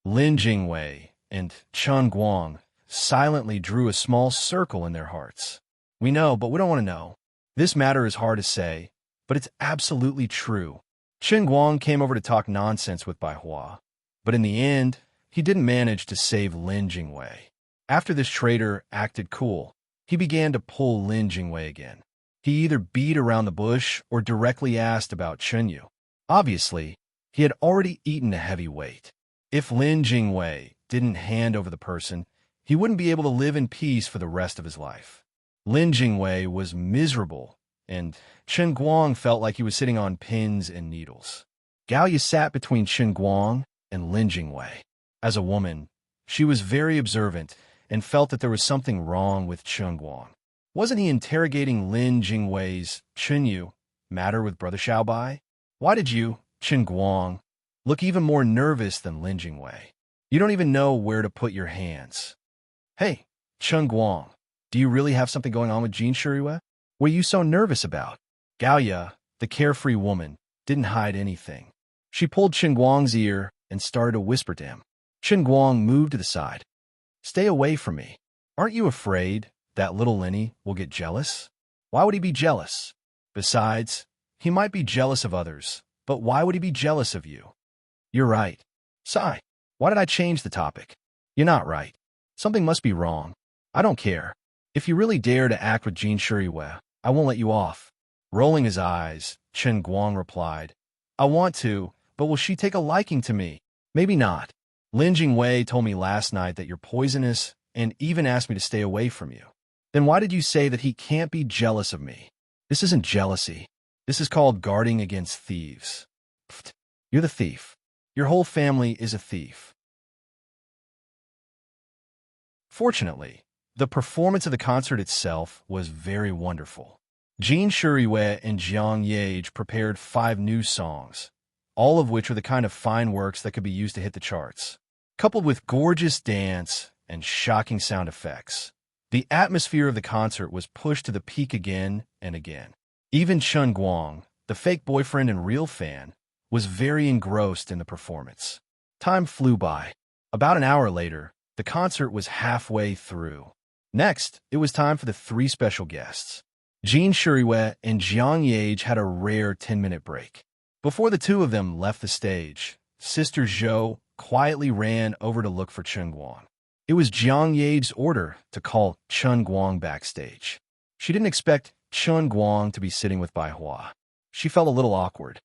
Lin Jingwei and Chen Guang silently drew a small circle in their hearts. "We know, but we don't want to know. This matter is hard to say, but it's absolutely true." Chen Guang came over to talk nonsense with Bai Hua, but in the end, he didn't manage to save Lin Jingwei. After this traitor acted cool, he began to pull Lin Jingwei again. He either beat around the bush or directly asked about Chen Yu. Obviously, he had already eaten a heavy weight. If Lin Jingwei didn't hand over the person, he wouldn't be able to live in peace for the rest of his life. Lin Jingwei was miserable, and Chen Guang felt like he was sitting on pins and needles. Gao Ye sat between Chen Guang and Lin Jingwei. As a woman, she was very observant and felt that there was something wrong with Chen Guang. Wasn't he interrogating Lin Jingwei's Chen Yu matter with Brother Xiaobai? Why did you, Chen Guang, look even more nervous than Lin Jingwei? You don't even know where to put your hands. Hey, Chen Guang, do you really have something going on with Jean Shuriwei? What are you so nervous about? Gao Ye, the carefree woman, didn't hide anything. She pulled Chen Guang's ear and started to whisper to him. Chen Guang moved to the side. "Stay away from me. Aren't you afraid that little Lenny will get jealous?" "Why would he be jealous? Besides, he might be jealous of others, but why would he be jealous of you?" "You're right." "Sigh, why did I change the topic?" "You're not right. Something must be wrong. I don't care. If you really dare to act with Jean Shuriwei, I won't let you off." Rolling his eyes, Chen Guang replied, "I want to, but will she take a liking to me?" "Maybe not. Lin Jingwei told me last night that you're poisonous and even asked me to stay away from you. Then why did you say that he can't be jealous of me? This isn't jealousy. This is called guarding against thieves." "Pfft, you're the thief. Your whole family is a thief." Fortunately, the performance of the concert itself was very wonderful. Jean Shuriwei and Jiang Yage prepared 5 new songs, all of which are the kind of fine works that could be used to hit the charts. Coupled with gorgeous dance and shocking sound effects, the atmosphere of the concert was pushed to the peak again and again. Even Chen Guang, the fake boyfriend and real fan, was very engrossed in the performance. Time flew by. About an hour later, the concert was halfway through. Next, it was time for the 3 special guests. Jean Shuriwei and Jiang Yage had a rare 10-minute break. Before the two of them left the stage, Sister Zhou quietly ran over to look for Chen Guang. It was Jiang Yage's order to call Chen Guang backstage. She didn't expect Chen Guang to be sitting with Bai Hua. She felt a little awkward.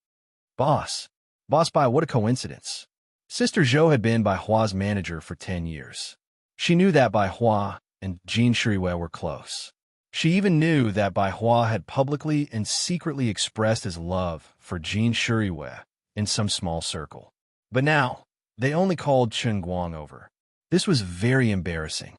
Boss Bai, what a coincidence. Sister Zhou had been Bai Hua's manager for 10 years. She knew that Bai Hua and Jean Shuriwei were close. She even knew that Bai Hua had publicly and secretly expressed his love for Jean Shuriwei in some small circle. But now, they only called Chen Guang over. This was very embarrassing.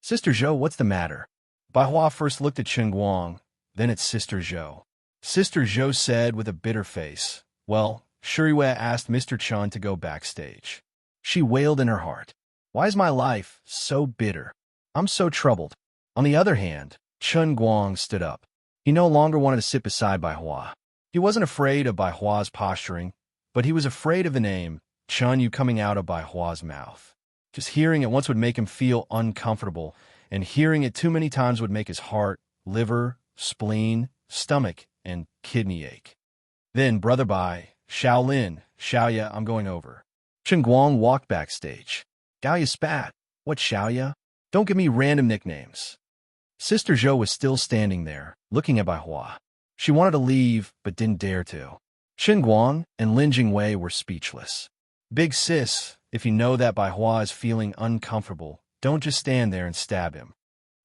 Sister Zhou, what's the matter? Bai Hua first looked at Chen Guang, then at Sister Zhou. Sister Zhou said with a bitter face, well, Shuriwei asked Mr. Chen to go backstage. She wailed in her heart. Why is my life so bitter? I'm so troubled. On the other hand, Chen Guang stood up. He no longer wanted to sit beside Bai Hua. He wasn't afraid of Bai Hua's posturing, but he was afraid of the name Chen Yu coming out of Bai Hua's mouth. Just hearing it once would make him feel uncomfortable, and hearing it too many times would make his heart, liver, spleen, stomach, and kidney ache. Then, Brother Bai, Shaolin, Xiaoya, I'm going over. Chen Guang walked backstage. Gaoya spat. What Xiaoya? Don't give me random nicknames. Sister Zhou was still standing there, looking at Bai Hua. She wanted to leave, but didn't dare to. Chen Guang and Lin Jingwei were speechless. Big sis, if you know that Bai Hua is feeling uncomfortable, don't just stand there and stab him.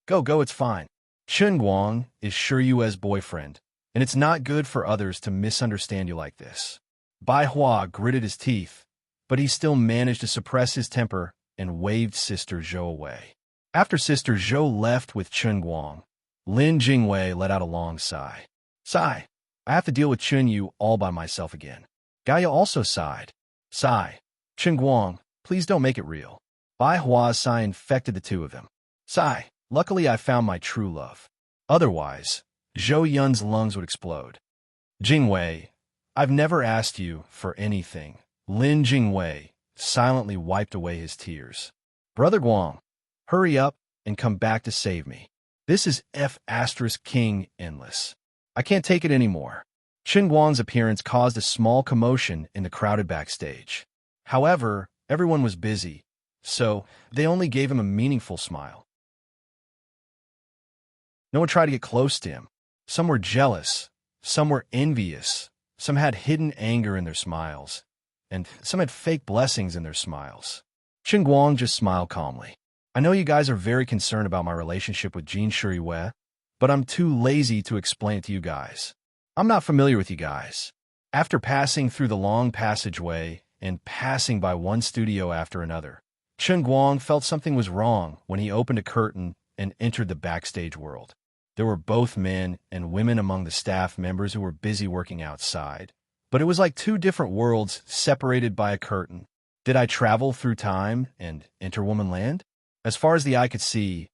Go, it's fine. Chen Guang is Shuyue's boyfriend, and it's not good for others to misunderstand you like this. Bai Hua gritted his teeth, but he still managed to suppress his temper and waved Sister Zhou away. After Sister Zhou left with Chen Guang, Lin Jingwei let out a long sigh. Sigh. I have to deal with Chen Yu all by myself again. Gaia also sighed. Sigh. Chen Guang, please don't make it real. Bai Hua's sigh infected the two of them. Sigh. Luckily I found my true love. Otherwise, Zhou Yun's lungs would explode. Jingwei, I've never asked you for anything. Lin Jingwei silently wiped away his tears. Brother Guang, hurry up and come back to save me. This is F*King endless. I can't take it anymore. Chen Guang's appearance caused a small commotion in the crowded backstage. However, everyone was busy, so they only gave him a meaningful smile. No one tried to get close to him. Some were jealous, some were envious, some had hidden anger in their smiles, and some had fake blessings in their smiles. Chen Guang just smiled calmly. I know you guys are very concerned about my relationship with Jin Shuriwei, but I'm too lazy to explain it to you guys. I'm not familiar with you guys. After passing through the long passageway and passing by one studio after another, Chen Guang felt something was wrong when he opened a curtain and entered the backstage world. There were both men and women among the staff members who were busy working outside, but it was like two different worlds separated by a curtain. Did I travel through time and enter woman land? As far as the eye could see,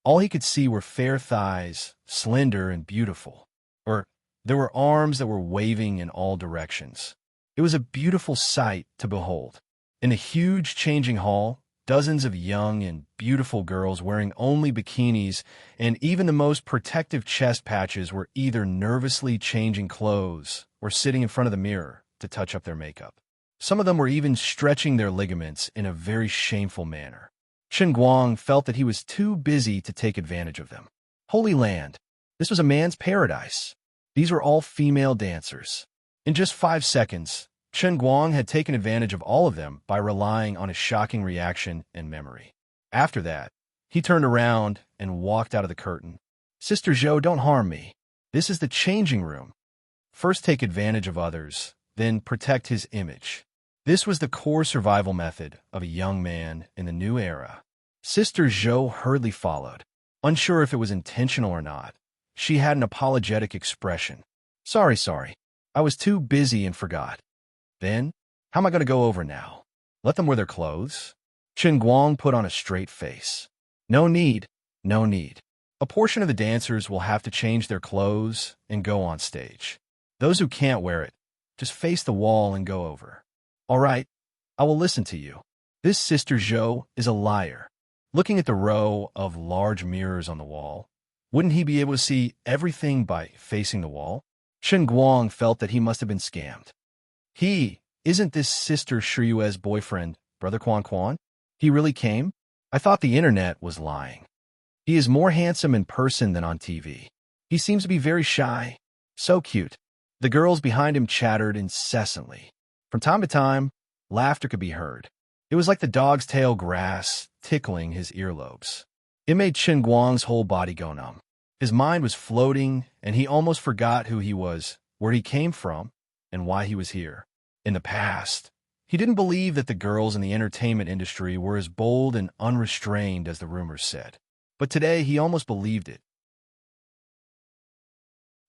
all he could see were fair thighs, slender and beautiful. Or there were arms that were waving in all directions. It was a beautiful sight to behold. In a huge changing hall, dozens of young and beautiful girls wearing only bikinis and even the most protective chest patches were either nervously changing clothes or sitting in front of the mirror to touch up their makeup. Some of them were even stretching their ligaments in a very shameful manner. Chen Guang felt that he was too busy to take advantage of them. Holy land! This was a man's paradise. These were all female dancers. In just 5 seconds, Chen Guang had taken advantage of all of them by relying on his shocking reaction and memory. After that, he turned around and walked out of the curtain. Sister Zhou, don't harm me. This is the changing room. First take advantage of others, then protect his image. This was the core survival method of a young man in the new era. Sister Zhou hurriedly followed. Unsure if it was intentional or not, she had an apologetic expression. Sorry. I was too busy and forgot. Then, how am I going to go over now? Let them wear their clothes? Chen Guang put on a straight face. No need. A portion of the dancers will have to change their clothes and go on stage. Those who can't wear it, just face the wall and go over. All right, I will listen to you. This Sister Zhou is a liar. Looking at the row of large mirrors on the wall, wouldn't he be able to see everything by facing the wall? Chen Guang felt that he must have been scammed. Isn't this Sister Shuyue's boyfriend, Brother Quan? He really came? I thought the internet was lying. He is more handsome in person than on TV. He seems to be very shy. So cute. The girls behind him chattered incessantly. From time to time, laughter could be heard. It was like the dog's tail grass tickling his earlobes. It made Chen Guang's whole body go numb. His mind was floating, and he almost forgot who he was, where he came from, and why he was here. In the past, he didn't believe that the girls in the entertainment industry were as bold and unrestrained as the rumors said. But today, he almost believed it.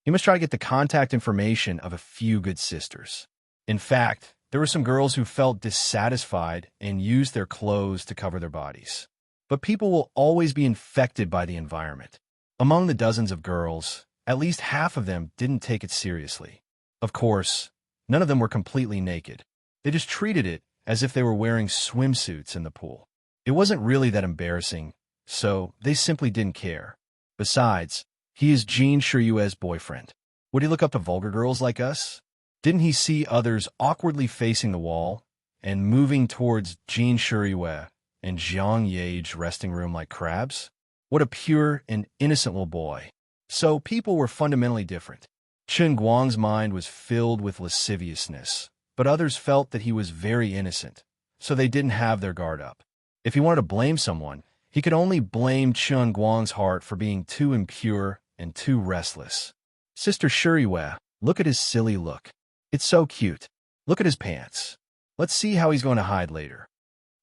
He must try to get the contact information of a few good sisters. In fact, there were some girls who felt dissatisfied and used their clothes to cover their bodies. But people will always be infected by the environment. Among the dozens of girls, at least half of them didn't take it seriously. Of course, none of them were completely naked. They just treated it as if they were wearing swimsuits in the pool. It wasn't really that embarrassing, so they simply didn't care. Besides, he is Jean Shiryue's boyfriend. Would he look up to vulgar girls like us? Didn't he see others awkwardly facing the wall and moving towards Jean Shiryue and Jiang Ye's resting room like crabs? What a pure and innocent little boy. So people were fundamentally different. Chen Guang's mind was filled with lasciviousness, but others felt that he was very innocent, so they didn't have their guard up. If he wanted to blame someone, he could only blame Chen Guang's heart for being too impure and too restless. Sister Shiryue, look at his silly look. It's so cute. Look at his pants. Let's see how he's going to hide later.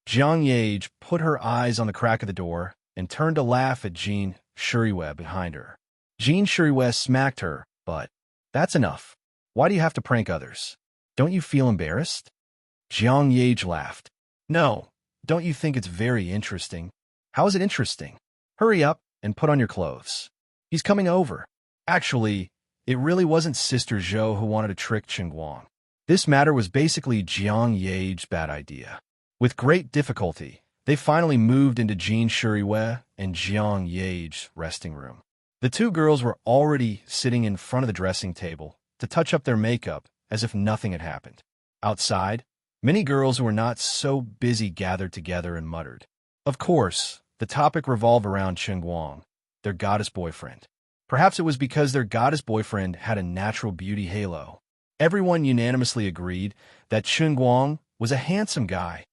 Jiang Ye put her eyes on the crack of the door and turned to laugh at Jean Shiryue behind her. Jean Shiryue smacked her, but that's enough. Why do you have to prank others? Don't you feel embarrassed? Jiang Ye laughed. No, don't you think it's very interesting? How is it interesting? Hurry up and put on your clothes. He's coming over. Actually, it really wasn't Sister Zhou who wanted to trick Chen Guang. This matter was basically Jiang Ye's bad idea. With great difficulty, they finally moved into Jean Shiryue and Jiang Ye's resting room. The two girls were already sitting in front of the dressing table to touch up their makeup as if nothing had happened. Outside, many girls who were not so busy gathered together and muttered. Of course, the topic revolved around Chen Guang, their goddess boyfriend. Perhaps it was because their goddess boyfriend had a natural beauty halo. Everyone unanimously agreed that Chen Guang was a handsome guy.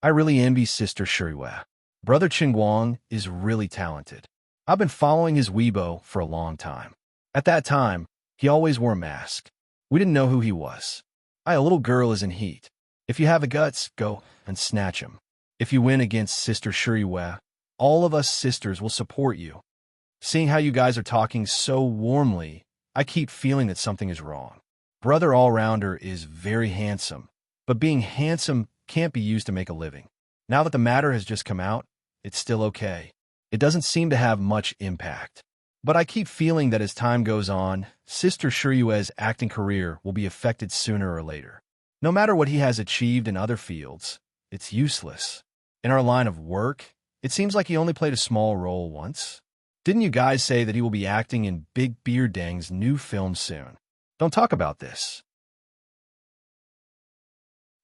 I really envy Sister Shiryue. Brother Chen Guang is really talented. I've been following his Weibo for a long time. At that time, he always wore a mask. We didn't know who he was. A little girl is in heat. If you have the guts, go and snatch him. If you win against Sister Shiryue, all of us sisters will support you. Seeing how you guys are talking so warmly, I keep feeling that something is wrong. Brother All-Rounder is very handsome, but being handsome can't be used to make a living. Now that the matter has just come out, it's still okay. It doesn't seem to have much impact. But I keep feeling that as time goes on, Sister Shiryue's acting career will be affected sooner or later. No matter what he has achieved in other fields, it's useless. In our line of work, it seems like he only played a small role once. Didn't you guys say that he will be acting in Big Beard Dang's new film soon? Don't talk about this.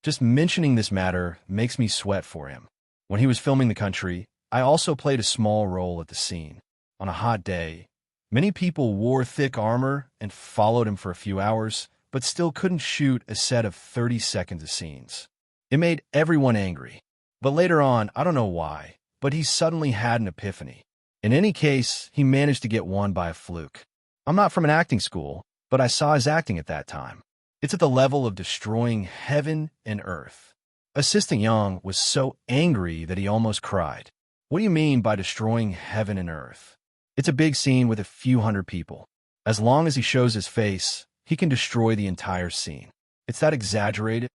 Just mentioning this matter makes me sweat for him. When he was filming The Country, I also played a small role at the scene. On a hot day, many people wore thick armor and followed him for a few hours, but still couldn't shoot a set of 30 seconds of scenes. It made everyone angry. But later on, I don't know why, but he suddenly had an epiphany. In any case, he managed to get one by a fluke. I'm not from an acting school, but I saw his acting at that time. It's at the level of destroying heaven and earth. Assistant Yang was so angry that he almost cried. What do you mean by destroying heaven and earth? It's a big scene with a few hundred people. As long as he shows his face, he can destroy the entire scene. It's that exaggerated?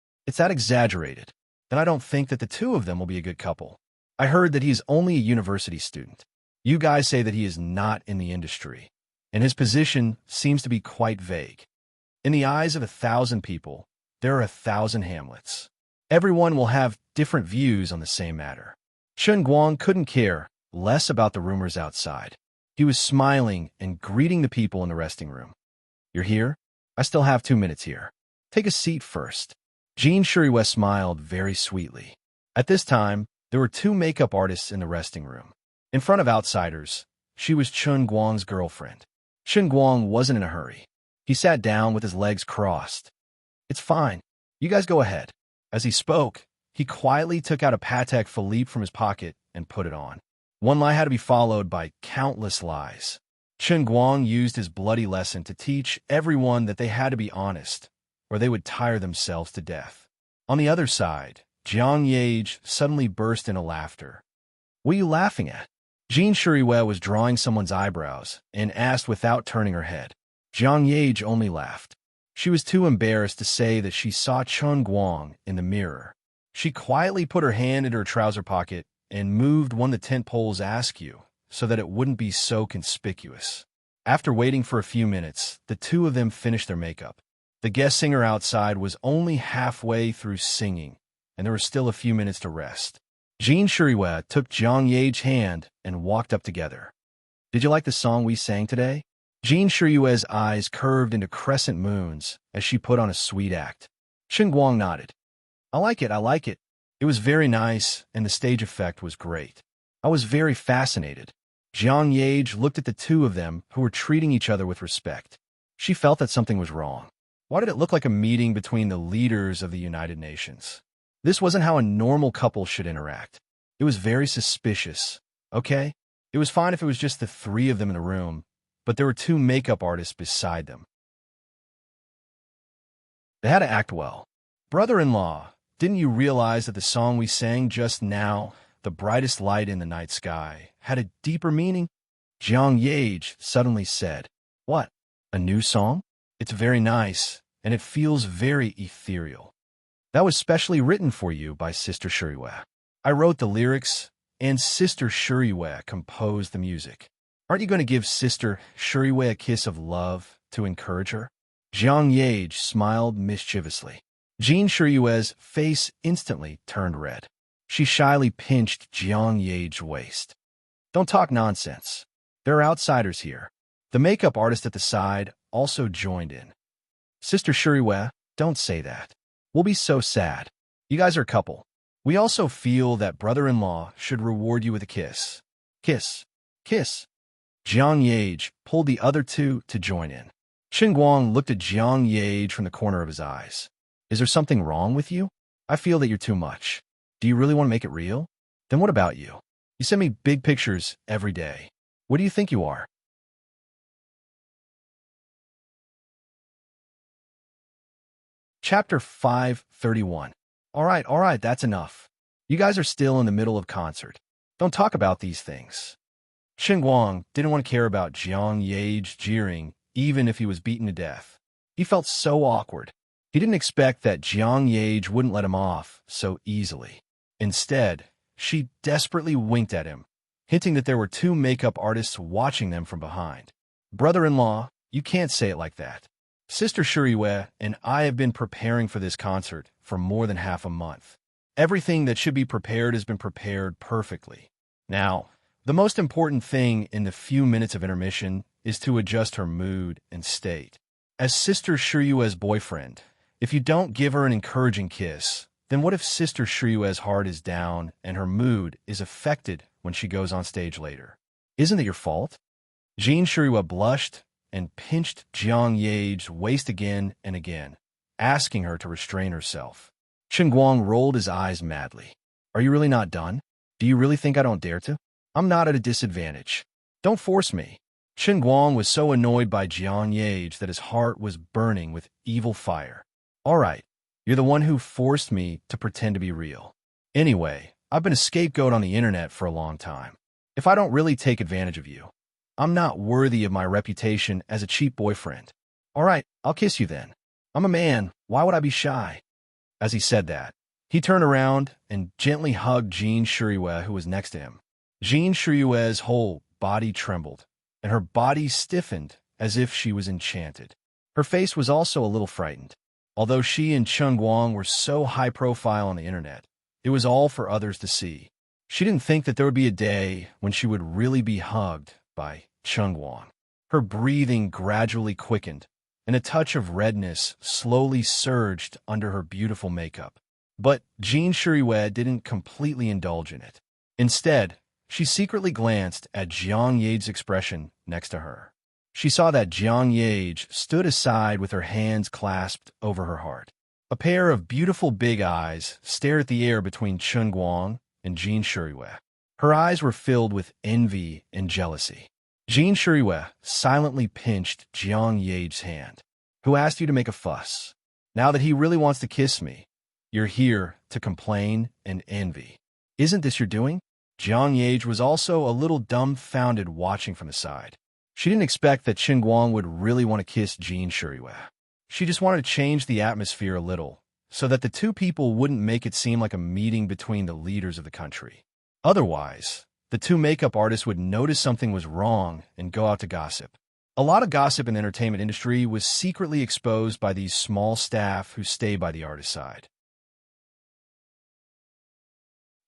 Then I don't think that the two of them will be a good couple. I heard that he's only a university student. You guys say that he is not in the industry, and his position seems to be quite vague. In the eyes of 1,000 people, there are 1,000 Hamlets. Everyone will have different views on the same matter. Chen Guang couldn't care less about the rumors outside. He was smiling and greeting the people in the resting room. You're here? I still have 2 minutes here. Take a seat first. Jean Shiryue smiled very sweetly. At this time, there were 2 makeup artists in the resting room. In front of outsiders, she was Chen Guang's girlfriend. Chen Guang wasn't in a hurry. He sat down with his legs crossed. It's fine. You guys go ahead. As he spoke, he quietly took out a Patek Philippe from his pocket and put it on. One lie had to be followed by countless lies. Chen Guang used his bloody lesson to teach everyone that they had to be honest, or they would tire themselves to death. On the other side, Jiang Yage suddenly burst into laughter. What are you laughing at? Jean Shuriwei was drawing someone's eyebrows and asked without turning her head. Jiang Yage only laughed. She was too embarrassed to say that she saw Chun Guang in the mirror. She quietly put her hand into her trouser pocket and moved one of the tent poles askew so that it wouldn't be so conspicuous. After waiting for a few minutes, the two of them finished their makeup. The guest singer outside was only halfway through singing, and there were still a few minutes to rest. Jean Shuriwei took Jiang Yage's hand and walked up together. Did you like the song we sang today? Jean Shuriwei's eyes curved into crescent moons as she put on a sweet act. Chun Guang nodded. I like it. It was very nice, and the stage effect was great. I was very fascinated. Jiang Yage looked at the two of them who were treating each other with respect. She felt that something was wrong. Why did it look like a meeting between the leaders of the United Nations? This wasn't how a normal couple should interact. It was very suspicious. Okay? It was fine if it was just the three of them in the room, but there were two makeup artists beside them. They had to act well. Brother-in-law, didn't you realize that the song we sang just now, The Brightest Light in the Night Sky, had a deeper meaning? Jiang Yage suddenly said, What? A new song? It's very nice, and it feels very ethereal. That was specially written for you by Sister Shuriwei. I wrote the lyrics, and Sister Shuriwei composed the music. Aren't you going to give Sister Shuriwei a kiss of love to encourage her? Jiang Yage smiled mischievously. Jean Shuriwei's face instantly turned red. She shyly pinched Jiang Yage's waist. Don't talk nonsense. There are outsiders here. The makeup artist at the side also joined in. Sister Shuriwei, don't say that. We'll be so sad. You guys are a couple. We also feel that brother-in-law should reward you with a kiss. Kiss. Kiss. Jiang Yage pulled the other two to join in. Chun Guang looked at Jiang Yage from the corner of his eyes. Is there something wrong with you? I feel that you're too much. Do you really want to make it real? Then what about you? You send me big pictures every day. What do you think you are? Chapter 531. All right, that's enough. You guys are still in the middle of concert. Don't talk about these things. Chun Guang didn't want to care about Jiang Yage jeering, even if he was beaten to death. He felt so awkward. He didn't expect that Jiang Yage wouldn't let him off so easily. Instead, she desperately winked at him, hinting that there were two makeup artists watching them from behind. Brother-in-law, you can't say it like that. Sister Shuriwei and I have been preparing for this concert for more than half a month. Everything that should be prepared has been prepared perfectly. Now, the most important thing in the few minutes of intermission is to adjust her mood and state. As Sister Shuriwei's boyfriend, if you don't give her an encouraging kiss, then what if Sister Shuriwei's heart is down and her mood is affected when she goes on stage later? Isn't it your fault? Jean Shuriwei blushed and pinched Jiang Yage's waist again and again, asking her to restrain herself. Chun Guang rolled his eyes madly. Are you really not done? Do you really think I don't dare to? I'm not at a disadvantage. Don't force me. Chun Guang was so annoyed by Jiang Yage that his heart was burning with evil fire. All right, you're the one who forced me to pretend to be real. Anyway, I've been a scapegoat on the internet for a long time. If I don't really take advantage of you, I'm not worthy of my reputation as a cheap boyfriend. All right, I'll kiss you then. I'm a man. Why would I be shy? As he said that, he turned around and gently hugged Jean Shuriwei, who was next to him. Jean Shuriwei's whole body trembled, and her body stiffened as if she was enchanted. Her face was also a little frightened. Although she and Chun Guang were so high profile on the internet, it was all for others to see. She didn't think that there would be a day when she would really be hugged by Chun Guang. Her breathing gradually quickened, and a touch of redness slowly surged under her beautiful makeup. But Jean Shuriwei didn't completely indulge in it. Instead, she secretly glanced at Jiang Yage's expression next to her. She saw that Jiang Yage stood aside with her hands clasped over her heart. A pair of beautiful big eyes stared at the air between Chun Guang and Jean Shuriwei. Her eyes were filled with envy and jealousy. Jean Shuriwei silently pinched Jiang Yage's hand. Who asked you to make a fuss? Now that he really wants to kiss me, You're here to complain and envy. Isn't this your doing? Jiang Yage was also a little dumbfounded watching from the side. She didn't expect that Qin Guang would really want to kiss Jin Shuriyue. She just wanted to change the atmosphere a little, so that the two people wouldn't make it seem like a meeting between the leaders of the country. Otherwise, the two makeup artists would notice something was wrong and go out to gossip. A lot of gossip in the entertainment industry was secretly exposed by these small staff who stay by the artist's side.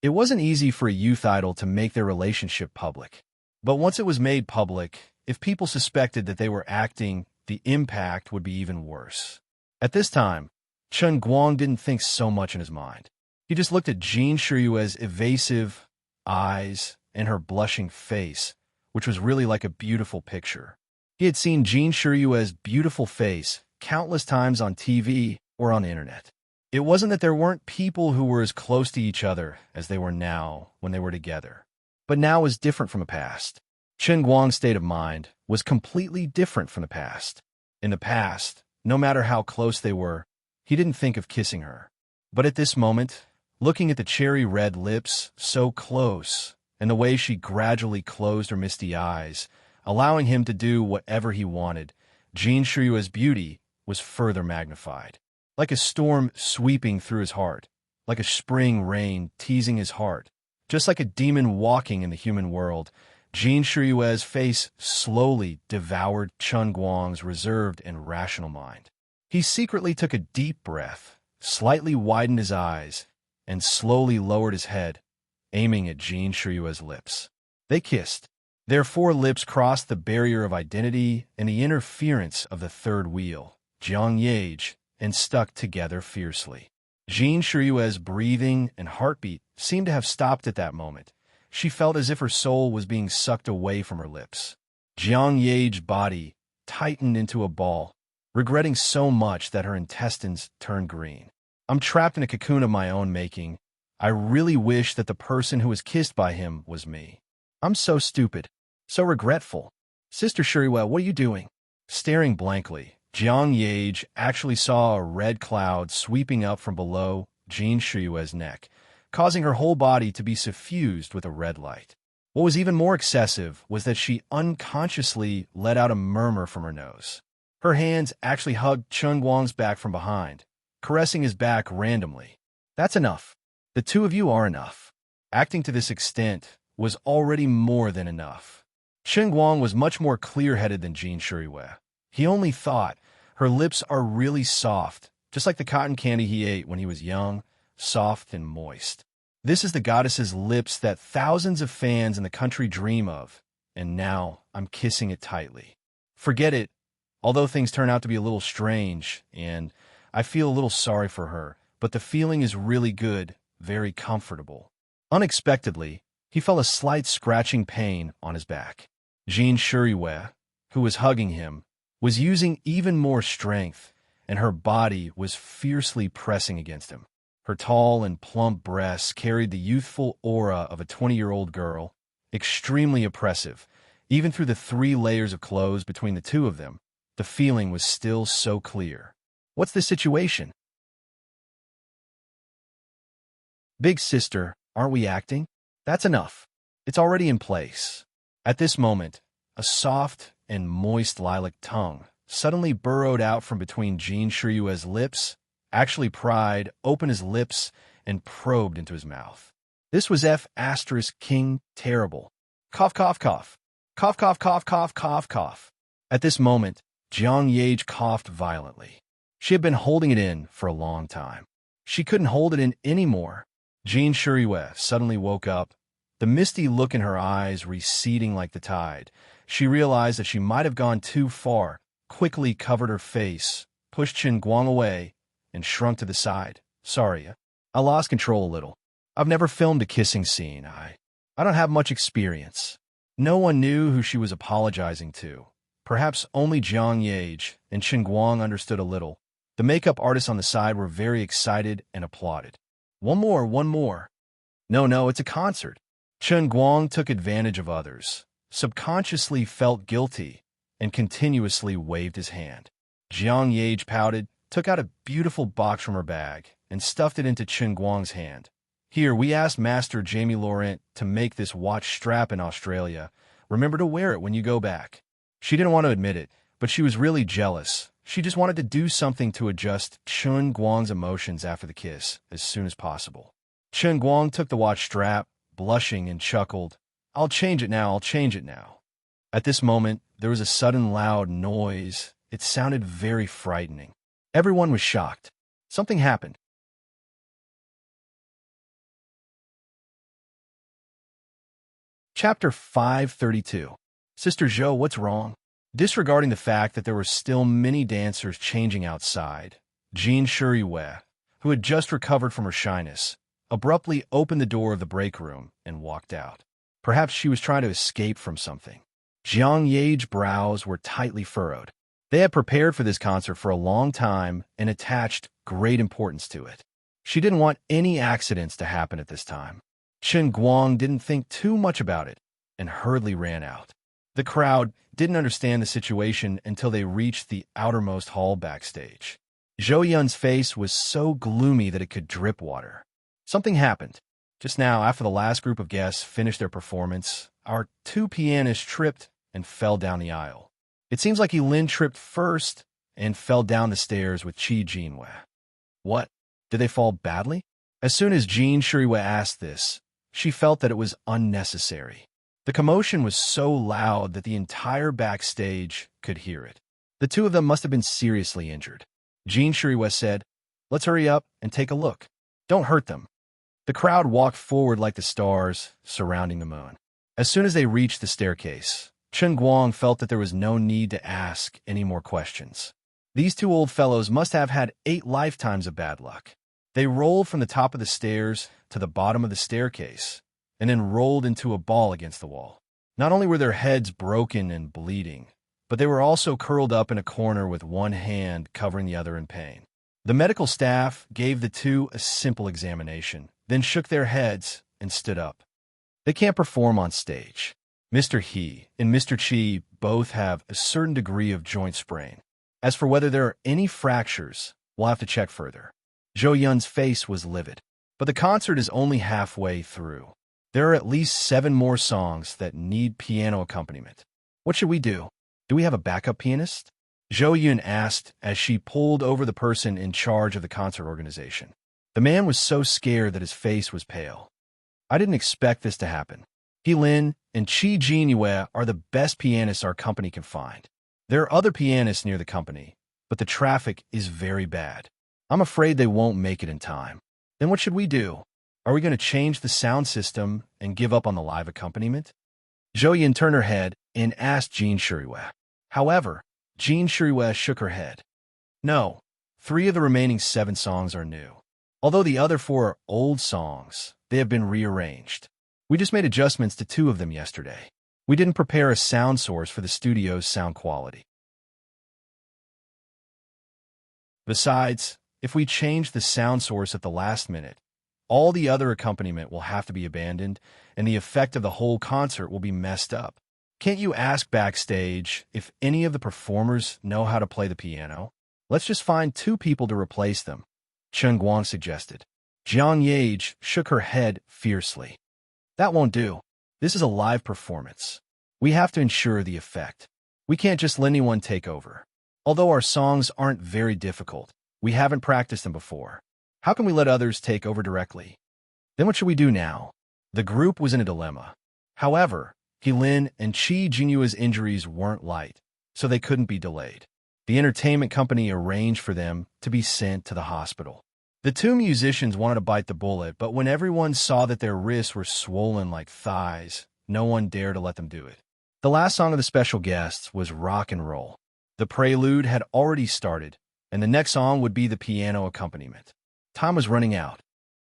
It wasn't easy for a youth idol to make their relationship public. But once it was made public, if people suspected that they were acting, the impact would be even worse. At this time, Chen Guang didn't think so much in his mind. He just looked at Jin Shuriyue's evasive eyes and her blushing face, which was really like a beautiful picture. He had seen Jin Shuriyue's beautiful face countless times on TV or on the internet. It wasn't that there weren't people who were as close to each other as they were now when they were together. But now was different from the past. Chen Guang's state of mind was completely different from the past. In the past, no matter how close they were, he didn't think of kissing her. But at this moment, looking at the cherry-red lips so close and the way she gradually closed her misty eyes, allowing him to do whatever he wanted, Jin Shuriyue's beauty was further magnified. Like a storm sweeping through his heart, like a spring rain teasing his heart, just like a demon walking in the human world, Jin Shuriyue's face slowly devoured Chen Guang's reserved and rational mind. He secretly took a deep breath, slightly widened his eyes, and slowly lowered his head, aiming at Jin Shuriyue's lips. They kissed. Their four lips crossed the barrier of identity and the interference of the third wheel, Jiang Yage, and stuck together fiercely. Jin Shuriyue's breathing and heartbeat seemed to have stopped at that moment. She felt as if her soul was being sucked away from her lips. Jiang Yage's body tightened into a ball, regretting so much that her intestines turned green. I'm trapped in a cocoon of my own making. I really wish that the person who was kissed by him was me. I'm so stupid, so regretful. Sister Shuriyue, what are you doing? Staring blankly, Jiang Yage actually saw a red cloud sweeping up from below Jin Shuriyue's neck, causing her whole body to be suffused with a red light. What was even more excessive was that she unconsciously let out a murmur from her nose. Her hands actually hugged Chen Guang's back from behind, caressing his back randomly. That's enough. The two of you are enough. Acting to this extent was already more than enough. Chen Guang was much more clear-headed than Jin Shuriyue. He only thought, her lips are really soft, just like the cotton candy he ate when he was young, soft and moist. This is the goddess's lips that thousands of fans in the country dream of, and now I'm kissing it tightly. Forget it, although things turn out to be a little strange, and I feel a little sorry for her, but the feeling is really good, very comfortable. Unexpectedly, he felt a slight scratching pain on his back. Jin Shuriyue, who was hugging him, was using even more strength, and her body was fiercely pressing against him. Her tall and plump breasts carried the youthful aura of a 20-year-old girl, extremely oppressive. Even through the 3 layers of clothes between the two of them, the feeling was still so clear. What's the situation? Big sister, aren't we acting? That's enough. It's already in place. At this moment, a soft and moist lilac tongue suddenly burrowed out from between Jin Shuriyue's lips, actually pried open his lips, and probed into his mouth. This was King terrible. Cough, cough, cough. Cough, cough, cough, cough, cough, cough. At this moment, Jiang Yage coughed violently. She had been holding it in for a long time. She couldn't hold it in anymore. Jin Shuriyue suddenly woke up, the misty look in her eyes receding like the tide. She realized that she might have gone too far, quickly covered her face, pushed Chen Guang away, and shrunk to the side. Sorry, I lost control a little. I've never filmed a kissing scene. I don't have much experience. No one knew who she was apologizing to. Perhaps only Jiang Yage and Chen Guang understood a little. The makeup artists on the side were very excited and applauded. One more. No, it's a concert. Chen Guang took advantage of others, subconsciously felt guilty, and continuously waved his hand. Jiang Yage pouted, took out a beautiful box from her bag, and stuffed it into Chen Guang's hand. Here, we asked Master Jamie Laurent to make this watch strap in Australia. Remember to wear it when you go back. She didn't want to admit it, but she was really jealous. She just wanted to do something to adjust Chen Guang's emotions after the kiss as soon as possible. Chen Guang took the watch strap, blushing, and chuckled, I'll change it now. At this moment, there was a sudden loud noise. It sounded very frightening. Everyone was shocked. Something happened. Chapter 532. Sister Zhou, what's wrong? Disregarding the fact that there were still many dancers changing outside, Jean Shuriyue, who had just recovered from her shyness, abruptly opened the door of the break room and walked out. Perhaps she was trying to escape from something. Jiang Ye's brows were tightly furrowed. They had prepared for this concert for a long time and attached great importance to it. She didn't want any accidents to happen at this time. Chen Guang didn't think too much about it and hurriedly ran out. The crowd didn't understand the situation until they reached the outermost hall backstage. Zhou Yun's face was so gloomy that it could drip water. Something happened. Just now, after the last group of guests finished their performance, our two pianists tripped and fell down the aisle. It seems like Lin tripped first and fell down the stairs with Qi Jinwei. What? Did they fall badly? As soon as Jean Shuriyue asked this, she felt that it was unnecessary. The commotion was so loud that the entire backstage could hear it. The two of them must have been seriously injured. Jean Shuriyue said, Let's hurry up and take a look. Don't hurt them. The crowd walked forward like the stars surrounding the moon. As soon as they reached the staircase, Chen Guang felt that there was no need to ask any more questions. These two old fellows must have had 8 lifetimes of bad luck. They rolled from the top of the stairs to the bottom of the staircase, and then rolled into a ball against the wall. Not only were their heads broken and bleeding, but they were also curled up in a corner with one hand covering the other in pain. The medical staff gave the two a simple examination, then shook their heads and stood up. They can't perform on stage. Mr. He and Mr. Qi both have a certain degree of joint sprain. As for whether there are any fractures, we'll have to check further. Zhou Yun's face was livid. But the concert is only halfway through. There are at least 7 more songs that need piano accompaniment. What should we do? Do we have a backup pianist? Zhou Yun asked as she pulled over the person in charge of the concert organization. The man was so scared that his face was pale. I didn't expect this to happen. Lin and Qi Jinwei are the best pianists our company can find. There are other pianists near the company, but the traffic is very bad. I'm afraid they won't make it in time. Then what should we do? Are we going to change the sound system and give up on the live accompaniment? Zhou Yun turned her head and asked Jean Shuriyue. However, Jean Shuriyue shook her head. No, 3 of the remaining 7 songs are new. Although the other 4 are old songs, they have been rearranged. We just made adjustments to 2 of them yesterday. We didn't prepare a sound source for the studio's sound quality. Besides, if we change the sound source at the last minute, all the other accompaniment will have to be abandoned, and the effect of the whole concert will be messed up. Can't you ask backstage if any of the performers know how to play the piano? Let's just find 2 people to replace them, Chen Guang suggested. Jiang Ye shook her head fiercely. That won't do. This is a live performance. We have to ensure the effect. We can't just let anyone take over. Although our songs aren't very difficult, we haven't practiced them before. How can we let others take over directly? Then what should we do now? The group was in a dilemma. However, Lin and Qi Jinyue's injuries weren't light, so they couldn't be delayed. The entertainment company arranged for them to be sent to the hospital. The 2 musicians wanted to bite the bullet, but when everyone saw that their wrists were swollen like thighs, no one dared to let them do it. The last song of the special guests was Rock and Roll. The prelude had already started, and the next song would be the piano accompaniment. Time was running out.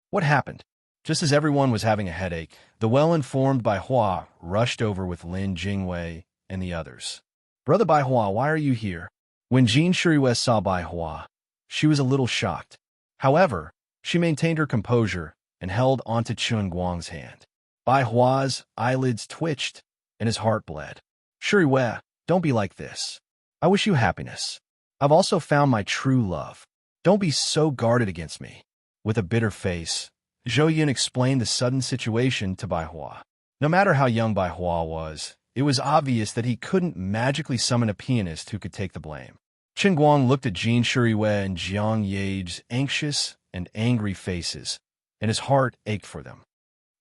What happened? Just as everyone was having a headache, the well-informed Bai Hua rushed over with Lin Jingwei and the others. Brother Bai Hua, why are you here? When Jean Shuriyue saw Bai Hua, she was a little shocked. However, she maintained her composure and held onto Chen Guang's hand. Bai Hua's eyelids twitched and his heart bled. Shuriyue, don't be like this. I wish you happiness. I've also found my true love. Don't be so guarded against me. With a bitter face, Zhou Yun explained the sudden situation to Bai Hua. No matter how young Bai Hua was, it was obvious that he couldn't magically summon a pianist who could take the blame. Chen Guang looked at Jin Shuriwei and Jiang Ye's anxious and angry faces, and his heart ached for them.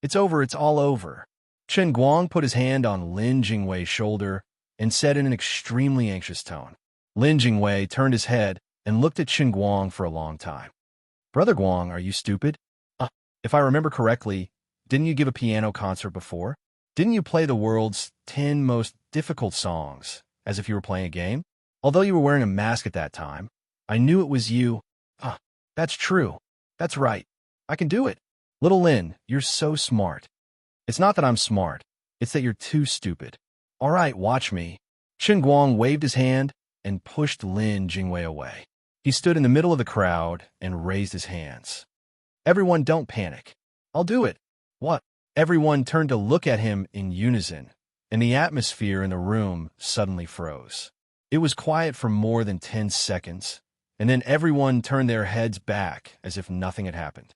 It's over, it's all over. Chen Guang put his hand on Lin Jingwei's shoulder and said in an extremely anxious tone. Lin Jingwei turned his head and looked at Chen Guang for a long time. Brother Guang, are you stupid? If I remember correctly, didn't you give a piano concert before? Didn't you play the world's 10 most difficult songs as if you were playing a game? Although you were wearing a mask at that time, I knew it was you. That's true. That's right. I can do it. Little Lin, you're so smart. It's not that I'm smart. It's that you're too stupid. All right, watch me. Chen Guang waved his hand and pushed Lin Jingwei away. He stood in the middle of the crowd and raised his hands. Everyone, don't panic. I'll do it. What? Everyone turned to look at him in unison, and the atmosphere in the room suddenly froze. It was quiet for more than 10 seconds, and then everyone turned their heads back as if nothing had happened.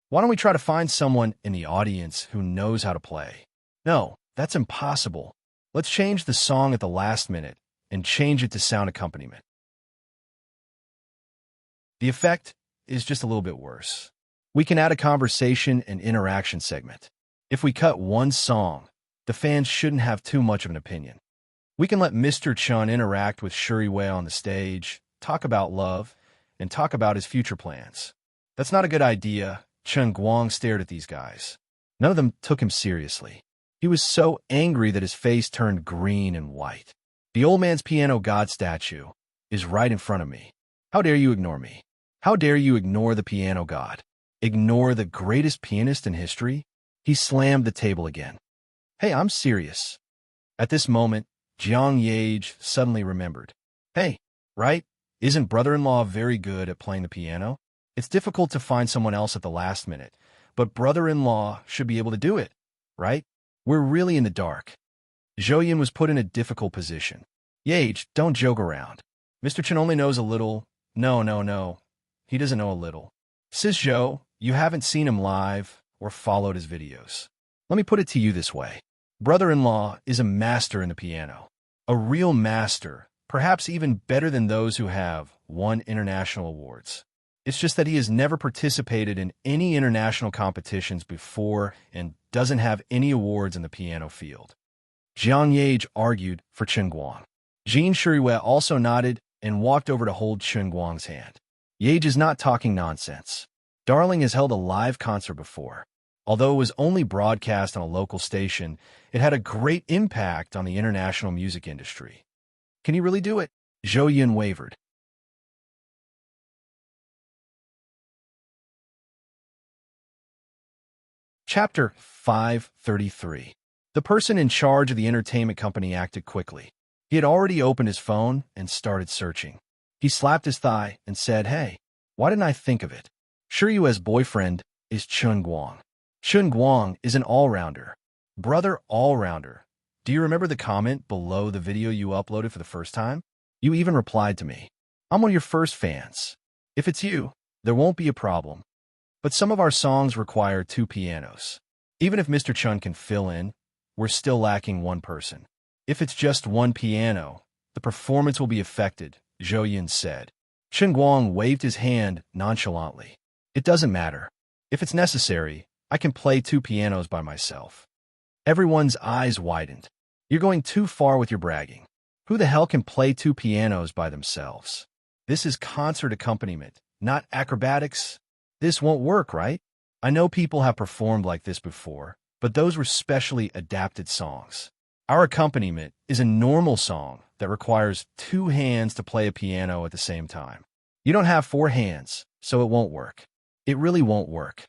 Why don't we try to find someone in the audience who knows how to play? No, that's impossible. Let's change the song at the last minute and change it to sound accompaniment. The effect is just a little bit worse. We can add a conversation and interaction segment. If we cut one song, the fans shouldn't have too much of an opinion. We can let Mr. Chun interact with Shuri Wei on the stage, talk about love, and talk about his future plans. That's not a good idea. Chen Guang stared at these guys. None of them took him seriously. He was so angry that his face turned green and white. The old man's piano god statue is right in front of me. How dare you ignore me? How dare you ignore the piano god? Ignore the greatest pianist in history? He slammed the table again. Hey, I'm serious. At this moment, Jiang Yage suddenly remembered. Hey, right? Isn't brother-in-law very good at playing the piano? It's difficult to find someone else at the last minute, but brother-in-law should be able to do it, right? We're really in the dark. Zhou Yun was put in a difficult position. Yage, don't joke around. Mr. Chen only knows a little. No. He doesn't know a little. Sis Zhou, you haven't seen him live or followed his videos. Let me put it to you this way. Brother-in-law is a master in the piano. A real master, perhaps even better than those who have won international awards. It's just that he has never participated in any international competitions before and doesn't have any awards in the piano field. Jiang Yage argued for Chen Guang. Jin Shuriwei also nodded and walked over to hold Chen Guang's hand. Yage is not talking nonsense. Darling has held a live concert before. Although it was only broadcast on a local station, it had a great impact on the international music industry. Can he really do it? Zhou Yun wavered. Chapter 533. The person in charge of the entertainment company acted quickly. He had already opened his phone and started searching. He slapped his thigh and said, Hey, why didn't I think of it? Shuriwei's boyfriend is Chen Guang. Chen Guang is an all-rounder. Brother all-rounder. Do you remember the comment below the video you uploaded for the first time? You even replied to me. I'm one of your first fans. If it's you, there won't be a problem. But some of our songs require 2 pianos. Even if Mr. Chun can fill in, we're still lacking one person. If it's just one piano, the performance will be affected, Zhou Yun said. Chen Guang waved his hand nonchalantly. It doesn't matter. If it's necessary, I can play 2 pianos by myself. Everyone's eyes widened. You're going too far with your bragging. Who the hell can play 2 pianos by themselves? This is concert accompaniment, not acrobatics. This won't work, right? I know people have performed like this before, but those were specially adapted songs. Our accompaniment is a normal song that requires 2 hands to play a piano at the same time. You don't have 4 hands, so it won't work. It really won't work.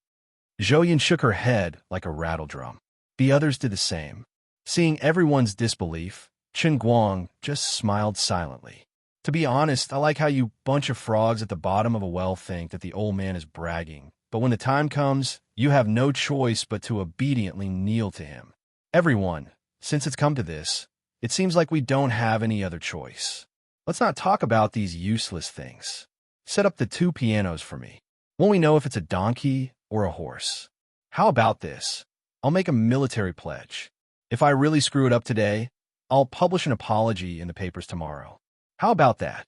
Zhou Yun shook her head like a rattle drum. The others did the same. Seeing everyone's disbelief, Chen Guang just smiled silently. To be honest, I like how you bunch of frogs at the bottom of a well think that the old man is bragging, but when the time comes, you have no choice but to obediently kneel to him. Everyone, since it's come to this, it seems like we don't have any other choice. Let's not talk about these useless things. Set up the 2 pianos for me. Won't we know if it's a donkey or a horse? How about this? I'll make a military pledge. If I really screw it up today, I'll publish an apology in the papers tomorrow. How about that?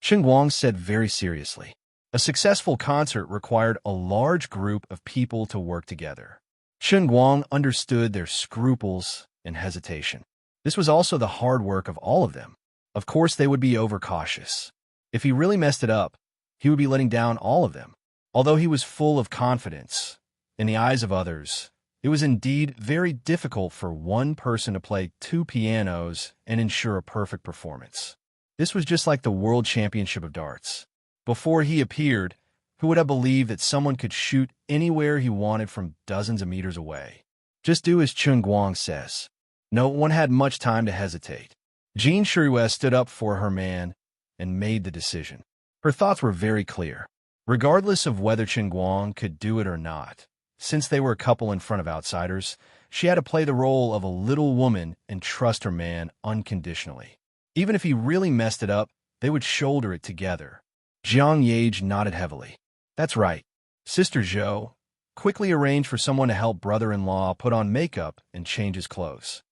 Chen Guang said very seriously. A successful concert required a large group of people to work together. Chen Guang understood their scruples and hesitation. This was also the hard work of all of them. Of course, they would be overcautious. If he really messed it up, he would be letting down all of them. Although he was full of confidence, in the eyes of others, it was indeed very difficult for one person to play two pianos and ensure a perfect performance. This was just like the World Championship of Darts. Before he appeared, who would have believed that someone could shoot anywhere he wanted from dozens of meters away? Just do as Chen Guang says. No one had much time to hesitate. Jean Shirue stood up for her man and made the decision. Her thoughts were very clear. Regardless of whether Chen Guang could do it or not, since they were a couple in front of outsiders, she had to play the role of a little woman and trust her man unconditionally. Even if he really messed it up, they would shoulder it together. Jiang Yage nodded heavily. That's right. Sister Zhou quickly arranged for someone to help brother-in-law put on makeup and change his clothes.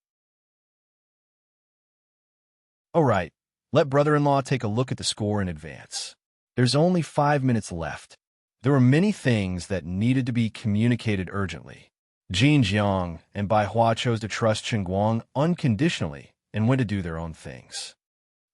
All right, let brother-in-law take a look at the score in advance. There's only 5 minutes left. There were many things that needed to be communicated urgently. Jin Jiang and Bai Hua chose to trust Chen Guang unconditionally and went to do their own things.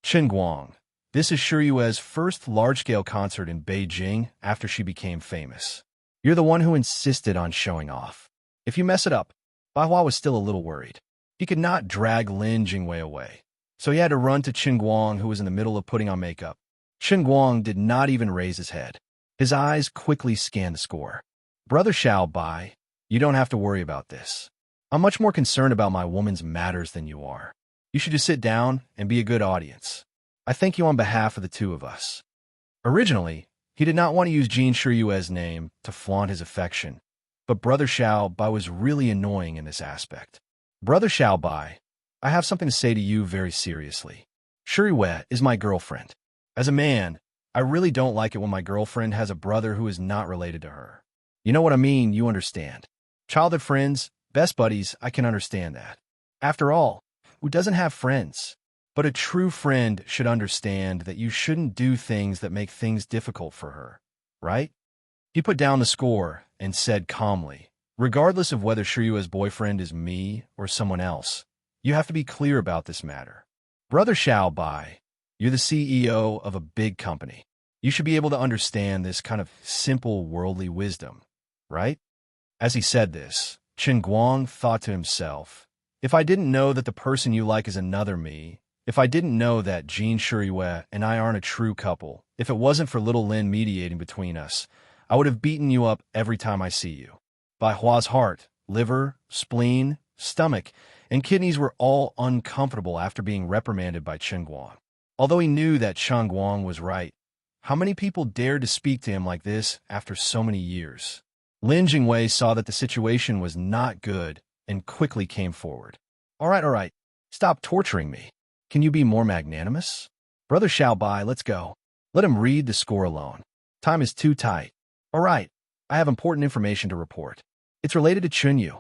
Chen Guang, this is Shirue's first large-scale concert in Beijing after she became famous. You're the one who insisted on showing off. If you mess it up, Bai Hua was still a little worried. He could not drag Lin Jingwei away, so he had to run to Chen Guang, who was in the middle of putting on makeup. Chen Guang did not even raise his head. His eyes quickly scanned the score. Brother Xiao Bai, you don't have to worry about this. I'm much more concerned about my woman's matters than you are. You should just sit down and be a good audience. I thank you on behalf of the two of us. Originally, he did not want to use Jin Shirue's name to flaunt his affection, but Brother Xiao Bai was really annoying in this aspect. Brother Xiao Bai, I have something to say to you very seriously. Shirue is my girlfriend. As a man, I really don't like it when my girlfriend has a brother who is not related to her. You know what I mean, you understand. Childhood friends, best buddies, I can understand that. After all, who doesn't have friends? But a true friend should understand that you shouldn't do things that make things difficult for her, right? He put down the score and said calmly, regardless of whether Shirue's boyfriend is me or someone else, you have to be clear about this matter. Brother Xiao Bai, you're the CEO of a big company. You should be able to understand this kind of simple worldly wisdom, right? As he said this, Chen Guang thought to himself, if I didn't know that the person you like is another me, if I didn't know that Jin Shirue and I aren't a true couple, if it wasn't for little Lin mediating between us, I would have beaten you up every time I see you. Bai Hua's heart, liver, spleen, stomach, and kidneys were all uncomfortable after being reprimanded by Chen Guang. Although he knew that Chen Guang was right, how many people dared to speak to him like this after so many years? Lin Jingwei saw that the situation was not good and quickly came forward. All right, stop torturing me. Can you be more magnanimous? Brother Xiao Bai, let's go. Let him read the score alone. Time is too tight. All right, I have important information to report. It's related to Chunyu.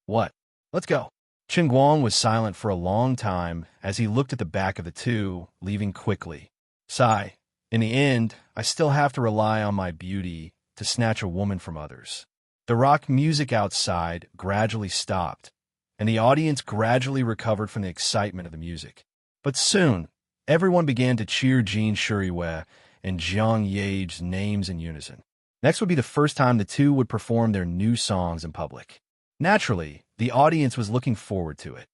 What? Let's go. Chen Guang was silent for a long time as he looked at the back of the two, leaving quickly. Sigh. In the end, I still have to rely on my beauty to snatch a woman from others. The rock music outside gradually stopped, and the audience gradually recovered from the excitement of the music. But soon, everyone began to cheer Jin Shirue and Jiang Yage's names in unison. Next would be the first time the two would perform their new songs in public. Naturally, the audience was looking forward to it.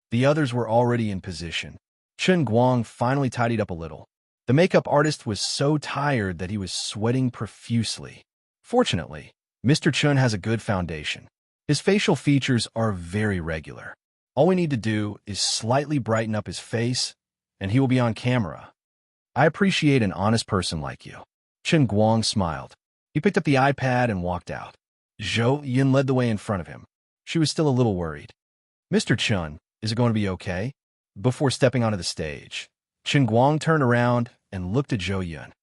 The others were already in position. Chen Guang finally tidied up a little. The makeup artist was so tired that he was sweating profusely. Fortunately, Mr. Chen has a good foundation. His facial features are very regular. All we need to do is slightly brighten up his face, and he will be on camera. I appreciate an honest person like you. Chen Guang smiled. He picked up the iPad and walked out. Zhou Yin led the way in front of him. She was still a little worried. Mr. Chen, is it going to be okay? Before stepping onto the stage, Chen Guang turned around and looked at Zhou Yin.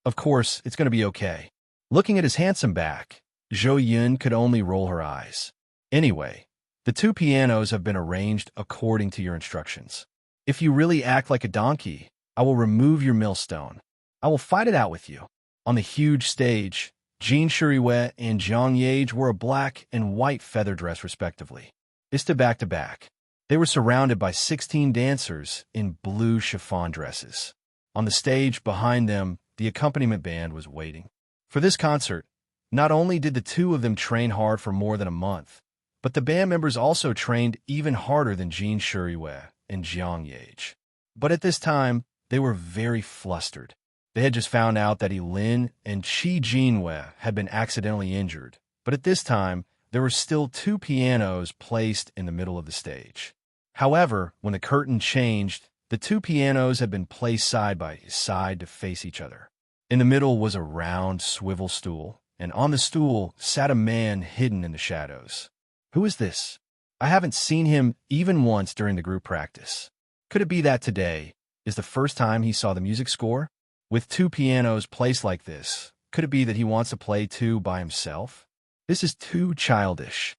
Of course, it's going to be okay. Looking at his handsome back, Zhou Yun could only roll her eyes. Anyway, the two pianos have been arranged according to your instructions. If you really act like a donkey, I will remove your millstone. I will fight it out with you. On the huge stage, Jin Shuriwei and Jiang Yage wore a black and white feather dress respectively. Ista back to back. They were surrounded by 16 dancers in blue chiffon dresses. On the stage behind them, the accompaniment band was waiting. For this concert, not only did the two of them train hard for more than a month, but the band members also trained even harder than Jin Shuriwei and Jiang Yage. But at this time, they were very flustered. They had just found out that Lin and Qi Jinwei had been accidentally injured, but at this time, there were still two pianos placed in the middle of the stage. However, when the curtain changed, the two pianos had been placed side by side to face each other. In the middle was a round swivel stool, and on the stool sat a man hidden in the shadows. Who is this? I haven't seen him even once during the group practice. Could it be that today is the first time he saw the music score? With two pianos placed like this, could it be that he wants to play two by himself? This is too childish.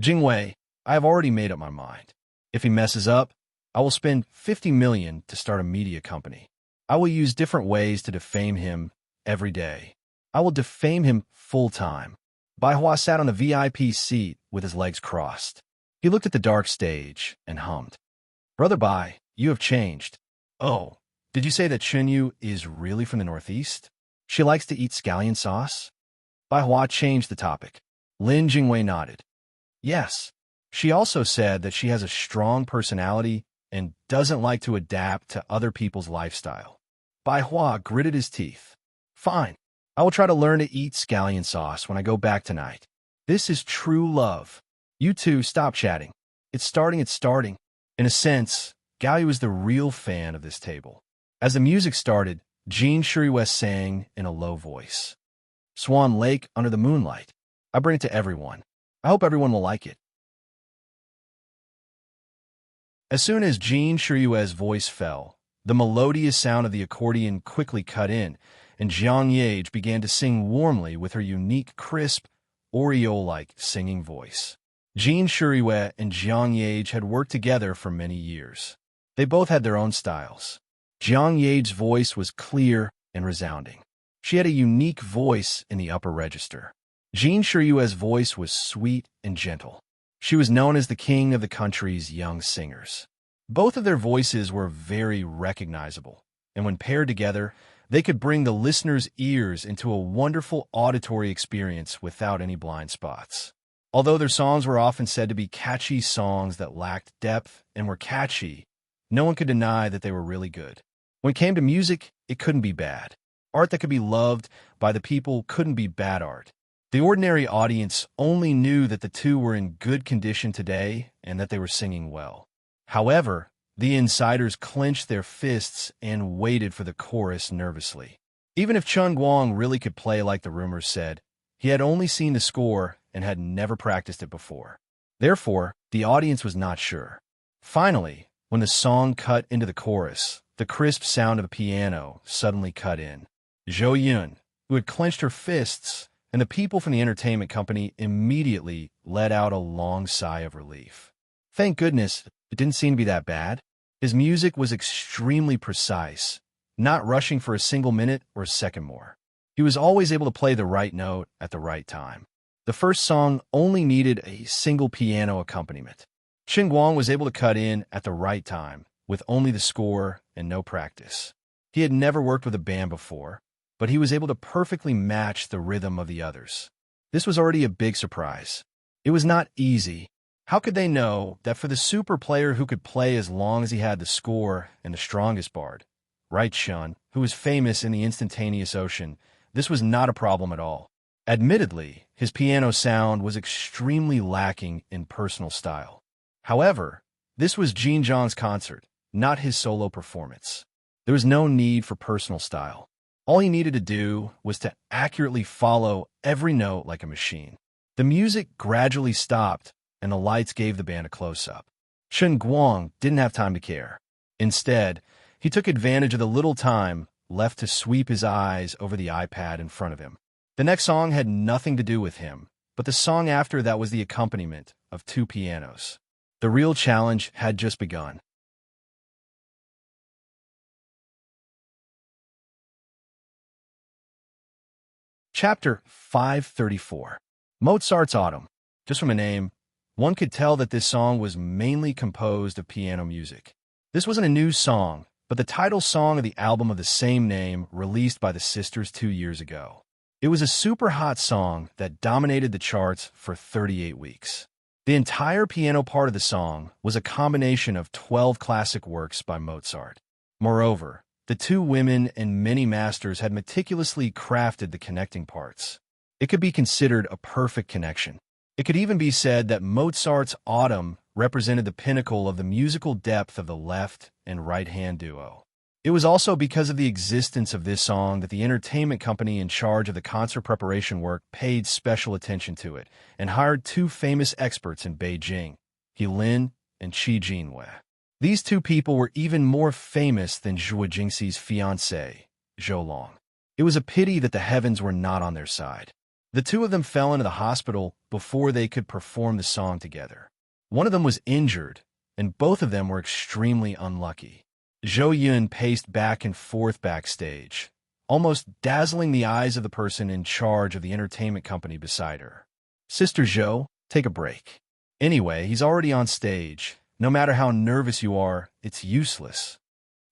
Jingwei, I have already made up my mind. If he messes up, I will spend 50 million to start a media company. I will use different ways to defame him every day. I will defame him full-time. Bai Hua sat on a VIP seat with his legs crossed. He looked at the dark stage and hummed. Brother Bai, you have changed. Oh, did you say that Chunyu is really from the Northeast? She likes to eat scallion sauce? Bai Hua changed the topic. Lin Jingwei nodded. Yes. She also said that she has a strong personality and doesn't like to adapt to other people's lifestyle. Bai Hua gritted his teeth. Fine. I will try to learn to eat scallion sauce when I go back tonight. This is true love. You two stop chatting. It's starting. In a sense, Gaoyu is the real fan of this table. As the music started, Jin Shuriwei sang in a low voice. Swan Lake under the moonlight. I bring it to everyone. I hope everyone will like it. As soon as Jin Shuriwei's voice fell, the melodious sound of the accordion quickly cut in, and Jiang Yage began to sing warmly with her unique, crisp, Oriole-like singing voice. Jin Shuriwei and Jiang Yage had worked together for many years. They both had their own styles. Jiang Yage's voice was clear and resounding. She had a unique voice in the upper register. Jin Shuriwei's voice was sweet and gentle. She was known as the king of the country's young singers. Both of their voices were very recognizable, and when paired together, they could bring the listener's ears into a wonderful auditory experience without any blind spots. Although their songs were often said to be catchy songs that lacked depth and were catchy, no one could deny that they were really good. When it came to music, it couldn't be bad. Art that could be loved by the people couldn't be bad art. The ordinary audience only knew that the two were in good condition today and that they were singing well. However, the insiders clenched their fists and waited for the chorus nervously. Even if Chun Guang really could play like the rumors said, he had only seen the score and had never practiced it before. Therefore, the audience was not sure. Finally, when the song cut into the chorus, the crisp sound of a piano suddenly cut in. Zhou Yun, who had clenched her fists, and the people from the entertainment company immediately let out a long sigh of relief. Thank goodness, it didn't seem to be that bad. His music was extremely precise, not rushing for a single minute or a second more. He was always able to play the right note at the right time. The first song only needed a single piano accompaniment. Qin Guang was able to cut in at the right time, with only the score and no practice. He had never worked with a band before, but he was able to perfectly match the rhythm of the others. This was already a big surprise. It was not easy. How could they know that for the super player who could play as long as he had the score and the strongest bard, right Shun, who was famous in the instantaneous ocean, this was not a problem at all. Admittedly, his piano sound was extremely lacking in personal style. However, this was Jin Zhang's concert, not his solo performance. There was no need for personal style. All he needed to do was to accurately follow every note like a machine. The music gradually stopped, and the lights gave the band a close-up. Chen Guang didn't have time to care. Instead, he took advantage of the little time left to sweep his eyes over the iPad in front of him. The next song had nothing to do with him, but the song after that was the accompaniment of two pianos. The real challenge had just begun. Chapter 534. Mozart's Autumn. Just from a name, one could tell that this song was mainly composed of piano music. This wasn't a new song, but the title song of the album of the same name released by the sisters 2 years ago. It was a super hot song that dominated the charts for 38 weeks. The entire piano part of the song was a combination of 12 classic works by Mozart. Moreover, the two women and many masters had meticulously crafted the connecting parts. It could be considered a perfect connection. It could even be said that Mozart's Autumn represented the pinnacle of the musical depth of the left and right-hand duo. It was also because of the existence of this song that the entertainment company in charge of the concert preparation work paid special attention to it and hired two famous experts in Beijing, He Lin and Qi Jinwei. These two people were even more famous than Zhuo Jingxi's fiancée, Zhou Long. It was a pity that the heavens were not on their side. The two of them fell into the hospital before they could perform the song together. One of them was injured, and both of them were extremely unlucky. Zhou Yun paced back and forth backstage, almost dazzling the eyes of the person in charge of the entertainment company beside her. "Sister Zhou, take a break. Anyway, he's already on stage. No matter how nervous you are, it's useless."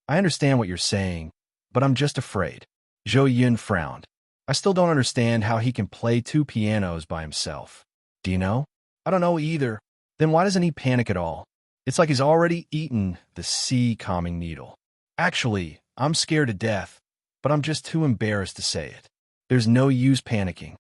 "I understand what you're saying, but I'm just afraid." Zhou Yun frowned. "I still don't understand how he can play two pianos by himself." "Do you know?" "I don't know either." "Then why doesn't he panic at all? It's like he's already eaten the sea calming needle." "Actually, I'm scared to death, but I'm just too embarrassed to say it. There's no use panicking."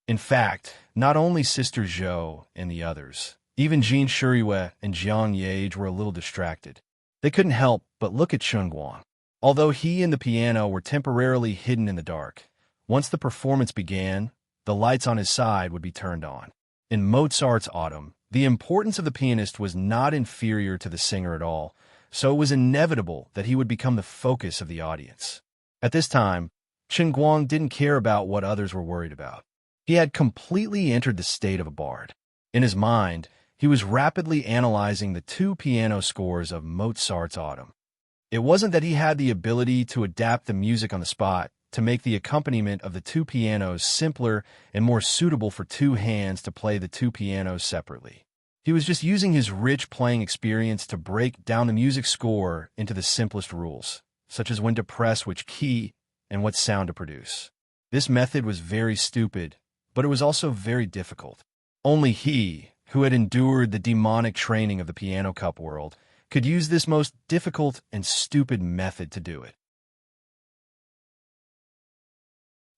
In fact, not only Sister Zhou and the others, even Jin Shuriyue and Jiang Yage were a little distracted. They couldn't help but look at Chen Guang. Although he and the piano were temporarily hidden in the dark, once the performance began, the lights on his side would be turned on. In Mozart's Autumn, the importance of the pianist was not inferior to the singer at all, so it was inevitable that he would become the focus of the audience. At this time, Chen Guang didn't care about what others were worried about. He had completely entered the state of a bard. In his mind, he was rapidly analyzing the two piano scores of Mozart's Autumn. It wasn't that he had the ability to adapt the music on the spot to make the accompaniment of the two pianos simpler and more suitable for two hands to play the two pianos separately. He was just using his rich playing experience to break down the music score into the simplest rules, such as when to press which key and what sound to produce. This method was very stupid, but it was also very difficult. Only he, who had endured the demonic training of the piano cup world, could use this most difficult and stupid method to do it.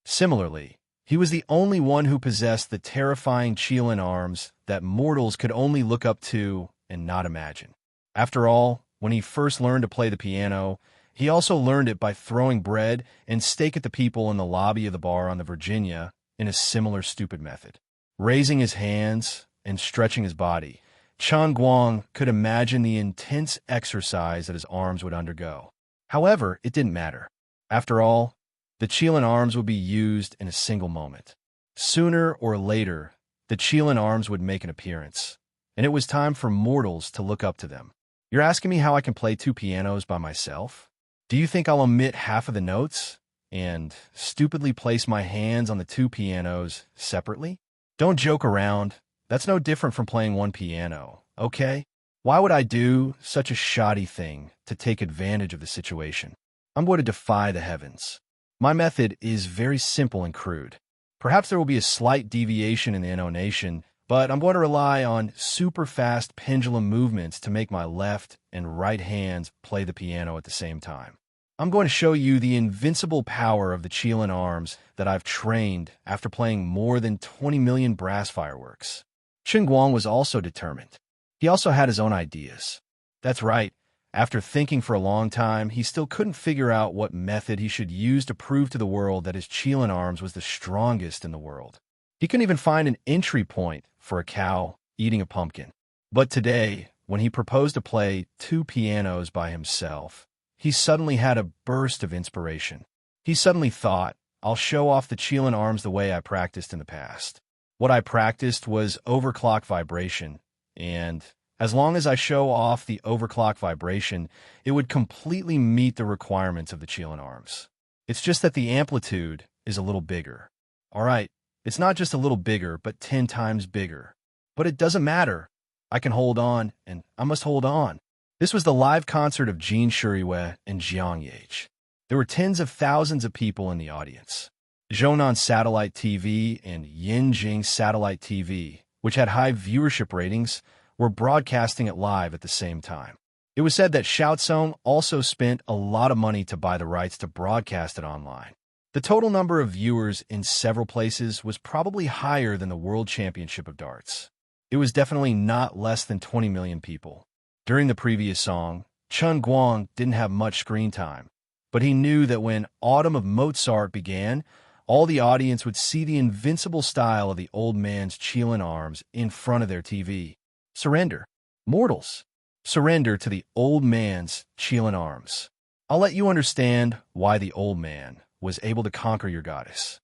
Similarly, he was the only one who possessed the terrifying Qilin arms that mortals could only look up to and not imagine. After all, when he first learned to play the piano, he also learned it by throwing bread and steak at the people in the lobby of the bar on the Virginia in a similar stupid method. Raising his hands and stretching his body, Chen Guang could imagine the intense exercise that his arms would undergo. However, it didn't matter. After all, the Qilin arms would be used in a single moment. Sooner or later, the Qilin arms would make an appearance, and it was time for mortals to look up to them. "You're asking me how I can play two pianos by myself? Do you think I'll omit half of the notes and stupidly place my hands on the two pianos separately? Don't joke around. That's no different from playing one piano, okay? Why would I do such a shoddy thing to take advantage of the situation? I'm going to defy the heavens. My method is very simple and crude. Perhaps there will be a slight deviation in the intonation, but I'm going to rely on super fast pendulum movements to make my left and right hands play the piano at the same time. I'm going to show you the invincible power of the Qilin arms that I've trained after playing more than 20 million brass fireworks." Chen Guang was also determined. He also had his own ideas. That's right. After thinking for a long time, he still couldn't figure out what method he should use to prove to the world that his Qilin arms was the strongest in the world. He couldn't even find an entry point for a cow eating a pumpkin. But today, when he proposed to play two pianos by himself, he suddenly had a burst of inspiration. He suddenly thought, I'll show off the Qilin arms the way I practiced in the past. What I practiced was overclock vibration, and as long as I show off the overclock vibration, it would completely meet the requirements of the Qilin arms. It's just that the amplitude is a little bigger. All right, it's not just a little bigger, but 10 times bigger. But it doesn't matter. I can hold on, and I must hold on. This was the live concert of Jin Shuriwei and Jiang Yage. There were tens of thousands of people in the audience. Zhonan Satellite TV and Yinjing Satellite TV, which had high viewership ratings, were broadcasting it live at the same time. It was said that Shoutzone also spent a lot of money to buy the rights to broadcast it online. The total number of viewers in several places was probably higher than the World Championship of Darts. It was definitely not less than 20 million people. During the previous song, Chen Guang didn't have much screen time, but he knew that when Autumn of Mozart began, all the audience would see the invincible style of the old man's Qilin arms in front of their TV. Surrender. Mortals, surrender to the old man's Qilin arms. I'll let you understand why the old man was able to conquer your goddess.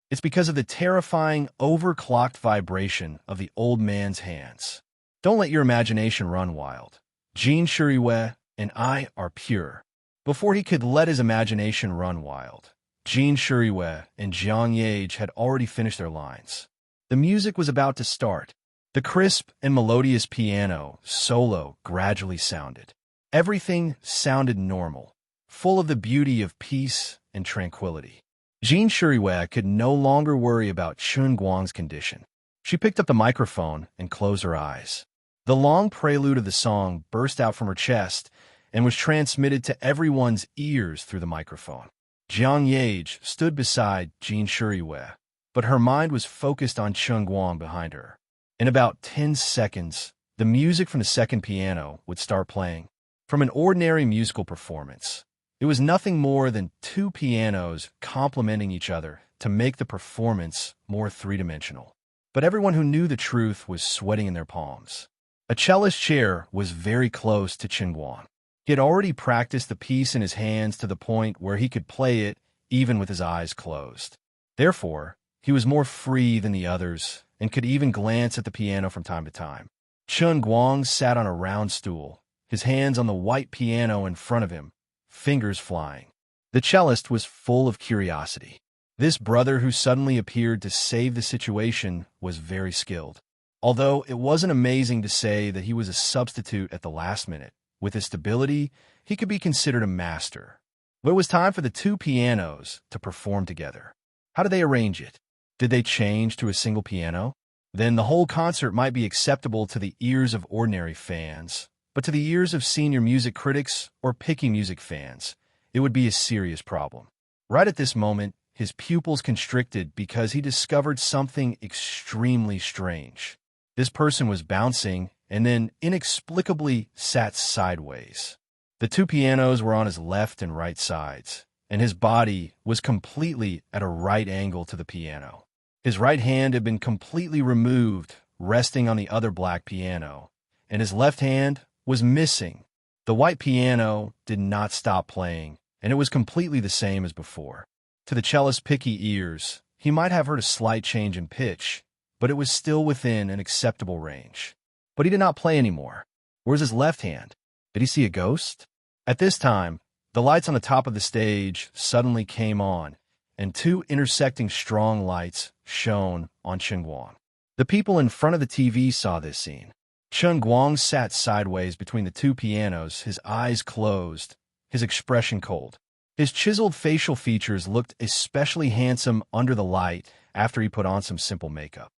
It's because of the terrifying, overclocked vibration of the old man's hands. Don't let your imagination run wild. Jin Shuriwei and I are pure. Before he could let his imagination run wild, Jin Shuriwei and Jiang Yage had already finished their lines. The music was about to start. The crisp and melodious piano solo gradually sounded. Everything sounded normal, full of the beauty of peace and tranquility. Jin Shuriwei could no longer worry about Chen Guang's condition. She picked up the microphone and closed her eyes. The long prelude of the song burst out from her chest and was transmitted to everyone's ears through the microphone. Jiang Yage stood beside Jin Shuriwei, but her mind was focused on Chen Guang behind her. In about 10 seconds, the music from the second piano would start playing. From an ordinary musical performance, it was nothing more than two pianos complementing each other to make the performance more three-dimensional. But everyone who knew the truth was sweating in their palms. A cellist chair was very close to Chen Guang. He had already practiced the piece in his hands to the point where he could play it even with his eyes closed. Therefore, he was more free than the others and could even glance at the piano from time to time. Chen Guang sat on a round stool, his hands on the white piano in front of him, fingers flying. The cellist was full of curiosity. This brother who suddenly appeared to save the situation was very skilled. Although it wasn't amazing to say that he was a substitute at the last minute, with his stability, he could be considered a master. But it was time for the two pianos to perform together. How did they arrange it? Did they change to a single piano? Then the whole concert might be acceptable to the ears of ordinary fans, but to the ears of senior music critics or picky music fans, it would be a serious problem. Right at this moment, his pupils constricted because he discovered something extremely strange. This person was bouncing and then inexplicably sat sideways. The two pianos were on his left and right sides, and his body was completely at a right angle to the piano. His right hand had been completely removed, resting on the other black piano, and his left hand was missing. The white piano did not stop playing, and it was completely the same as before. To the cellist's picky ears, he might have heard a slight change in pitch, but it was still within an acceptable range. But he did not play anymore. Where's his left hand? Did he see a ghost? At this time, the lights on the top of the stage suddenly came on, and two intersecting strong lights shone on Chen Guang. The people in front of the TV saw this scene. Chen Guang sat sideways between the two pianos, his eyes closed, his expression cold. His chiseled facial features looked especially handsome under the light after he put on some simple makeup.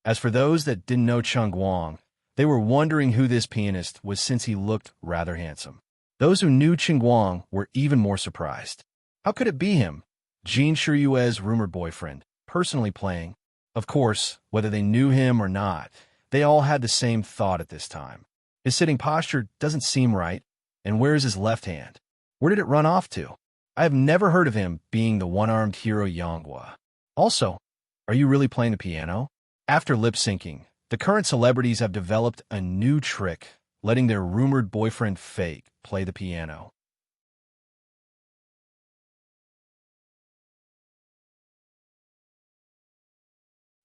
As for those that didn't know Chen Guang, they were wondering who this pianist was since he looked rather handsome. Those who knew Chen Guang were even more surprised. How could it be him, Jin Shuriwei's rumored boyfriend, personally playing? Of course, whether they knew him or not, they all had the same thought at this time. His sitting posture doesn't seem right, and where's his left hand? Where did it run off to? I have never heard of him being the one-armed hero Yanghua. Also, are you really playing the piano? After lip-syncing, the current celebrities have developed a new trick letting their rumored boyfriend fake play the piano.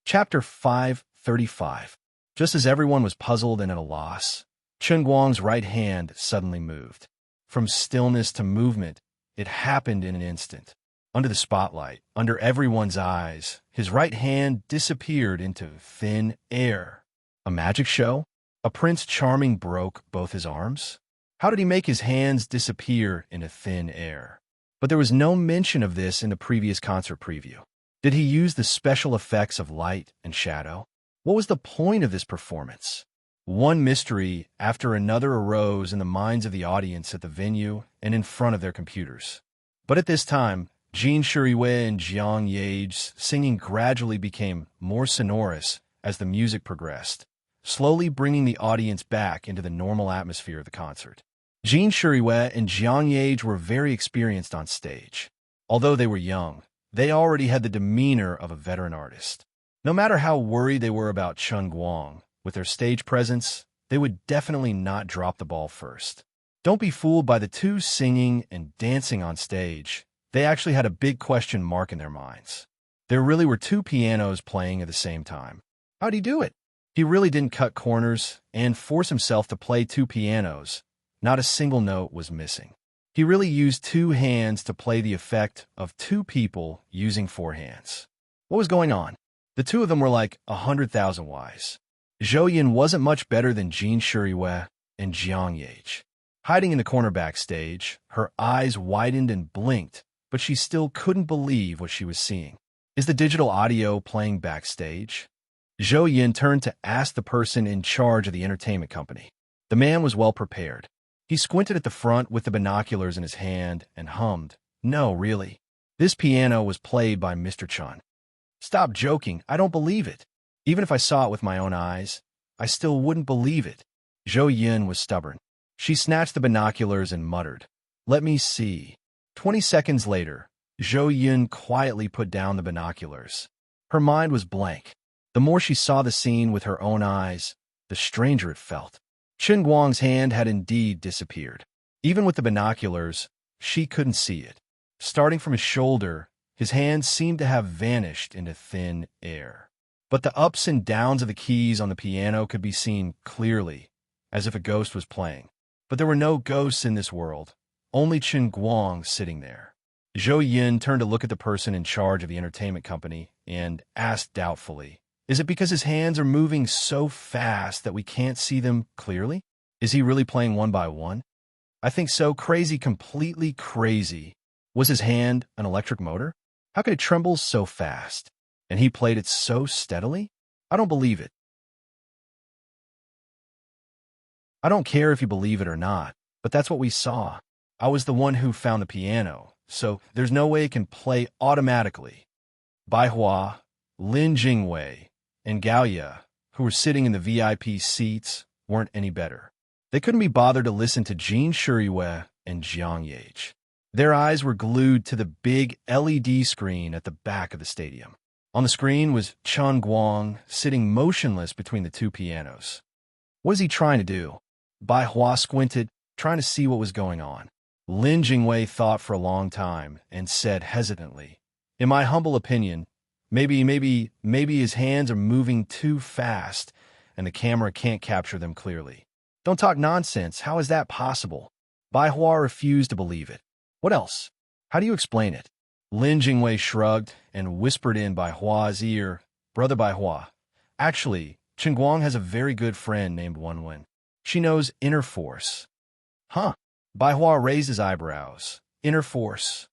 Chapter 535. Just as everyone was puzzled and at a loss, Chen Guang's right hand suddenly moved. From stillness to movement, it happened in an instant. Under the spotlight, under everyone's eyes, his right hand disappeared into thin air. A magic show? A Prince Charming broke both his arms? How did he make his hands disappear into thin air? But there was no mention of this in the previous concert preview. Did he use the special effects of light and shadow? What was the point of this performance? One mystery after another arose in the minds of the audience at the venue and in front of their computers. But at this time, Jin Shuriwei and Jiang Yage's singing gradually became more sonorous as the music progressed, slowly bringing the audience back into the normal atmosphere of the concert. Jin Shuriwei and Jiang Yage were very experienced on stage. Although they were young, they already had the demeanor of a veteran artist. No matter how worried they were about Chen Guang, with their stage presence, they would definitely not drop the ball first. Don't be fooled by the two singing and dancing on stage. They actually had a big question mark in their minds. There really were two pianos playing at the same time. How'd he do it? He really didn't cut corners and force himself to play two pianos. Not a single note was missing. He really used two hands to play the effect of two people using four hands. What was going on? The two of them were like 100,000 wise. Zhou Yin wasn't much better than Jin Shuriwei and Jiang Yage. Hiding in the corner backstage, her eyes widened and blinked, but she still couldn't believe what she was seeing. Is the digital audio playing backstage? Zhou Yin turned to ask the person in charge of the entertainment company. The man was well prepared. He squinted at the front with the binoculars in his hand and hummed, "No, really. This piano was played by Mr. Chen." "Stop joking, I don't believe it. Even if I saw it with my own eyes, I still wouldn't believe it." Zhou Yin was stubborn. She snatched the binoculars and muttered, "Let me see." 20 seconds later, Zhou Yin quietly put down the binoculars. Her mind was blank. The more she saw the scene with her own eyes, the stranger it felt. Chen Guang's hand had indeed disappeared. Even with the binoculars, she couldn't see it. Starting from his shoulder, his hand seemed to have vanished into thin air. But the ups and downs of the keys on the piano could be seen clearly, as if a ghost was playing. But there were no ghosts in this world, only Chen Guang sitting there. Zhou Yin turned to look at the person in charge of the entertainment company and asked doubtfully, "Is it because his hands are moving so fast that we can't see them clearly? Is he really playing one by one?" "I think so. Crazy, completely crazy." Was his hand an electric motor? How could it tremble so fast? And he played it so steadily? I don't believe it. I don't care if you believe it or not, but that's what we saw. I was the one who found the piano, so there's no way it can play automatically. Bai Hua, Lin Jingwei, and Gao Ye, who were sitting in the VIP seats, weren't any better. They couldn't be bothered to listen to Jin Shuriwei and Jiang Yage. Their eyes were glued to the big LED screen at the back of the stadium. On the screen was Chen Guang sitting motionless between the two pianos. What is he trying to do? Bai Hua squinted, trying to see what was going on. Lin Jingwei thought for a long time and said hesitantly, "In my humble opinion, maybe his hands are moving too fast and the camera can't capture them clearly." "Don't talk nonsense. How is that possible?" Bai Hua refused to believe it. "What else? How do you explain it?" Lin Jingwei shrugged and whispered in Bai Hua's ear, "Brother Bai Hua, actually, Chen Guang has a very good friend named Wenwen. She knows inner force." "Huh?" Bai Hua raised his eyebrows. "Inner force?"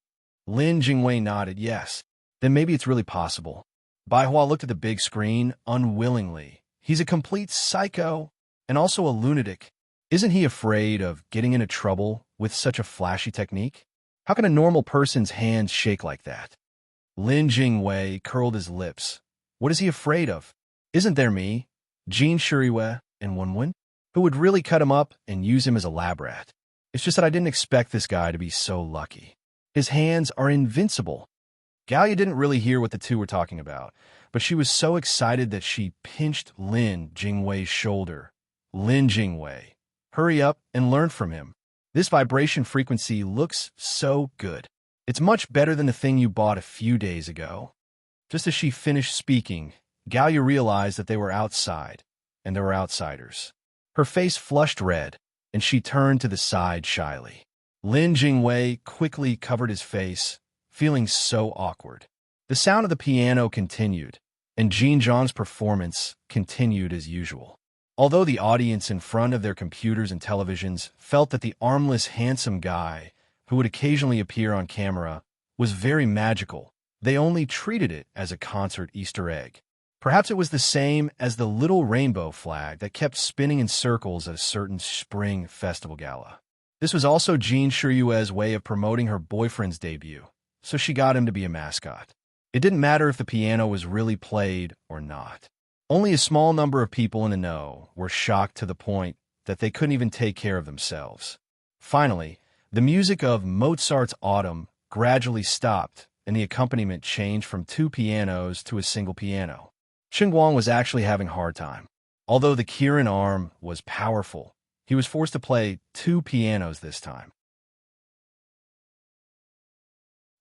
Lin Jingwei nodded, "Yes. Then maybe it's really possible." Bai Hua looked at the big screen unwillingly. "He's a complete psycho and also a lunatic. Isn't he afraid of getting into trouble with such a flashy technique? How can a normal person's hands shake like that?" Lin Jingwei curled his lips. "What is he afraid of? Isn't there me, Jin Shuriwei, and Wenwen, who would really cut him up and use him as a lab rat? It's just that I didn't expect this guy to be so lucky. His hands are invincible." Gao Ye didn't really hear what the two were talking about, but she was so excited that she pinched Lin Jingwei's shoulder. "Lin Jingwei, Hurry up and learn from him. This vibration frequency looks so good. It's much better than the thing you bought a few days ago." Just as she finished speaking, Gallia realized that they were outside, and there were outsiders. Her face flushed red, and she turned to the side shyly. Lin Jingwei quickly covered his face, feeling so awkward. The sound of the piano continued, and Jean Zhang's performance continued as usual. Although the audience in front of their computers and televisions felt that the armless, handsome guy who would occasionally appear on camera was very magical, they only treated it as a concert Easter egg. Perhaps it was the same as the little rainbow flag that kept spinning in circles at a certain spring festival gala. This was also Jean Shiyue's way of promoting her boyfriend's debut, so she got him to be a mascot. It didn't matter if the piano was really played or not. Only a small number of people in the know were shocked to the point that they couldn't even take care of themselves. Finally, the music of Mozart's Autumn gradually stopped, and the accompaniment changed from two pianos to a single piano. Chen Guang was actually having a hard time. Although the Kirin arm was powerful, he was forced to play two pianos this time.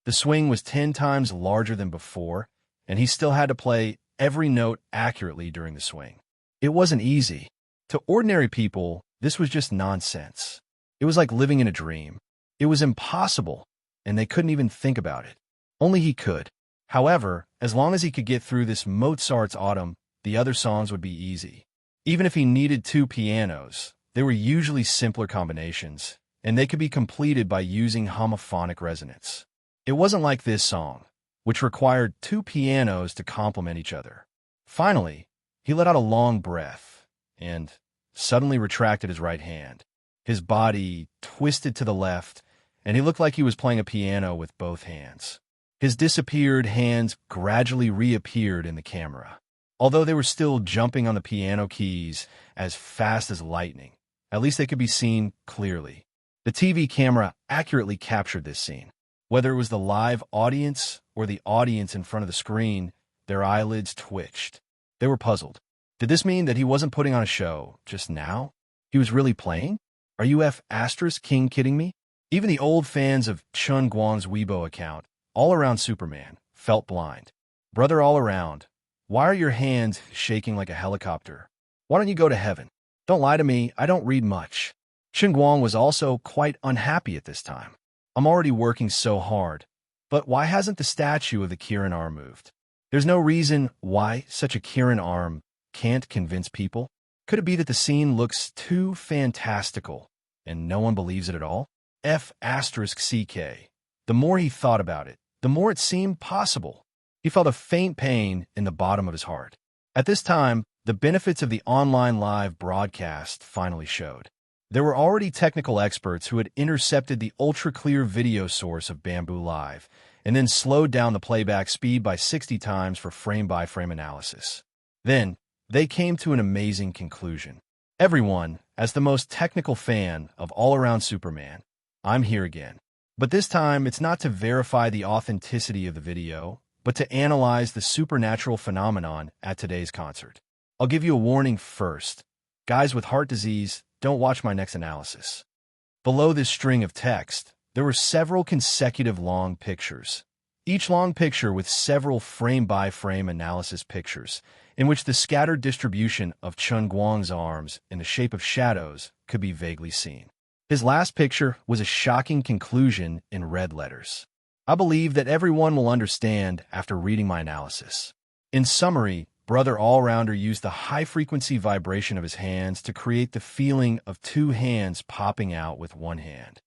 The swing was 10 times larger than before, and he still had to play every note accurately during the swing. It wasn't easy. To ordinary people, this was just nonsense. It was like living in a dream. It was impossible, and they couldn't even think about it. Only he could. However, as long as he could get through this Mozart's Autumn, the other songs would be easy. Even if he needed two pianos, they were usually simpler combinations, and they could be completed by using homophonic resonance. It wasn't like this song, which required two pianos to complement each other. Finally, he let out a long breath and suddenly retracted his right hand. His body twisted to the left, and he looked like he was playing a piano with both hands. His disappeared hands gradually reappeared in the camera. Although they were still jumping on the piano keys as fast as lightning, at least they could be seen clearly. The TV camera accurately captured this scene. Whether it was the live audience or the audience in front of the screen, their eyelids twitched. They were puzzled. Did this mean that he wasn't putting on a show just now? He was really playing? Are you King kidding me? Even the old fans of Chen Guang's Weibo account, All Around Superman, felt blind. Brother all around, why are your hands shaking like a helicopter? Why don't you go to heaven? Don't lie to me, I don't read much. Chen Guang was also quite unhappy at this time. I'm already working so hard, but why hasn't the statue of the Kirin arm moved? There's no reason why such a Kirin arm can't convince people. Could it be that the scene looks too fantastical and no one believes it at all? CK. The more he thought about it, the more it seemed possible. He felt a faint pain in the bottom of his heart. At this time, the benefits of the online live broadcast finally showed. There were already technical experts who had intercepted the ultra-clear video source of Bamboo Live and then slowed down the playback speed by 60 times for frame-by-frame analysis. Then, they came to an amazing conclusion. Everyone, as the most technical fan of All Around Superman, I'm here again. But this time, it's not to verify the authenticity of the video, but to analyze the supernatural phenomenon at today's concert. I'll give you a warning first. Guys with heart disease, don't watch my next analysis. Below this string of text, there were several consecutive long pictures. Each long picture with several frame-by-frame analysis pictures, in which the scattered distribution of Chen Guang's arms in the shape of shadows could be vaguely seen. His last picture was a shocking conclusion in red letters. I believe that everyone will understand after reading my analysis. In summary, Brother All-Rounder used the high-frequency vibration of his hands to create the feeling of two hands popping out with one hand.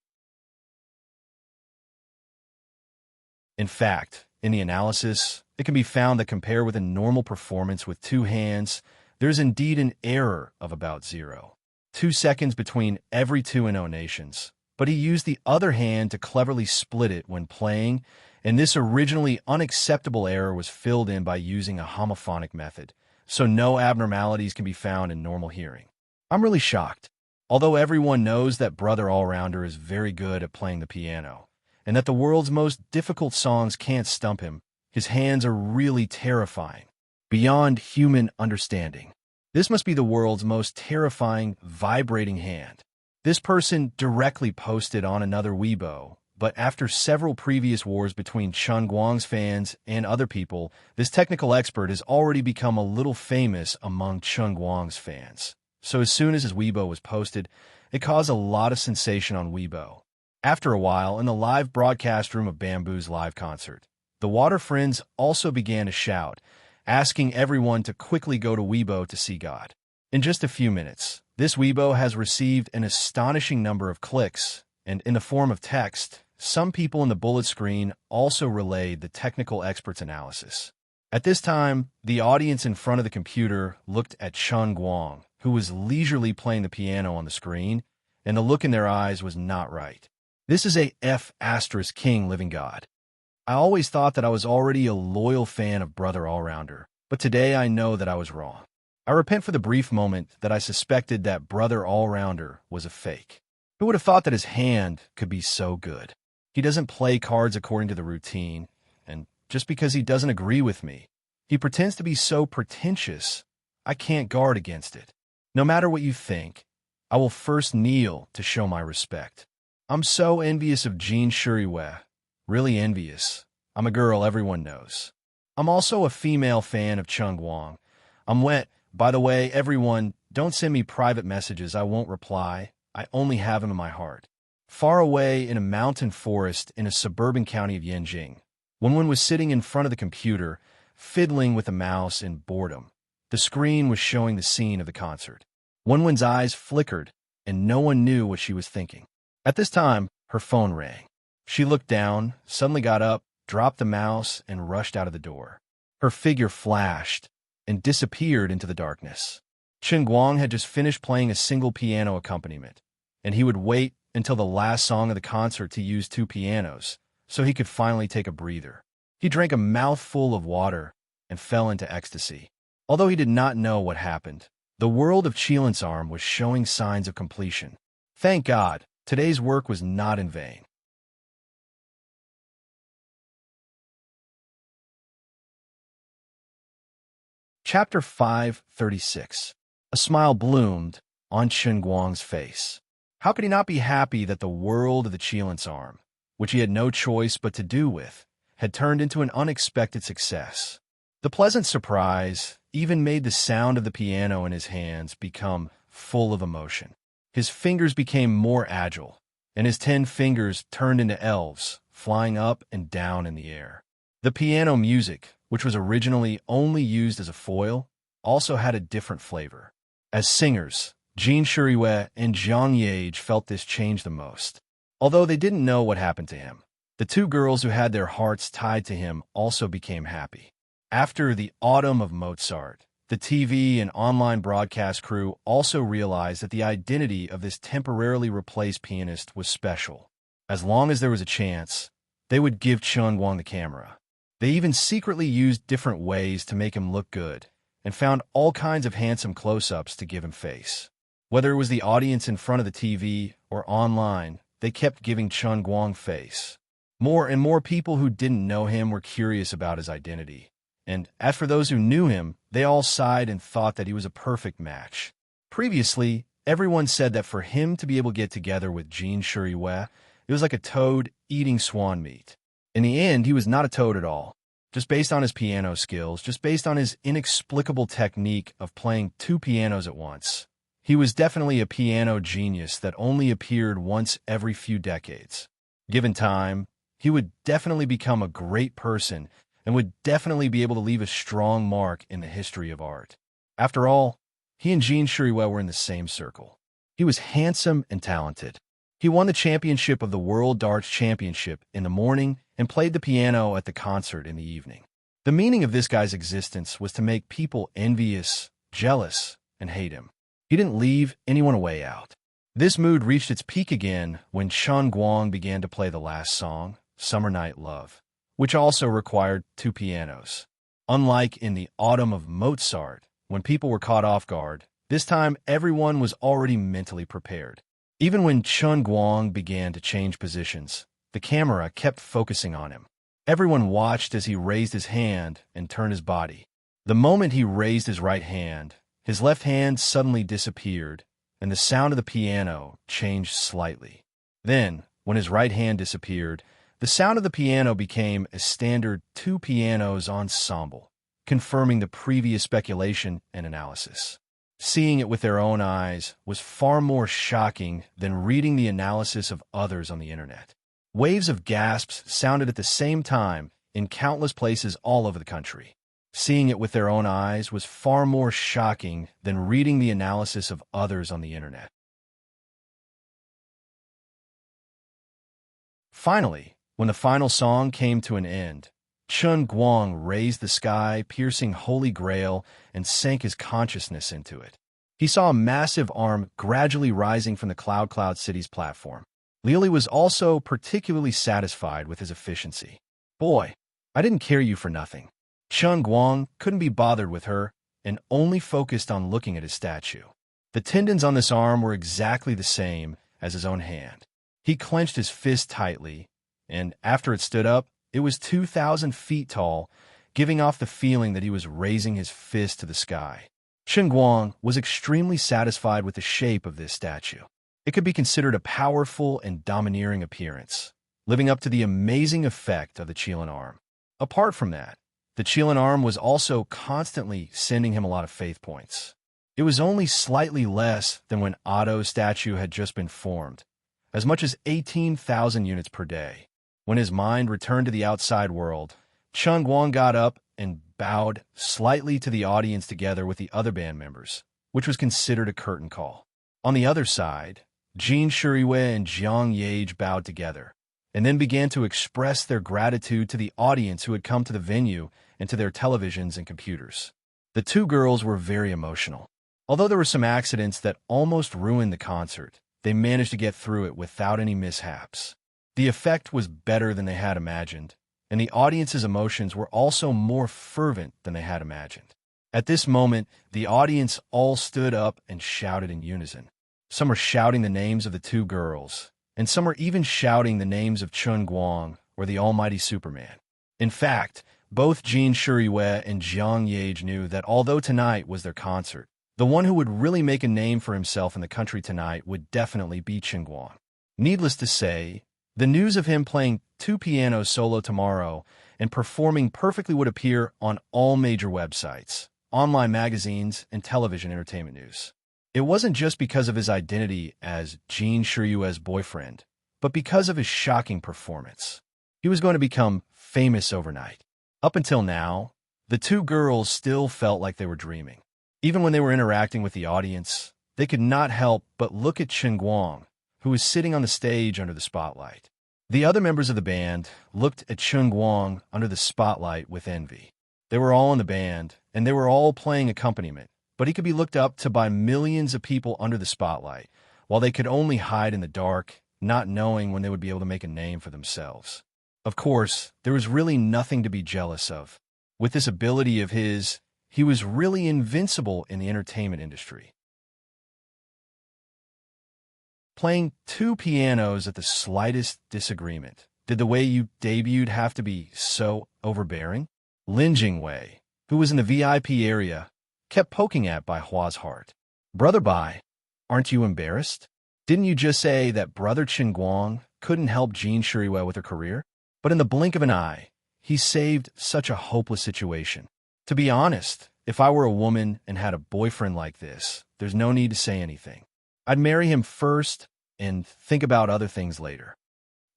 In fact, in the analysis, it can be found that compared with a normal performance with two hands, there's indeed an error of about 0.2 seconds between every two intonations, but he used the other hand to cleverly split it when playing, and this originally unacceptable error was filled in by using a homophonic method, so no abnormalities can be found in normal hearing. I'm really shocked. Although everyone knows that Brother All-Rounder is very good at playing the piano, and that the world's most difficult songs can't stump him, his hands are really terrifying, beyond human understanding. This must be the world's most terrifying, vibrating hand. This person directly posted on another Weibo, but after several previous wars between Chen Guang's fans and other people, this technical expert has already become a little famous among Chen Guang's fans. So as soon as his Weibo was posted, it caused a lot of sensation on Weibo. After a while, in the live broadcast room of Bamboo's live concert, the Water Friends also began to shout, asking everyone to quickly go to Weibo to see God. In just a few minutes, this Weibo has received an astonishing number of clicks, and in the form of text, some people in the bullet screen also relayed the technical expert's analysis. At this time, the audience in front of the computer looked at Chen Guang, who was leisurely playing the piano on the screen, and the look in their eyes was not right. This is a F***king living God. I always thought that I was already a loyal fan of Brother Allrounder, but today I know that I was wrong. I repent for the brief moment that I suspected that Brother Allrounder was a fake. Who would have thought that his hand could be so good? He doesn't play cards according to the routine, and just because he doesn't agree with me, he pretends to be so pretentious, I can't guard against it. No matter what you think, I will first kneel to show my respect. I'm so envious of Jean Shuriwe. Really envious. I'm a girl everyone knows. I'm also a female fan of Chen Guang. I'm wet. By the way, everyone, don't send me private messages. I won't reply. I only have them in my heart. Far away in a mountain forest in a suburban county of Yanjing, Wenwen was sitting in front of the computer, fiddling with a mouse in boredom. The screen was showing the scene of the concert. Wenwen's eyes flickered, and no one knew what she was thinking. At this time, her phone rang. She looked down, suddenly got up, dropped the mouse, and rushed out of the door. Her figure flashed and disappeared into the darkness. Chen Guang had just finished playing a single piano accompaniment, and he would wait until the last song of the concert to use two pianos, so he could finally take a breather. He drank a mouthful of water and fell into ecstasy. Although he did not know what happened, the world of Qilin's arm was showing signs of completion. Thank God, today's work was not in vain. Chapter 536. A smile bloomed on Chen Guang's face. How could he not be happy that the world of the Qilin's arm, which he had no choice but to do with, had turned into an unexpected success? The pleasant surprise even made the sound of the piano in his hands become full of emotion. His fingers became more agile, and his 10 fingers turned into elves, flying up and down in the air. The piano music, which was originally only used as a foil, also had a different flavor. As singers, Jean Shuriwe and Zhang Yage felt this change the most. Although they didn't know what happened to him, the two girls who had their hearts tied to him also became happy. After the autumn of Mozart, the TV and online broadcast crew also realized that the identity of this temporarily replaced pianist was special. As long as there was a chance, they would give Chen Guang the camera. They even secretly used different ways to make him look good, and found all kinds of handsome close-ups to give him face. Whether it was the audience in front of the TV or online, they kept giving Chen Guang face. More and more people who didn't know him were curious about his identity. And as for those who knew him, they all sighed and thought that he was a perfect match. Previously, everyone said that for him to be able to get together with Jean Shuriwe, it was like a toad eating swan meat. In the end, he was not a toad at all. Just based on his piano skills, just based on his inexplicable technique of playing two pianos at once, he was definitely a piano genius that only appeared once every few decades. Given time, he would definitely become a great person and would definitely be able to leave a strong mark in the history of art. After all, he and Jean Shuriwe were in the same circle. He was handsome and talented. He won the championship of the World Darts Championship in the morning and played the piano at the concert in the evening. The meaning of this guy's existence was to make people envious, jealous, and hate him. He didn't leave anyone a way out. This mood reached its peak again when Chen Guang began to play the last song, Summer Night Love, which also required two pianos. Unlike in the autumn of Mozart, when people were caught off guard, this time everyone was already mentally prepared. Even when Chen Guang began to change positions, the camera kept focusing on him. Everyone watched as he raised his hand and turned his body. The moment he raised his right hand, his left hand suddenly disappeared, and the sound of the piano changed slightly. Then, when his right hand disappeared, the sound of the piano became a standard two pianos ensemble, confirming the previous speculation and analysis. Seeing it with their own eyes was far more shocking than reading the analysis of others on the internet. Waves of gasps sounded at the same time in countless places all over the country. Seeing it with their own eyes was far more shocking than reading the analysis of others on the internet. Finally, when the final song came to an end, Chun Guang raised the sky-piercing Holy Grail and sank his consciousness into it. He saw a massive arm gradually rising from the Cloud City's platform. Lily was also particularly satisfied with his efficiency. Boy, I didn't carry you for nothing. Chun Guang couldn't be bothered with her and only focused on looking at his statue. The tendons on this arm were exactly the same as his own hand. He clenched his fist tightly, and after it stood up, it was 2,000 feet tall, giving off the feeling that he was raising his fist to the sky. Chun Guang was extremely satisfied with the shape of this statue. It could be considered a powerful and domineering appearance, living up to the amazing effect of the Qilin arm. Apart from that, the Qilin arm was also constantly sending him a lot of faith points. It was only slightly less than when Otto's statue had just been formed, as much as 18,000 units per day. When his mind returned to the outside world, Chun Guang got up and bowed slightly to the audience together with the other band members, which was considered a curtain call. On the other side, Jin Shuriwei and Jiang Yage bowed together, and then began to express their gratitude to the audience who had come to the venue and to their televisions and computers. The two girls were very emotional. Although there were some accidents that almost ruined the concert, they managed to get through it without any mishaps. The effect was better than they had imagined, and the audience's emotions were also more fervent than they had imagined. At this moment, the audience all stood up and shouted in unison. Some were shouting the names of the two girls, and some were even shouting the names of Chun Guang or the Almighty Superman. In fact, both Jin Shuriwei and Jiang Yage knew that although tonight was their concert, the one who would really make a name for himself in the country tonight would definitely be Chun Guang. Needless to say, the news of him playing two pianos solo tomorrow and performing perfectly would appear on all major websites, online magazines, and television entertainment news. It wasn't just because of his identity as Jin Shuriwei's boyfriend, but because of his shocking performance. He was going to become famous overnight. Up until now, the two girls still felt like they were dreaming. Even when they were interacting with the audience, they could not help but look at Chun Guang, who was sitting on the stage under the spotlight. The other members of the band looked at Chun Guang under the spotlight with envy. They were all in the band, and they were all playing accompaniment, but he could be looked up to by millions of people under the spotlight, while they could only hide in the dark, not knowing when they would be able to make a name for themselves. Of course, there was really nothing to be jealous of. With this ability of his, he was really invincible in the entertainment industry. Playing two pianos at the slightest disagreement. Did the way you debuted have to be so overbearing? Lin Jingwei, who was in the VIP area, kept poking at Bai Hua's heart. Brother Bai, aren't you embarrassed? Didn't you just say that Brother Chun Guang couldn't help Jin Shuriwei with her career? But in the blink of an eye, he saved such a hopeless situation. To be honest, if I were a woman and had a boyfriend like this, there's no need to say anything. I'd marry him first and think about other things later.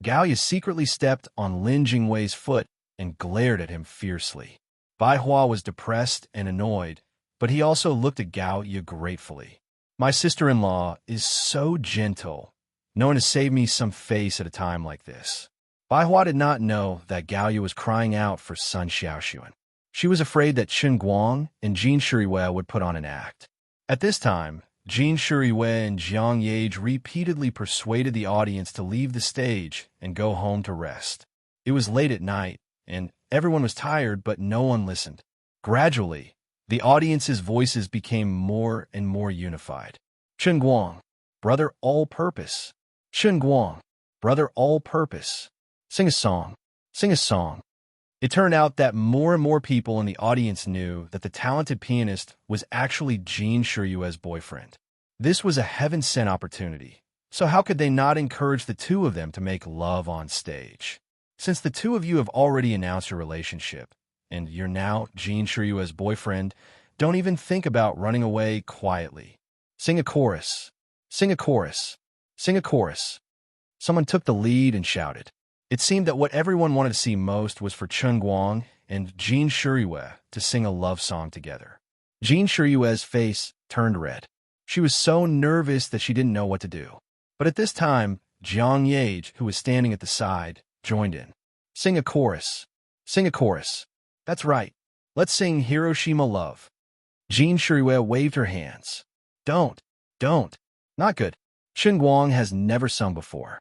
Gaoya secretly stepped on Lin Jingwei's foot and glared at him fiercely. Bai Hua was depressed and annoyed, but he also looked at Gaoya gratefully. My sister-in-law is so gentle, knowing to save me some face at a time like this. Bai Hua did not know that Gaoya was crying out for Sun Xiaoxuan. She was afraid that Chun Guang and Jin Shuriwei would put on an act. At this time, Jin Shuriwei and Jiang Yage repeatedly persuaded the audience to leave the stage and go home to rest. It was late at night, and everyone was tired, but no one listened. Gradually, the audience's voices became more and more unified. Chun Guang, brother all-purpose. Chun Guang, brother all-purpose. Sing a song. Sing a song. It turned out that more and more people in the audience knew that the talented pianist was actually Jin Shuriwei's boyfriend. This was a heaven-sent opportunity, so how could they not encourage the two of them to make love on stage? Since the two of you have already announced your relationship, and you're now Jin Shiryue's boyfriend, don't even think about running away quietly. Sing a chorus. Sing a chorus. Sing a chorus. Someone took the lead and shouted. It seemed that what everyone wanted to see most was for Chen Guang and Jin Shiryue to sing a love song together. Jin Shiryue's face turned red. She was so nervous that she didn't know what to do. But at this time, Jiang Yage, who was standing at the side, joined in. Sing a chorus. Sing a chorus. That's right. Let's sing Hiroshima Love. Jin Shiryue waved her hands. Don't. Not good. Chen Guang has never sung before.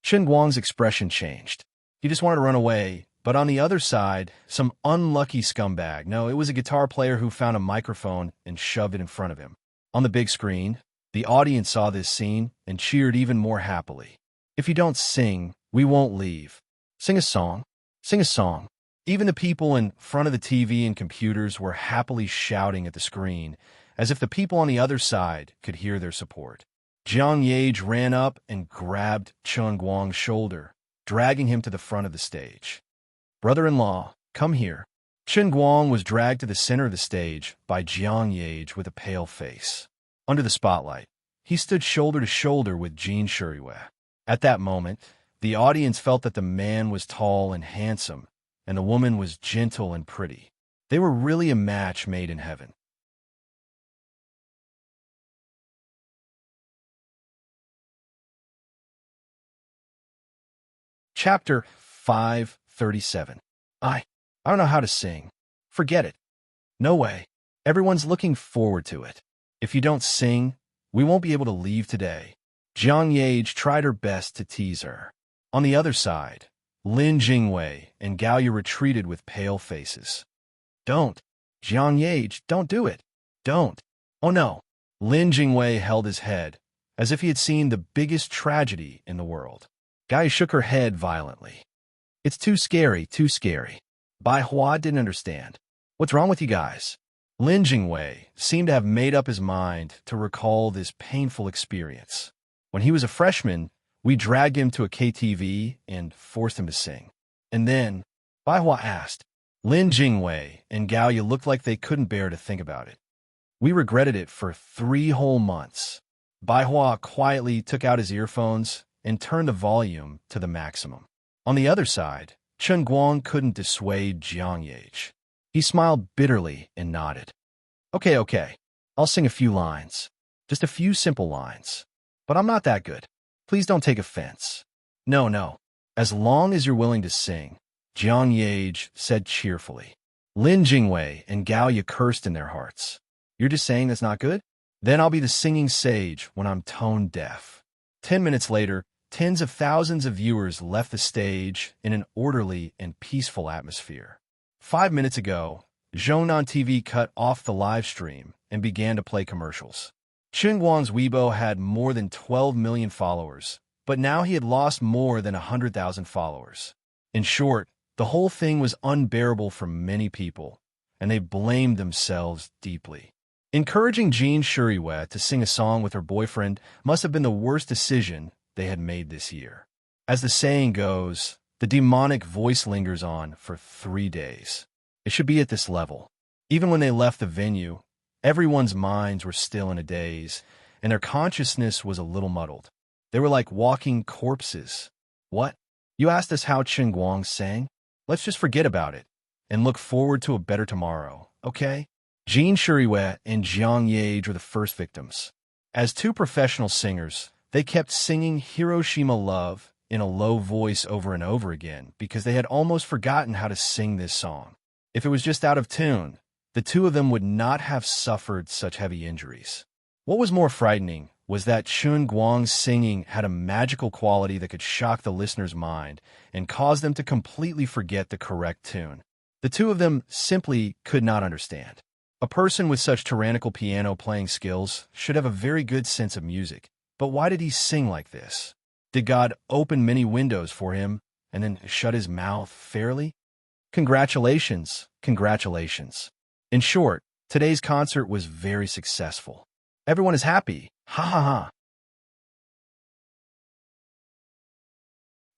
Chen Guang's expression changed. He just wanted to run away, but on the other side, some unlucky scumbag. No, it was a guitar player who found a microphone and shoved it in front of him. On the big screen, the audience saw this scene and cheered even more happily. If you don't sing, we won't leave. Sing a song. Sing a song. Even the people in front of the TV and computers were happily shouting at the screen, as if the people on the other side could hear their support. Jiang Yage ran up and grabbed Chen Guang's shoulder, dragging him to the front of the stage. Brother-in-law, come here. Chen Guang was dragged to the center of the stage by Jiang Yage with a pale face. Under the spotlight, he stood shoulder to shoulder with Jin Shiryue. At that moment, the audience felt that the man was tall and handsome, and the woman was gentle and pretty. They were really a match made in heaven. Chapter 537. I don't know how to sing. Forget it. No way. Everyone's looking forward to it. If you don't sing, we won't be able to leave today. Jiang Yage tried her best to tease her. On the other side, Lin Jingwei and Gaoyu retreated with pale faces. Don't. Jiang Yage, don't do it. Don't. Oh no. Lin Jingwei held his head, as if he had seen the biggest tragedy in the world. Gaoyu shook her head violently. It's too scary, too scary. Bai Hua didn't understand. What's wrong with you guys? Lin Jingwei seemed to have made up his mind to recall this painful experience. When he was a freshman, we dragged him to a KTV and forced him to sing. And then, Bai Hua asked. Lin Jingwei and Gaoyu looked like they couldn't bear to think about it. We regretted it for 3 whole months. Bai Hua quietly took out his earphones and turned the volume to the maximum. On the other side, Chen Guang couldn't dissuade Jiang Yage. He smiled bitterly and nodded. Okay, I'll sing a few lines. Just a few simple lines. But I'm not that good. Please don't take offense. No. As long as you're willing to sing, Jiang Yage said cheerfully. Lin Jingwei and Gaoyu cursed in their hearts. You're just saying that's not good? Then I'll be the singing sage when I'm tone deaf. 10 minutes later, tens of thousands of viewers left the stage in an orderly and peaceful atmosphere. 5 minutes ago, Zhongnan TV cut off the live stream and began to play commercials. Chen Guang's Weibo had more than 12 million followers, but now he had lost more than 100,000 followers. In short, the whole thing was unbearable for many people, and they blamed themselves deeply. Encouraging Jin Shiryue to sing a song with her boyfriend must have been the worst decision they had made this year. As the saying goes, the demonic voice lingers on for 3 days. It should be at this level. Even when they left the venue, everyone's minds were still in a daze, and their consciousness was a little muddled. They were like walking corpses. What? You asked us how Chen Guang sang? Let's just forget about it and look forward to a better tomorrow, okay? Jin Shiryue and Jiang Yage were the first victims. As 2 professional singers, they kept singing Hiroshima Love in a low voice over and over again because they had almost forgotten how to sing this song. If it was just out of tune, the 2 of them would not have suffered such heavy injuries. What was more frightening was that Chen Guang's singing had a magical quality that could shock the listener's mind and cause them to completely forget the correct tune. The 2 of them simply could not understand. A person with such tyrannical piano-playing skills should have a very good sense of music. But why did he sing like this? Did God open many windows for him and then shut his mouth fairly? Congratulations. In short, today's concert was very successful. Everyone is happy. Ha ha ha.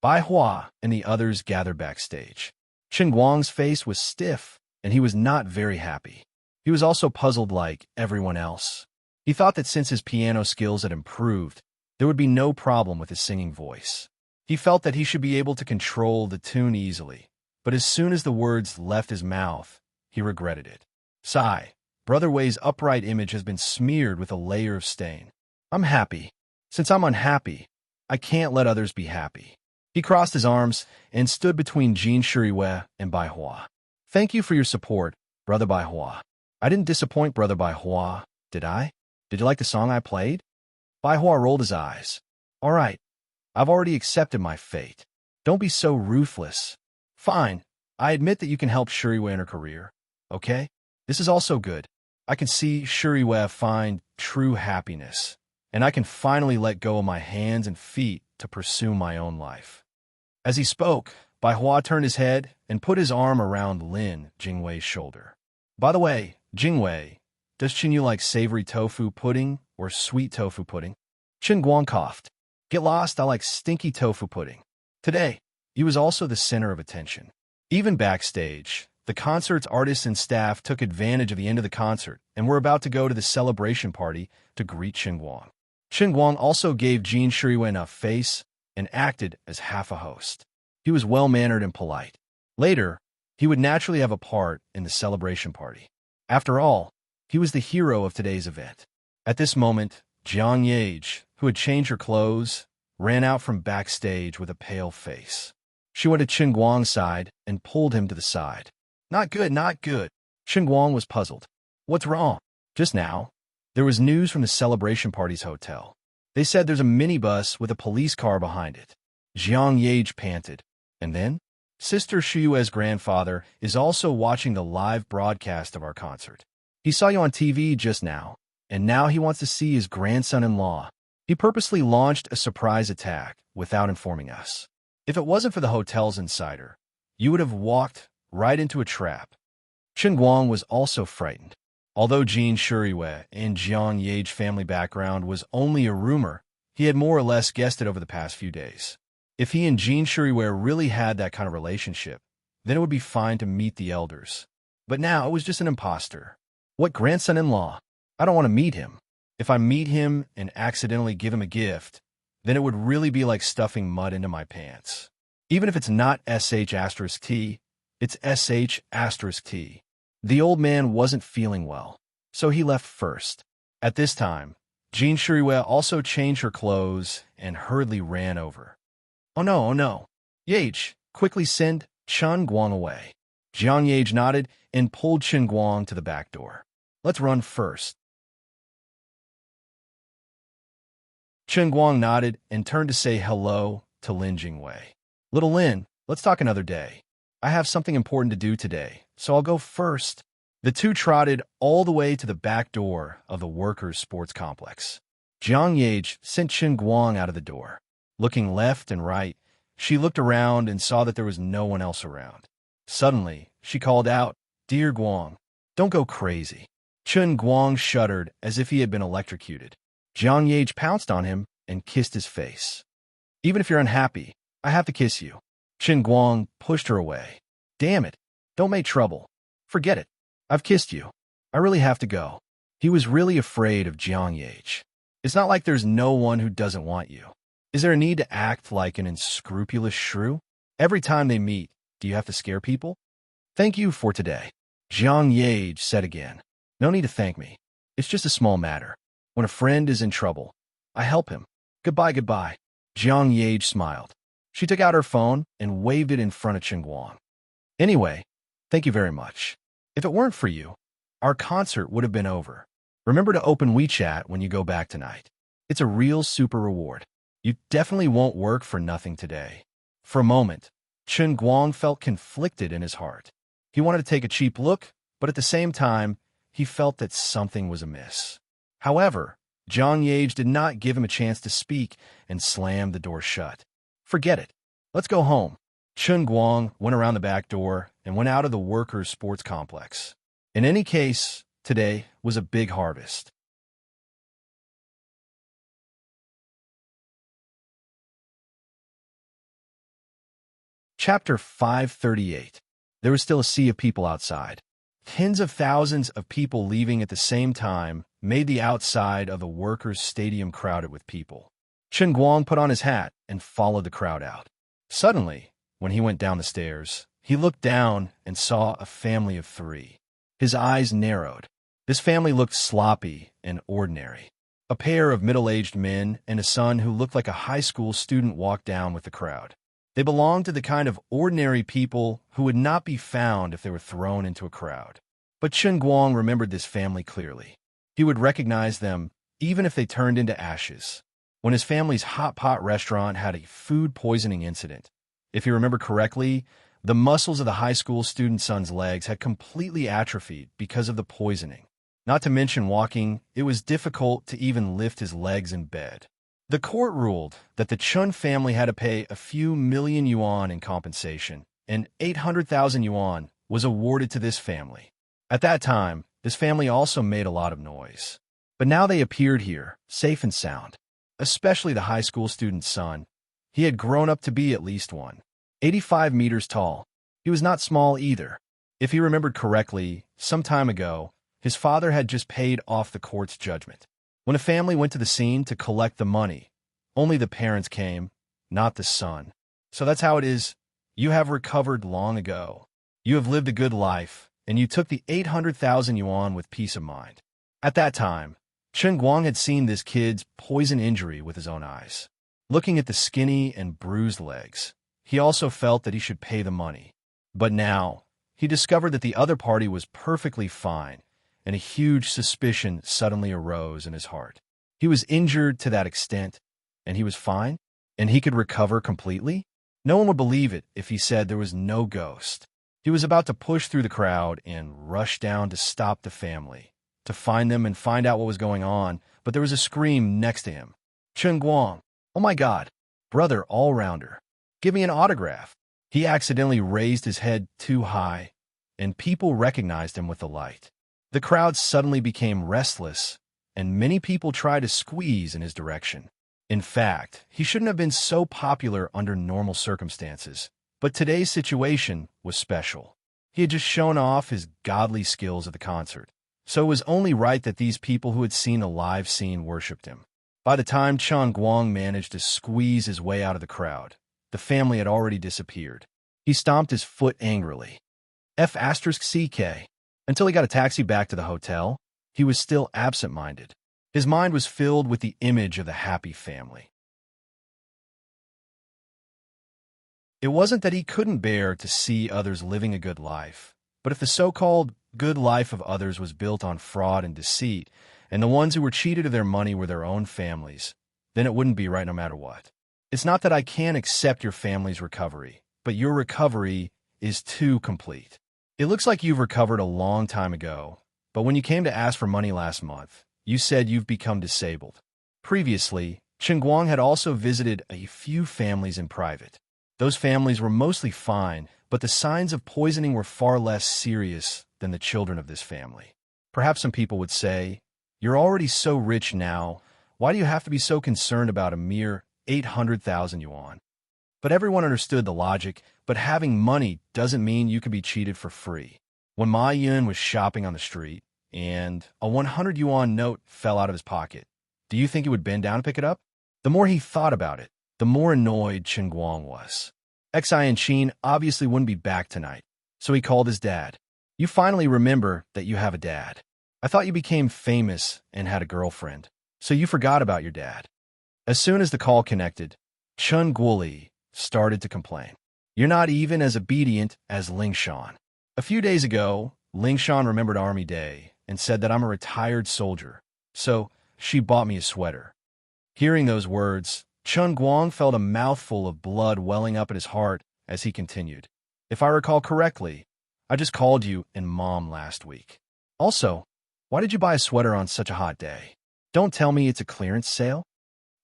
Bai Hua and the others gathered backstage. Chen Guang's face was stiff, and he was not very happy. He was also puzzled like everyone else. He thought that since his piano skills had improved, there would be no problem with his singing voice. He felt that he should be able to control the tune easily, but as soon as the words left his mouth, he regretted it. Sigh. Brother Wei's upright image has been smeared with a layer of stain. I'm happy. Since I'm unhappy, I can't let others be happy. He crossed his arms and stood between Jin Shuriwei and Bai Hua. Thank you for your support, Brother Bai Hua. I didn't disappoint Brother Bai Hua, did I? Did you like the song I played? Bai Hua rolled his eyes. All right, I've already accepted my fate. Don't be so ruthless. Fine, I admit that you can help Shuriwei in her career. Okay? This is also good. I can see Shuriwei find true happiness, and I can finally let go of my hands and feet to pursue my own life. As he spoke, Bai Hua turned his head and put his arm around Lin Jingwei's shoulder. By the way, Jingwei, does Qinyu like savory tofu pudding or sweet tofu pudding? Chen Guang coughed. Get lost, I like stinky tofu pudding. Today, he was also the center of attention. Even backstage, the concert's artists and staff took advantage of the end of the concert and were about to go to the celebration party to greet Chen Guang. Chen Guang also gave Jin Shuriwei enough face and acted as half a host. He was well-mannered and polite. Later, he would naturally have a part in the celebration party. After all, he was the hero of today's event. At this moment, Jiang Yage, who had changed her clothes, ran out from backstage with a pale face. She went to Chen Guang's side and pulled him to the side. Not good, not good. Chen Guang was puzzled. What's wrong? Just now, there was news from the celebration party's hotel. They said there's a minibus with a police car behind it. Jiang Yage panted. And then? Sister Shuyue's grandfather is also watching the live broadcast of our concert. He saw you on TV just now, and now he wants to see his grandson-in-law. He purposely launched a surprise attack without informing us. If it wasn't for the hotel's insider, you would have walked right into a trap. Chen Guang was also frightened. Although Jin Shuriwei and Jiang Yage's family background was only a rumor, he had more or less guessed it over the past few days. If he and Jin Shuriwei really had that kind of relationship, then it would be fine to meet the elders. But now it was just an imposter. What grandson-in-law? I don't want to meet him. If I meet him and accidentally give him a gift, then it would really be like stuffing mud into my pants. Even if it's not SH*T, it's SH*T. The old man wasn't feeling well, so he left first. At this time, Jin Shuriwei also changed her clothes and hurriedly ran over. Oh no, oh no. Yage, quickly send Chen Guang away. Jiang Yage nodded and pulled Chen Guang to the back door. Let's run first. Chen Guang nodded and turned to say hello to Lin Jingwei. Little Lin, let's talk another day. I have something important to do today, so I'll go first. The two trotted all the way to the back door of the workers' sports complex. Jiang Yage sent Chen Guang out of the door. Looking left and right, she looked around and saw that there was no one else around. Suddenly, she called out, Dear Guang, don't go crazy. Chen Guang shuddered as if he had been electrocuted. Jiang Yage pounced on him and kissed his face. Even if you're unhappy, I have to kiss you. Chen Guang pushed her away. Damn it, don't make trouble. Forget it. I've kissed you. I really have to go. He was really afraid of Jiang Yage. It's not like there's no one who doesn't want you. Is there a need to act like an unscrupulous shrew? Every time they meet, do you have to scare people? Thank you for today. Jiang Yage said again. No need to thank me. It's just a small matter. When a friend is in trouble, I help him. Goodbye, goodbye. Jiang Yage smiled. She took out her phone and waved it in front of Chen Guang. Anyway, thank you very much. If it weren't for you, our concert would have been over. Remember to open WeChat when you go back tonight. It's a real super reward. You definitely won't work for nothing today. For a moment, Chen Guang felt conflicted in his heart. He wanted to take a cheap look, but at the same time, he felt that something was amiss. However, Jiang Yage did not give him a chance to speak and slammed the door shut. Forget it. Let's go home. Chen Guang went around the back door and went out of the workers' sports complex. In any case, today was a big harvest. Chapter 538. There was still a sea of people outside. Tens of thousands of people leaving at the same time made the outside of the workers' stadium crowded with people. Chen Guang put on his hat and followed the crowd out. Suddenly, when he went down the stairs, he looked down and saw a family of three. His eyes narrowed. This family looked sloppy and ordinary. A pair of middle-aged men and a son who looked like a high school student walked down with the crowd. They belonged to the kind of ordinary people who would not be found if they were thrown into a crowd. But Chen Guang remembered this family clearly. He would recognize them even if they turned into ashes. When his family's hot pot restaurant had a food poisoning incident, if you remember correctly, the muscles of the high school student son's legs had completely atrophied because of the poisoning. Not to mention walking, it was difficult to even lift his legs in bed. The court ruled that the Chun family had to pay a few million yuan in compensation, and 800,000 yuan was awarded to this family. At that time, this family also made a lot of noise. But now they appeared here, safe and sound. Especially the high school student's son. He had grown up to be at least 185 meters tall. He was not small either. If he remembered correctly, some time ago, his father had just paid off the court's judgment. When a family went to the scene to collect the money, only the parents came, not the son. So that's how it is. You have recovered long ago. You have lived a good life, and you took the 800,000 yuan with peace of mind. At that time, Chen Guang had seen this kid's poison injury with his own eyes. Looking at the skinny and bruised legs, he also felt that he should pay the money. But now, he discovered that the other party was perfectly fine, and a huge suspicion suddenly arose in his heart. He was injured to that extent, and he was fine, and he could recover completely? No one would believe it if he said there was no ghost. He was about to push through the crowd and rush down to stop the family, to find them and find out what was going on, but there was a scream next to him. Chen Guang, oh my God, brother all-rounder, give me an autograph. He accidentally raised his head too high, and people recognized him with the light. The crowd suddenly became restless, and many people tried to squeeze in his direction. In fact, he shouldn't have been so popular under normal circumstances, but today's situation was special. He had just shown off his godly skills at the concert, so it was only right that these people who had seen a live scene worshipped him. By the time Chen Guang managed to squeeze his way out of the crowd, the family had already disappeared. He stomped his foot angrily. F***CK. Until he got a taxi back to the hotel, he was still absent-minded. His mind was filled with the image of the happy family. It wasn't that he couldn't bear to see others living a good life, but if the so-called good life of others was built on fraud and deceit, and the ones who were cheated of their money were their own families, then it wouldn't be right no matter what. It's not that I can't accept your family's recovery, but your recovery is too complete. It looks like you've recovered a long time ago, but when you came to ask for money last month, you said you've become disabled. Previously, Chen Guang had also visited a few families in private. Those families were mostly fine, but the signs of poisoning were far less serious than the children of this family. Perhaps some people would say, "You're already so rich now, why do you have to be so concerned about a mere 800,000 yuan?" But everyone understood the logic, but having money doesn't mean you can be cheated for free. When Ma Yun was shopping on the street, and a 100 yuan note fell out of his pocket, do you think he would bend down to pick it up? The more he thought about it, the more annoyed Chen Guang was. Xi and Qin obviously wouldn't be back tonight, so he called his dad. You finally remember that you have a dad. I thought you became famous and had a girlfriend, so you forgot about your dad. As soon as the call connected, Chen Guoli started to complain. You're not even as obedient as Ling Shan. A few days ago, Ling Shan remembered Army Day and said that I'm a retired soldier, so she bought me a sweater. Hearing those words, Chen Guang felt a mouthful of blood welling up in his heart as he continued. If I recall correctly, I just called you and Mom last week. Also, why did you buy a sweater on such a hot day? Don't tell me it's a clearance sale.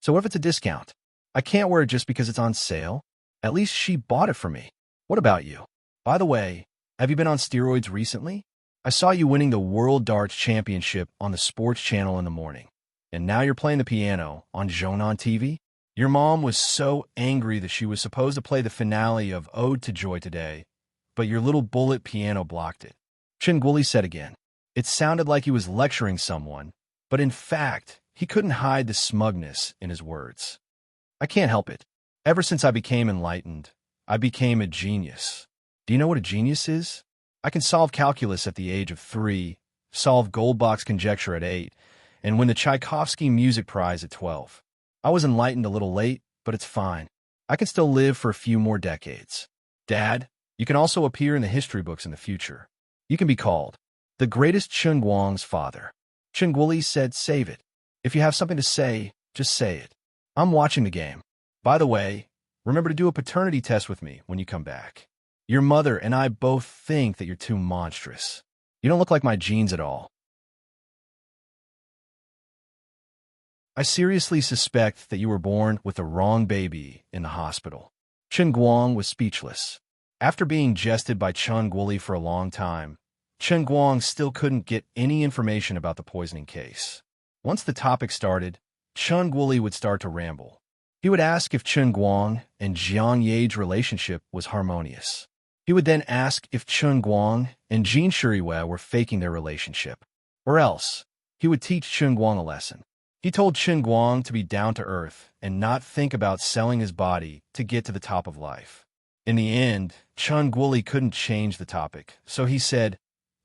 So what if it's a discount? I can't wear it just because it's on sale. At least she bought it for me. What about you? By the way, have you been on steroids recently? I saw you winning the World Darts Championship on the sports channel in the morning. And now you're playing the piano on Zhonan TV? Your mom was so angry that she was supposed to play the finale of Ode to Joy today, but your little bullet piano blocked it. Chenguli said again. It sounded like he was lecturing someone, but in fact, he couldn't hide the smugness in his words. I can't help it. Ever since I became enlightened, I became a genius. Do you know what a genius is? I can solve calculus at the age of 3, solve Goldbach's conjecture at 8, and win the Tchaikovsky Music Prize at 12. I was enlightened a little late, but it's fine. I can still live for a few more decades. Dad, you can also appear in the history books in the future. You can be called the greatest Chen Guang's father. Chen Guoli said, save it. If you have something to say, just say it. I'm watching the game. By the way, remember to do a paternity test with me when you come back. Your mother and I both think that you're too monstrous. You don't look like my genes at all. I seriously suspect that you were born with the wrong baby in the hospital. Chen Guang was speechless. After being jested by Chen Guoli for a long time, Chen Guang still couldn't get any information about the poisoning case. Once the topic started, Chen Guoli would start to ramble. He would ask if Chen Guang and Jiang Ye's relationship was harmonious. He would then ask if Chen Guang and Jin Shuriwei were faking their relationship. Or else, he would teach Chen Guang a lesson. He told Chen Guang to be down to earth and not think about selling his body to get to the top of life. In the end, Chen Guoli couldn't change the topic, so he said,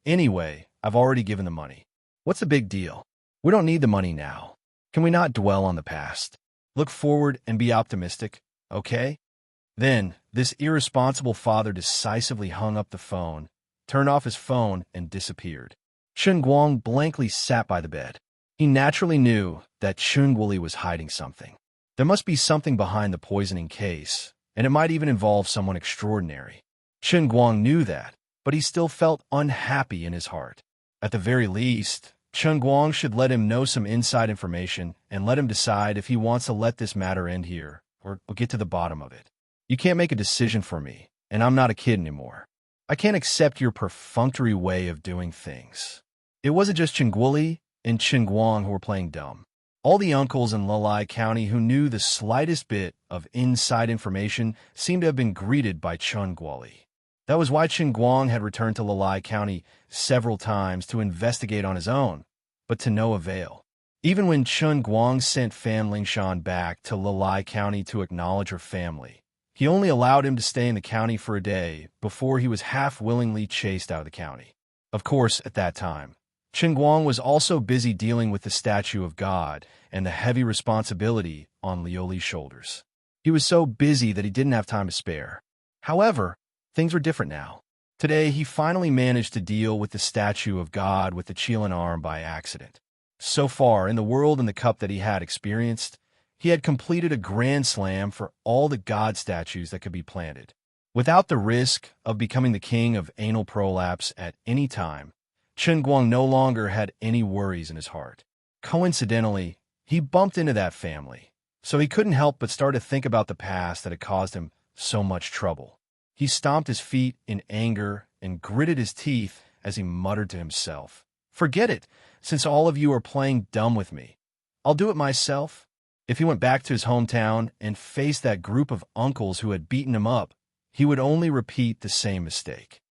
anyway, I've already given the money. What's the big deal? We don't need the money now. Can we not dwell on the past? Look forward and be optimistic, okay? Then, this irresponsible father decisively hung up the phone, turned off his phone, and disappeared. Chen Guang blankly sat by the bed. He naturally knew that Chen Guoli was hiding something. There must be something behind the poisoning case, and it might even involve someone extraordinary. Chen Guang knew that, but he still felt unhappy in his heart. At the very least, Chen Guang should let him know some inside information and let him decide if he wants to let this matter end here or get to the bottom of it. You can't make a decision for me, and I'm not a kid anymore. I can't accept your perfunctory way of doing things. It wasn't just Chen Guoli and Chen Guang who were playing dumb. All the uncles in Lelai County who knew the slightest bit of inside information seemed to have been greeted by Chen Guoli. That was why Chen Guang had returned to Lelai County several times to investigate on his own, but to no avail. Even when Chen Guang sent Fan Lingshan back to Lelai County to acknowledge her family, he only allowed him to stay in the county for a day before he was half-willingly chased out of the county. Of course, at that time, Chen Guang was also busy dealing with the statue of God and the heavy responsibility on Liuli's shoulders. He was so busy that he didn't have time to spare. However, things were different now. Today, he finally managed to deal with the statue of God with the Qilin arm by accident. So far, in the world and the cup that he had experienced, he had completed a grand slam for all the God statues that could be planted. Without the risk of becoming the king of anal prolapse at any time, Chen Guang no longer had any worries in his heart. Coincidentally, he bumped into that family, so he couldn't help but start to think about the past that had caused him so much trouble. He stomped his feet in anger and gritted his teeth as he muttered to himself, "Forget it, since all of you are playing dumb with me. I'll do it myself." If he went back to his hometown and faced that group of uncles who had beaten him up, he would only repeat the same mistake.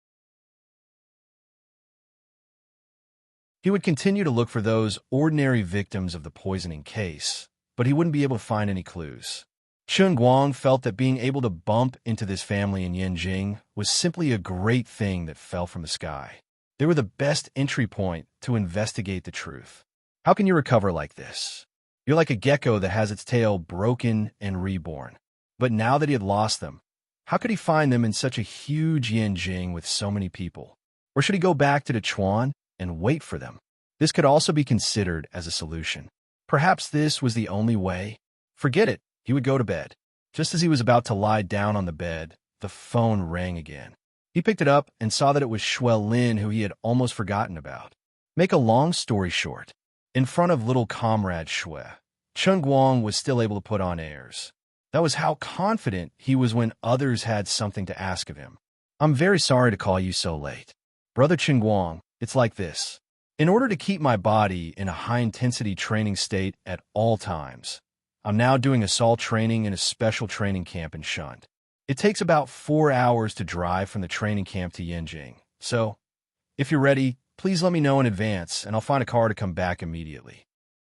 He would continue to look for those ordinary victims of the poisoning case, but he wouldn't be able to find any clues. Chen Guang felt that being able to bump into this family in Yanjing was simply a great thing that fell from the sky. They were the best entry point to investigate the truth. How can you recover like this? You're like a gecko that has its tail broken and reborn. But now that he had lost them, how could he find them in such a huge Yanjing with so many people? Or should he go back to Dechuan and wait for them? This could also be considered as a solution. Perhaps this was the only way. Forget it. He would go to bed. Just as he was about to lie down on the bed, the phone rang again. He picked it up and saw that it was Shuel Lin, who he had almost forgotten about. Make a long story short, in front of little comrade Shuel, Chen Guang was still able to put on airs. That was how confident he was when others had something to ask of him. "I'm very sorry to call you so late. Brother Chen Guang, it's like this. In order to keep my body in a high-intensity training state at all times, I'm now doing assault training in a special training camp in Shund. It takes about 4 hours to drive from the training camp to Yanjing. So, if you're ready, please let me know in advance, and I'll find a car to come back immediately.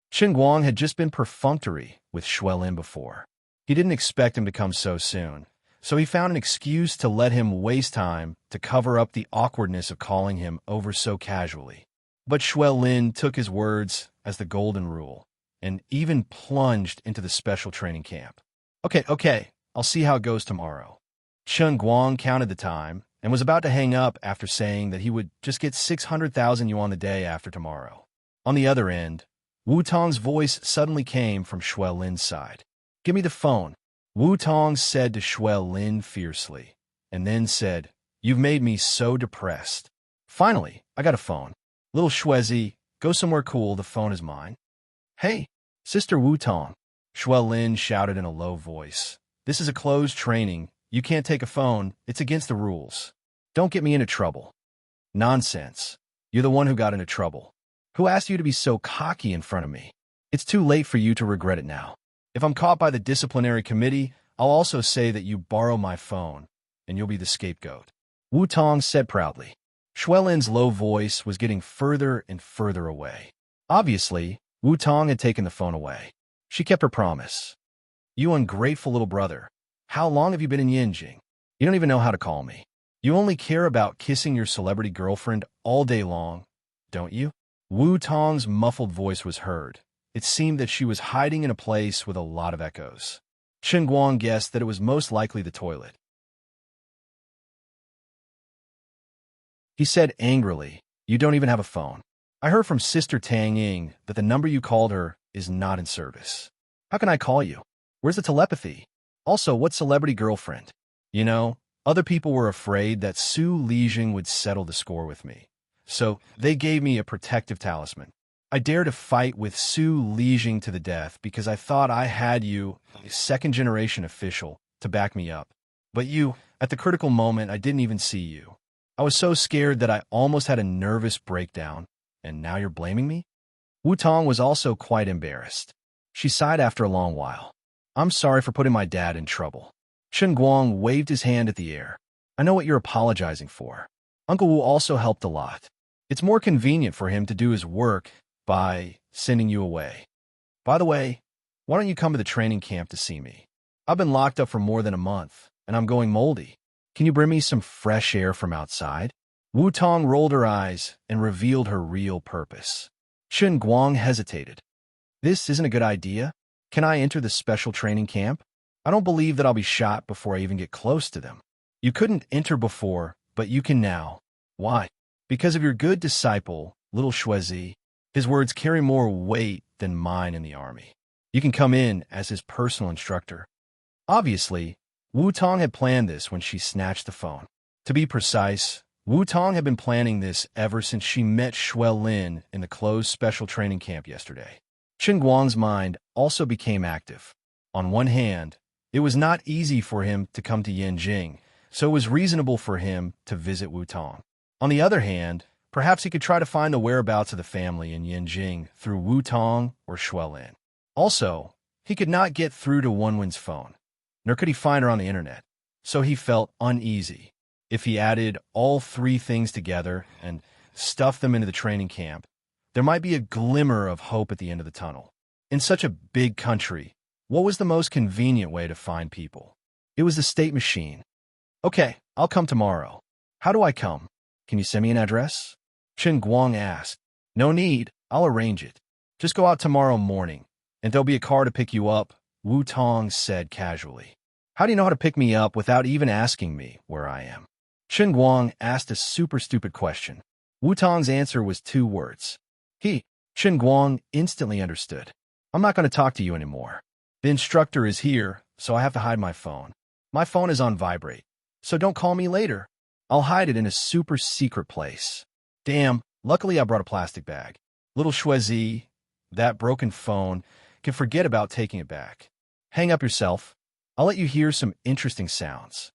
Qin Guang had just been perfunctory with Xuelin before. He didn't expect him to come so soon, so he found an excuse to let him waste time to cover up the awkwardness of calling him over so casually. But Xuelin took his words as the golden rule, and even plunged into the special training camp. Okay, I'll see how it goes tomorrow. Qin Guang counted the time and was about to hang up after saying that he would just get 600,000 yuan the day after tomorrow. On the other end, Wu Tong's voice suddenly came from Xuelin's side. "Give me the phone," Wu Tong said to Xuelin fiercely, and then said, "You've made me so depressed." "Finally, I got a phone. Little Xuezi, go somewhere cool, the phone is mine." "Hey, Sister Wu Tong," Xuelin shouted in a low voice. "This is a closed training. You can't take a phone. It's against the rules. Don't get me into trouble." "Nonsense. You're the one who got into trouble. Who asked you to be so cocky in front of me? It's too late for you to regret it now. If I'm caught by the disciplinary committee, I'll also say that you borrow my phone, and you'll be the scapegoat," Wu Tong said proudly. Xuelin's low voice was getting further and further away. Obviously, Wu Tong had taken the phone away. She kept her promise. "You ungrateful little brother. How long have you been in Yanjing? You don't even know how to call me. You only care about kissing your celebrity girlfriend all day long, don't you?" Wu Tong's muffled voice was heard. It seemed that she was hiding in a place with a lot of echoes. Qin Guang guessed that it was most likely the toilet. He said angrily, "You don't even have a phone. I heard from Sister Tang Ying that the number you called her is not in service. How can I call you? Where's the telepathy? Also, what celebrity girlfriend? You know, other people were afraid that Su Lijing would settle the score with me. So they gave me a protective talisman. I dare to fight with Su Lijing to the death because I thought I had you, a second-generation official, to back me up. But you, at the critical moment, I didn't even see you. I was so scared that I almost had a nervous breakdown, and now you're blaming me?" Wu Tong was also quite embarrassed. She sighed after a long while. "I'm sorry for putting my dad in trouble." Qin Guang waved his hand at the air. "I know what you're apologizing for. Uncle Wu also helped a lot. It's more convenient for him to do his work by sending you away. By the way, why don't you come to the training camp to see me? I've been locked up for more than a month, and I'm going moldy. Can you bring me some fresh air from outside?" Wu Tong rolled her eyes and revealed her real purpose. Qin Guang hesitated. "This isn't a good idea. Can I enter the special training camp? I don't believe that I'll be shot before I even get close to them." "You couldn't enter before, but you can now." "Why?" "Because of your good disciple, little Xuezi. His words carry more weight than mine in the army. You can come in as his personal instructor." Obviously, Wu Tong had planned this when she snatched the phone. To be precise, Wu Tong had been planning this ever since she met Xuelin in the closed special training camp yesterday. Qin Guang's mind also became active. On one hand, it was not easy for him to come to Yanjing, so it was reasonable for him to visit Wu Tong. On the other hand, perhaps he could try to find the whereabouts of the family in Yanjing through Wu Tong or Xuelin. Also, he could not get through to Wenwen's phone, nor could he find her on the internet, so he felt uneasy. If he added all three things together and stuffed them into the training camp, there might be a glimmer of hope at the end of the tunnel. In such a big country, what was the most convenient way to find people? It was the state machine. "Okay, I'll come tomorrow. How do I come? Can you send me an address?" Qin Guang asked. "No need, I'll arrange it. Just go out tomorrow morning, and there'll be a car to pick you up," Wu Tong said casually. "How do you know how to pick me up without even asking me where I am?" Qin Guang asked a super stupid question. Wu Tong's answer was 2 words. Qin Guang instantly understood. "I'm not going to talk to you anymore. The instructor is here, so I have to hide my phone. My phone is on vibrate, so don't call me later. I'll hide it in a super secret place." Damn, luckily I brought a plastic bag. Little Xuezi, that broken phone, can forget about taking it back. Hang up yourself. I'll let you hear some interesting sounds.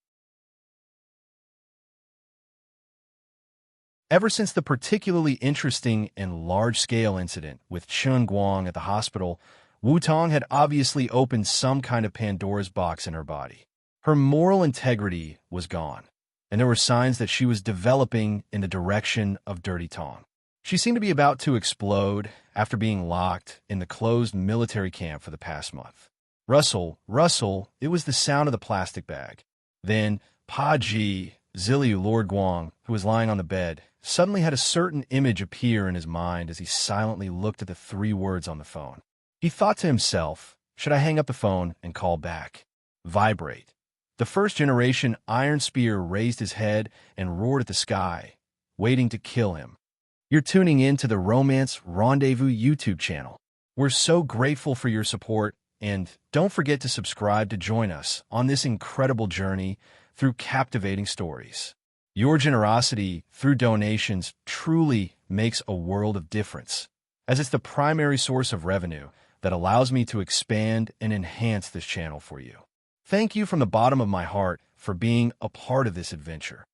Ever since the particularly interesting and large-scale incident with Qin Guang at the hospital, Wu Tong had obviously opened some kind of Pandora's box in her body. Her moral integrity was gone, and there were signs that she was developing in the direction of Dirty Tong. She seemed to be about to explode after being locked in the closed military camp for the past month. Rustle, it was the sound of the plastic bag. Then, Pa Ji, Ziliu Lord Guang, who was lying on the bed, suddenly had a certain image appear in his mind as he silently looked at the 3 words on the phone. He thought to himself, should I hang up the phone and call back? Vibrate. The first-generation Iron Spear raised his head and roared at the sky, waiting to kill him. You're tuning in to the Romance Rendezvous YouTube channel. We're so grateful for your support, and don't forget to subscribe to join us on this incredible journey through captivating stories. Your generosity through donations truly makes a world of difference, as it's the primary source of revenue that allows me to expand and enhance this channel for you. Thank you from the bottom of my heart for being a part of this adventure.